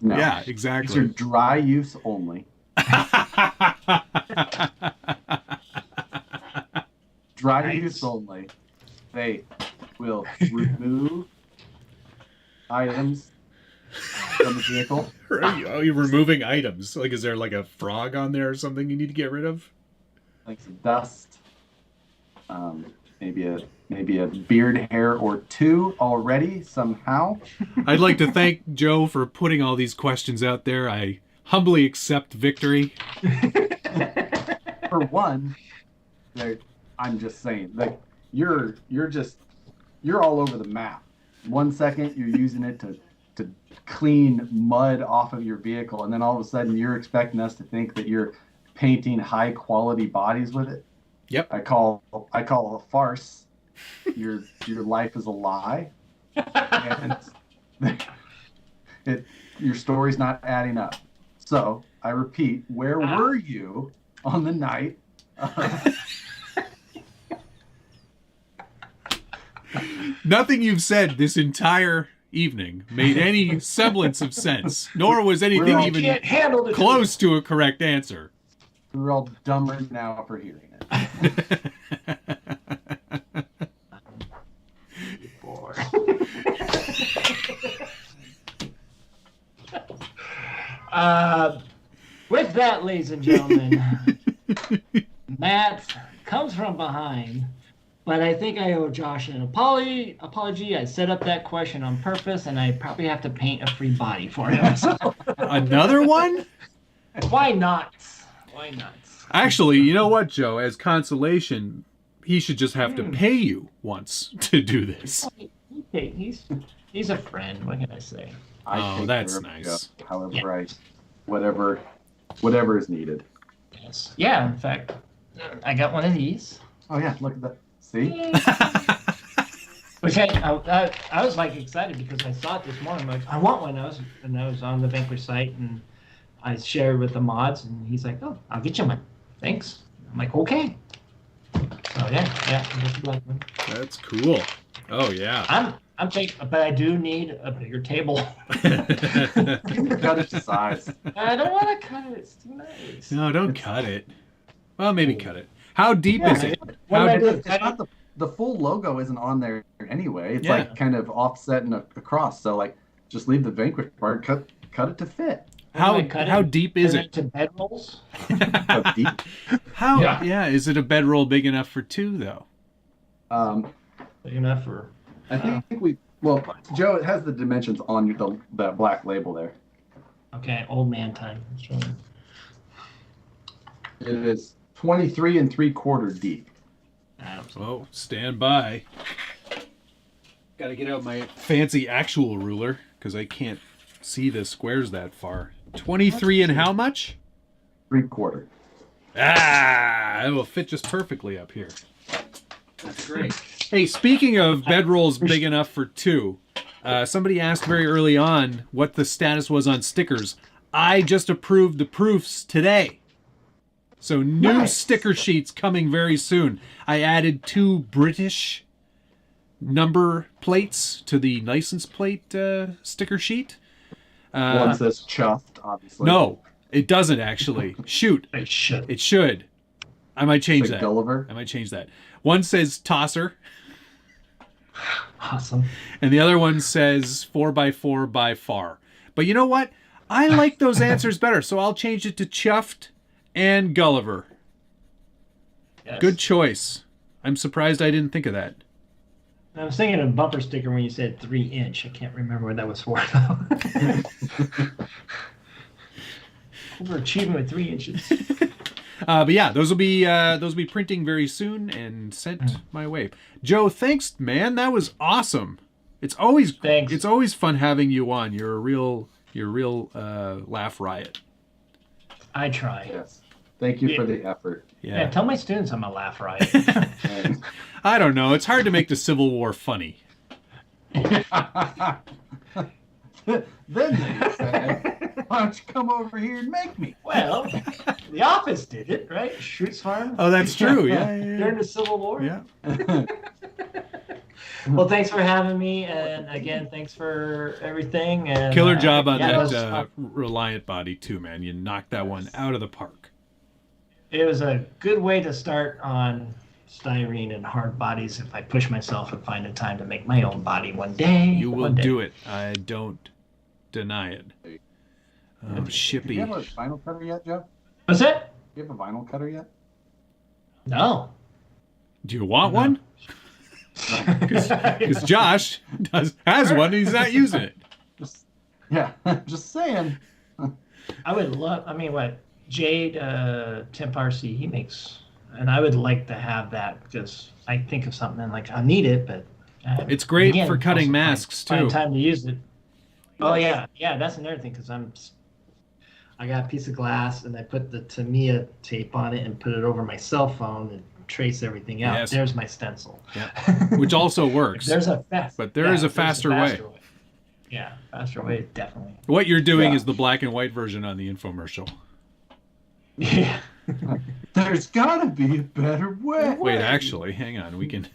No. Yeah, These exactly. are dry use only. Dry use only. They will remove items from the vehicle. Are you removing items? Like, is there like a frog on there or something you need to get rid of? Like some dust. Maybe a beard hair or two already somehow. I'd like to thank Joe for putting all these questions out there. I humbly accept victory. For one, I'm just saying, like you're all over the map. 1 second you're using it to clean mud off of your vehicle, and then all of a sudden you're expecting us to think that you're painting high quality bodies with it. Yep. I call a farce. Your life is a lie, and your story's not adding up. So I repeat, where were you on the night? Nothing you've said this entire evening made any semblance of sense, nor was anything even close to a correct answer. We're all dumber now for hearing it. With that, ladies and gentlemen, Matt comes from behind, but I think I owe Josh an apology. I set up that question on purpose, and I probably have to paint a free body for him. So. Another one? Why not? Why not? Actually, you know what, Joe? As consolation, he should just have to pay you once to do this. He's a friend. What can I say? Oh, that's nice. However, whatever is needed. Yes. Yeah. In fact, I got one of these. Oh yeah, look at that. See? Which I was like excited because I saw it this morning. I'm like, I want one. I was on the Vanquish site and I shared with the mods, and he's like, "Oh, I'll get you one. Thanks." I'm like, "Okay." So yeah. That's cool. Oh yeah. I'm thinking, but I do need a bigger table. Cut it to size. I don't want to cut it. It's too nice. No, don't cut it. Well, maybe cut it. How deep is it? It's not the full logo isn't on there anyway. It's like kind of offset and across. So like, just leave the Vanquish part. Cut it to fit. How deep is it? To bedrolls. How deep? Yeah. Is it a bedroll big enough for two though? Big enough for. I think Joe, it has the dimensions on that black label there. Okay, old man time. It is 23 3/4 deep. Oh, stand by. Got to get out my fancy actual ruler because I can't see the squares that far. 23 and how much? 3/4. Ah, it will fit just perfectly up here. That's great. Hey, speaking of bedrolls big enough for two, somebody asked very early on what the status was on stickers. I just approved the proofs today. So new sticker sheets coming very soon. I added 2 British number plates to the license plate sticker sheet. One says chuffed, obviously. No, it doesn't actually. Shoot. It should. It should. I might change that. Gulliver. I might change that. One says tosser. Awesome. And the other one says 4x4 by far. But you know what? I like those answers better, so I'll change it to chuffed and Gulliver. Yes. Good choice. I'm surprised I didn't think of that. I was thinking of bumper sticker when you said 3-inch. I can't remember what that was for. Overachieving with 3 inches. But yeah, those will be printing very soon and sent my way. Joe, thanks, man. That was awesome. It's always fun having you on. You're a real laugh riot. I try. Yes. Thank you for the effort. Yeah, tell my students I'm a laugh riot. And- I don't know. It's hard to make the Civil War funny. Then they say, why don't you come over here and make me? Well, The Office did it, right? Schutz Farm Oh, that's true. Yeah. during the Civil War. Yeah. Well, thanks for having me, and again, thanks for everything. And Killer job on yeah, that Reliant body too, man. You knocked that one out of the park. it was a good way to start on styrene and hard bodies if I push myself and find a time to make my own body one day. You will do it. I don't deny it. Do Shippy. you have a vinyl cutter yet, Joe? What's that? Do you have a vinyl cutter yet? No. Do you want one? Because Josh has one and he's not using it. Just saying. I would love, I mean, what, Jade, Temp RC, he makes, and I would like to have that because I think of something and like, I need it, but. It's great again, for cutting also masks find too. time to use it. Oh, yeah. Yeah, that's another thing because I got a piece of glass and I put the Tamiya tape on it and put it over my cell phone and trace everything out. Yes. There's my stencil. Yeah. Which also works. There's a fast, But there is a faster way. Yeah, faster way, definitely. What you're doing is the black and white version on the infomercial. Yeah. There's gotta be a better way. Wait, actually, hang on. We can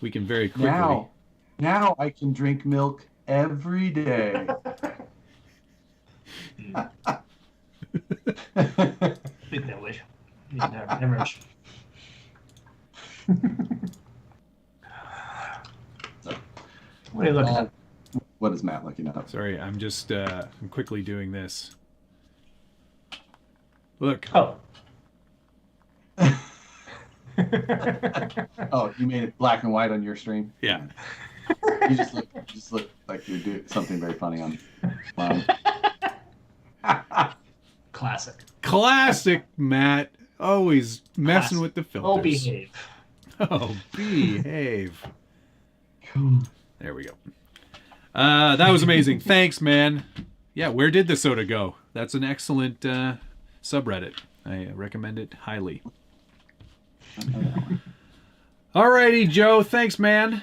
very quickly. Now I can drink milk every day. Big that wish. Never wish. What are you looking at? What is Matt looking up? Sorry, I'm just I'm quickly doing this. Look. Oh. Oh, you made it black and white on your stream? Yeah. You just look like you're doing something very funny on. Classic, Matt. Always messing Classic. with the filters. Oh, behave. Oh, behave. There we go. That was amazing. Thanks, man. Yeah, where did the soda go? That's an excellent subreddit. I recommend it highly. Alrighty, Joe. Thanks, man.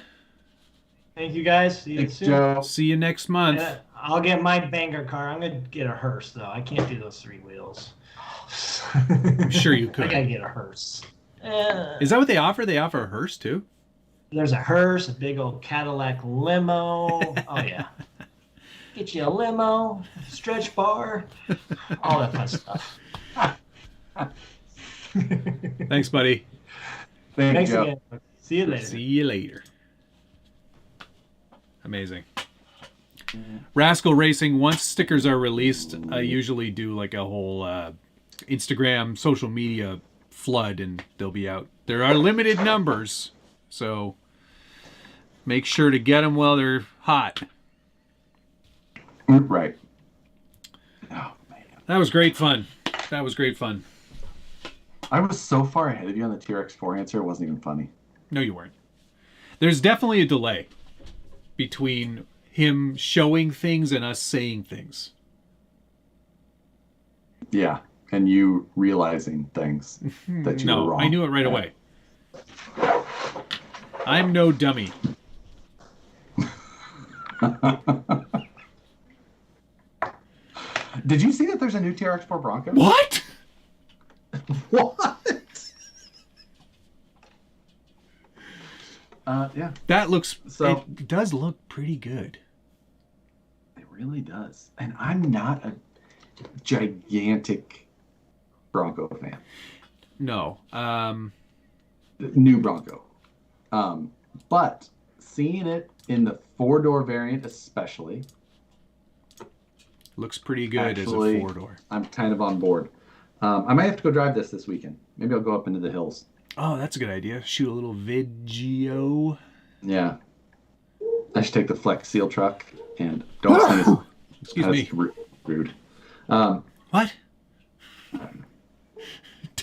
Thank you, guys. See you Thanks, soon. Joe. See you next month. I'll get my banger car. I'm going to get a hearse, though. I can't do those 3 wheels. I'm sure you could. I got to get a hearse. Is that what they offer? They offer a hearse, too? There's a hearse, a big old Cadillac limo. Oh, yeah. Get you a limo, stretch bar, all that fun stuff. Thanks, buddy. Thanks Joe. again. See you later. See you later. Amazing. Rascal Racing, once stickers are released, I usually do like a whole Instagram, social media flood, and they'll be out. There are limited numbers, so make sure to get them while they're hot. Right. Oh, man. That was great fun. That was great fun. I was so far ahead of you on the TRX4 answer, it wasn't even funny. No, you weren't. There's definitely a delay between him showing things and us saying things. Yeah, and you realizing things that you were wrong. I knew it right away. I'm no dummy. Did you see that there's a new TRX4 Bronco? What? What? Yeah. That looks. So- It does look pretty good. It really does. And I'm not a gigantic Bronco fan. No. New Bronco. But seeing it in the 4-door variant especially, Looks pretty good Actually, as a 4-door. I'm kind of on board. I might have to go drive this weekend. Maybe I'll go up into the hills. Oh, that's a good idea. Shoot a little video. Yeah. I should take the Flex Seal truck and don't sneeze. Excuse That's me. Rude. What?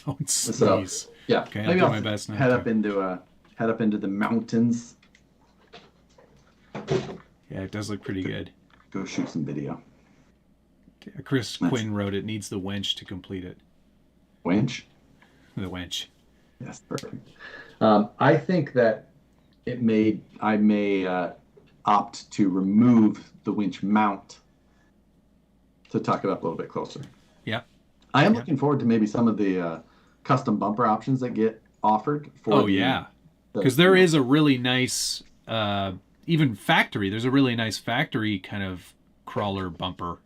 Don't So, sneeze. yeah. Okay, I'll maybe do I'll my best not head to. up into the mountains. Yeah, it does look pretty good. Go shoot some video. Chris Quinn wrote it needs the wench to complete it. Winch? The wench. Yes, perfect. I think that I may opt to remove the winch mount to tuck it up a little bit closer. Yeah. I am looking forward to maybe some of the custom bumper options that get offered for because there is a really nice even factory. There's a really nice factory kind of crawler bumper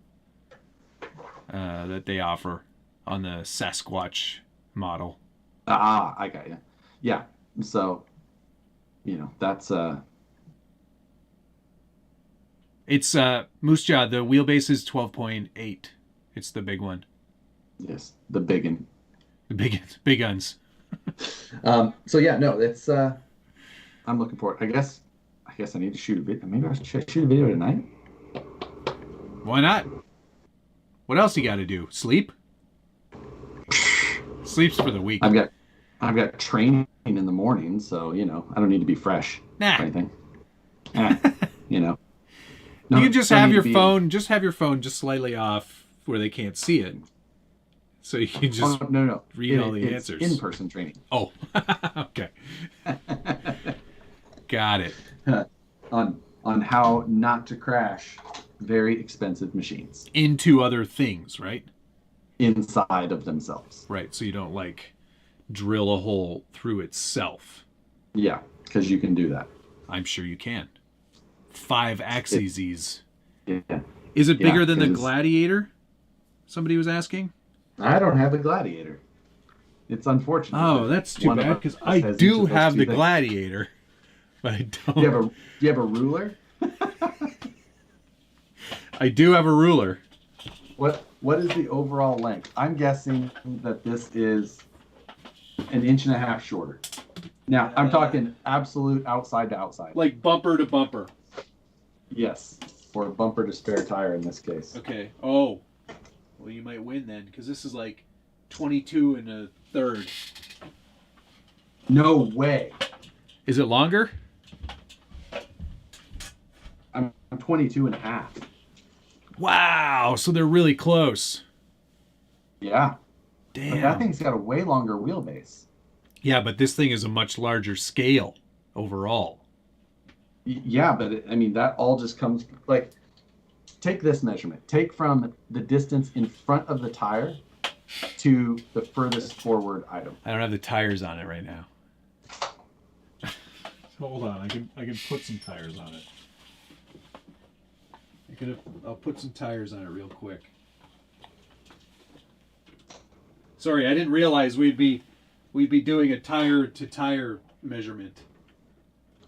that they offer on the Sasquatch model. I got you. Yeah. So, that's it's Moose Jaw. The wheelbase is 12.8. It's the big one. Yes, the biggin. The big guns. So yeah, no, it's I'm looking forward. I guess I need to shoot a video. Maybe I should shoot a video tonight. Why not? What else you got to do? Sleep? Sleep's for the weak. I've got training in the morning, so I don't need to be fresh or anything. No, you can just have your phone. Just have your phone just slightly off where they can't see it, so you can just read all the answers. In-person training. Oh, okay. Got it. On how not to crash very expensive machines into other things, right? Inside of themselves. Right, so you don't drill a hole through itself. Yeah, because you can do that. I'm sure you can. 5 axes. Yeah. Is it bigger than the Gladiator? Somebody was asking. I don't have a Gladiator. It's unfortunate. Oh, that's too bad because I do have the Gladiator, but I don't. Do you have a ruler? I do have a ruler. What is the overall length? I'm guessing that this is 1.5 inches shorter. Now, I'm talking absolute outside to outside. Like bumper to bumper. Yes, or bumper to spare tire in this case. Okay. Oh, well, you might win then because this is 22 1/3. No way. Is it longer? I'm 22.5. Wow, so they're really close. Yeah. Damn. But that thing's got a way longer wheelbase. Yeah, but this thing is a much larger scale overall. Yeah, but that all just comes take this measurement. Take from the distance in front of the tire to the furthest forward item. I don't have the tires on it right now. Hold on, I can put some tires on it. I'll put some tires on it real quick. Sorry, I didn't realize we'd be doing a tire to tire measurement.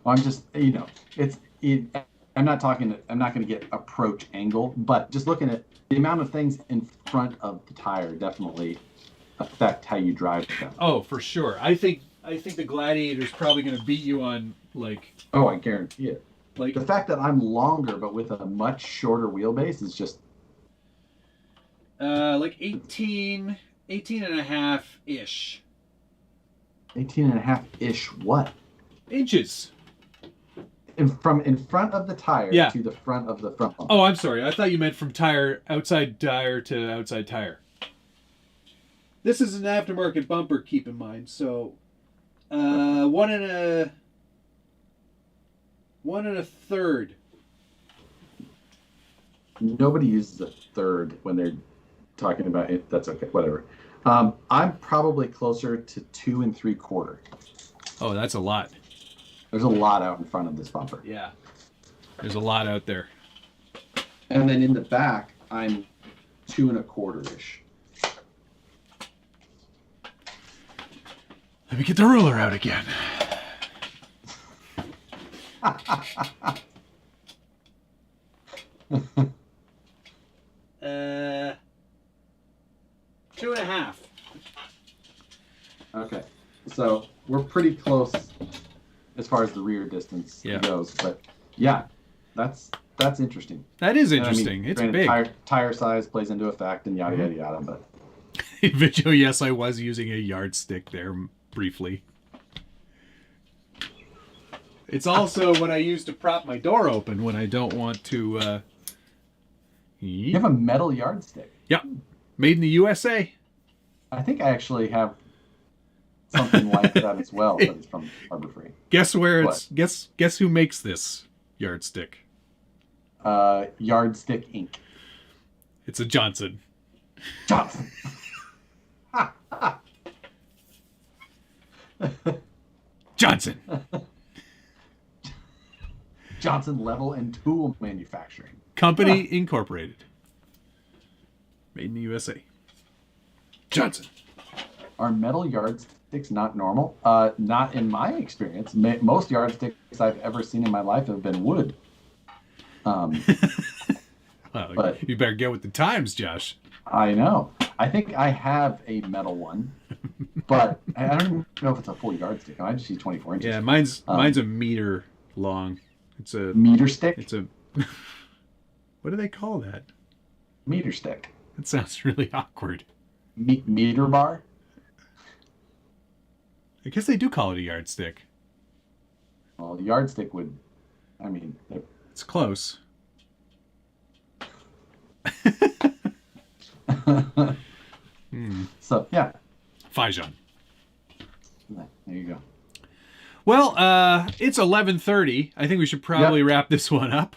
Well, I'm just I'm not going to get approach angle, but just looking at the amount of things in front of the tire definitely affect how you drive them. Oh, for sure. I think the Gladiator's probably going to beat you on Oh, I guarantee it. The fact that I'm longer but with a much shorter wheelbase is just 18 and a half ish. 18.5-ish what? Inches. From in front of the tire to the front of the front bumper. Oh, I'm sorry. I thought you meant from outside tire to outside tire. This is an aftermarket bumper, keep in mind. So, 1 1/3. Nobody uses a third when they're talking about it. That's okay. Whatever. I'm probably closer to 2 3/4. Oh, that's a lot. There's a lot out in front of this bumper. Yeah. There's a lot out there. And then in the back, I'm 2 1/4-ish. Let me get the ruler out again. Two and a half. Okay, so we're pretty close as far as the rear distance goes, but yeah, that's interesting. That is interesting. It's big. Tire size plays into effect and yada yada yada. But Video, yes, I was using a yardstick there briefly. It's also what I use to prop my door open when I don't want to, You have a metal yardstick. Yep. Made in the USA. I think I actually have something like that as well, but it's from Harbor Freight. Guess where it's guess who makes this yardstick? Yardstick Inc. It's a Johnson. Johnson. Johnson. Johnson Level and Tool Manufacturing Company Incorporated. Made in the USA. Johnson. Are metal yardsticks not normal? Not in my experience. Most yardsticks I've ever seen in my life have been wood. Well, but you better get with the times, Josh. I know. I think I have a metal one, but I don't even know if it's a full yardstick. I just see 24 inches. Yeah, mine's a meter long. It's a meter stick. It's a what do they call that? Meter stick. That sounds really awkward. Meter bar. I guess they do call it a yardstick. Well, the yardstick would. I mean, it's close. So yeah. Fajan. There you go. Well, it's 11:30. I think we should probably wrap this one up.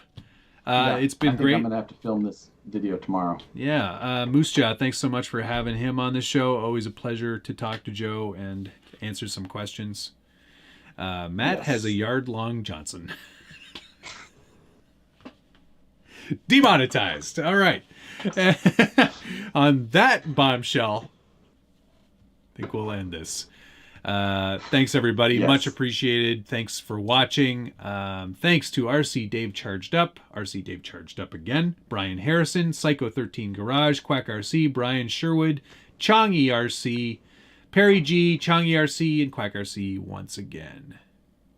It's been great. I'm gonna have to film this video tomorrow. Yeah, Moose Jaw, thanks so much for having him on the show. Always a pleasure to talk to Joe and answer some questions. Matt has a yard-long Johnson. Demonetized. All right. On that bombshell, I think we'll end this. Thanks, everybody. Yes. Much appreciated. Thanks for watching. Thanks to RC Dave Charged Up, RC Dave Charged Up again, Brian Harrison, Psycho 13 Garage, Quack RC, Brian Sherwood, Chong ERC, Perry G, Chong ERC, and Quack RC once again.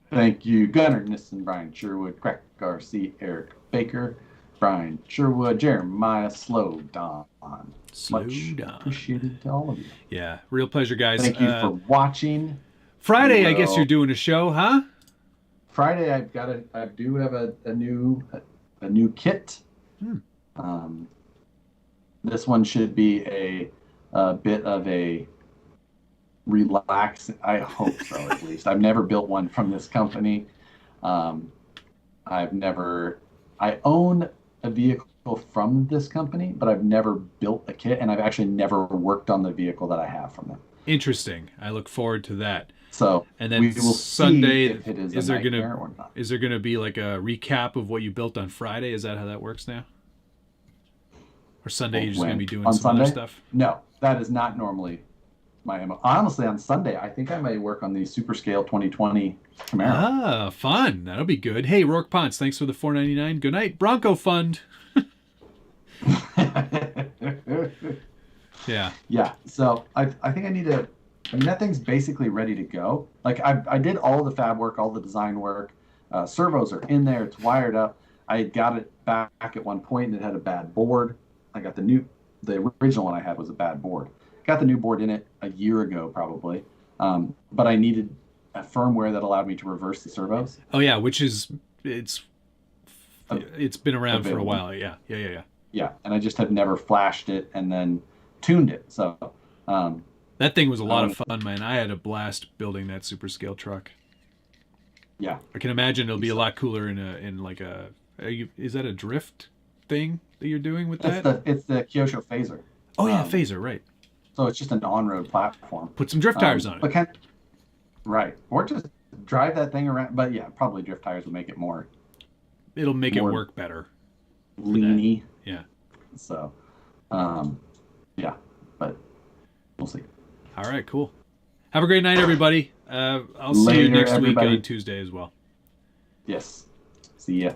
Thank you, Gunnar Nissen, Brian Sherwood, Quack RC, Eric Baker, Brian Sherwood, Jeremiah Slow Don. Much appreciated to all of you. Yeah, real pleasure, guys. Thank you for watching. Friday, I guess you're doing a show, huh? Friday, I do have a new kit. This one should be a bit of a relax. I hope so, at least. I've never built one from this company. I own a vehicle from this company, but I've never built a kit, and I've actually never worked on the vehicle that I have from them. Interesting. I look forward to that. So, and then we will Sunday, see if it is there gonna be like a recap of what you built on Friday? Is that how that works now? Or Sunday you're just gonna be doing some other stuff? No, that is not normally my MO. Honestly, on Sunday, I think I may work on the Super Scale 2020 Camaro. Ah, fun. That'll be good. Hey, Rourke Ponce, thanks for the $4.99. Good night, Bronco Fund. Yeah. So I think I need to. I mean, that thing's basically ready to go. Like I did all the fab work, all the design work. Servos are in there. It's wired up. I had got it back at one point, and it had a bad board. I got the original one I had was a bad board. Got the new board in it a year ago, probably. But I needed a firmware that allowed me to reverse the servos. Oh yeah, it's been around for a while. Yeah. Yeah, and I just had never flashed it and then tuned it. So that thing was a lot of fun, man. I had a blast building that super scale truck. Yeah, I can imagine it'll be a lot cooler is that a drift thing that you're doing with that? It's the Kyosho Phaser. Oh yeah, Phaser, right. So it's just an on-road platform. Put some drift tires on it. Right, or just drive that thing around. But yeah, probably drift tires will make it more. It'll make it work better. Leany. Yeah. So, yeah, but we'll see. All right, cool. Have a great night, everybody. I'll see you next week on Tuesday as well. Yes. See ya.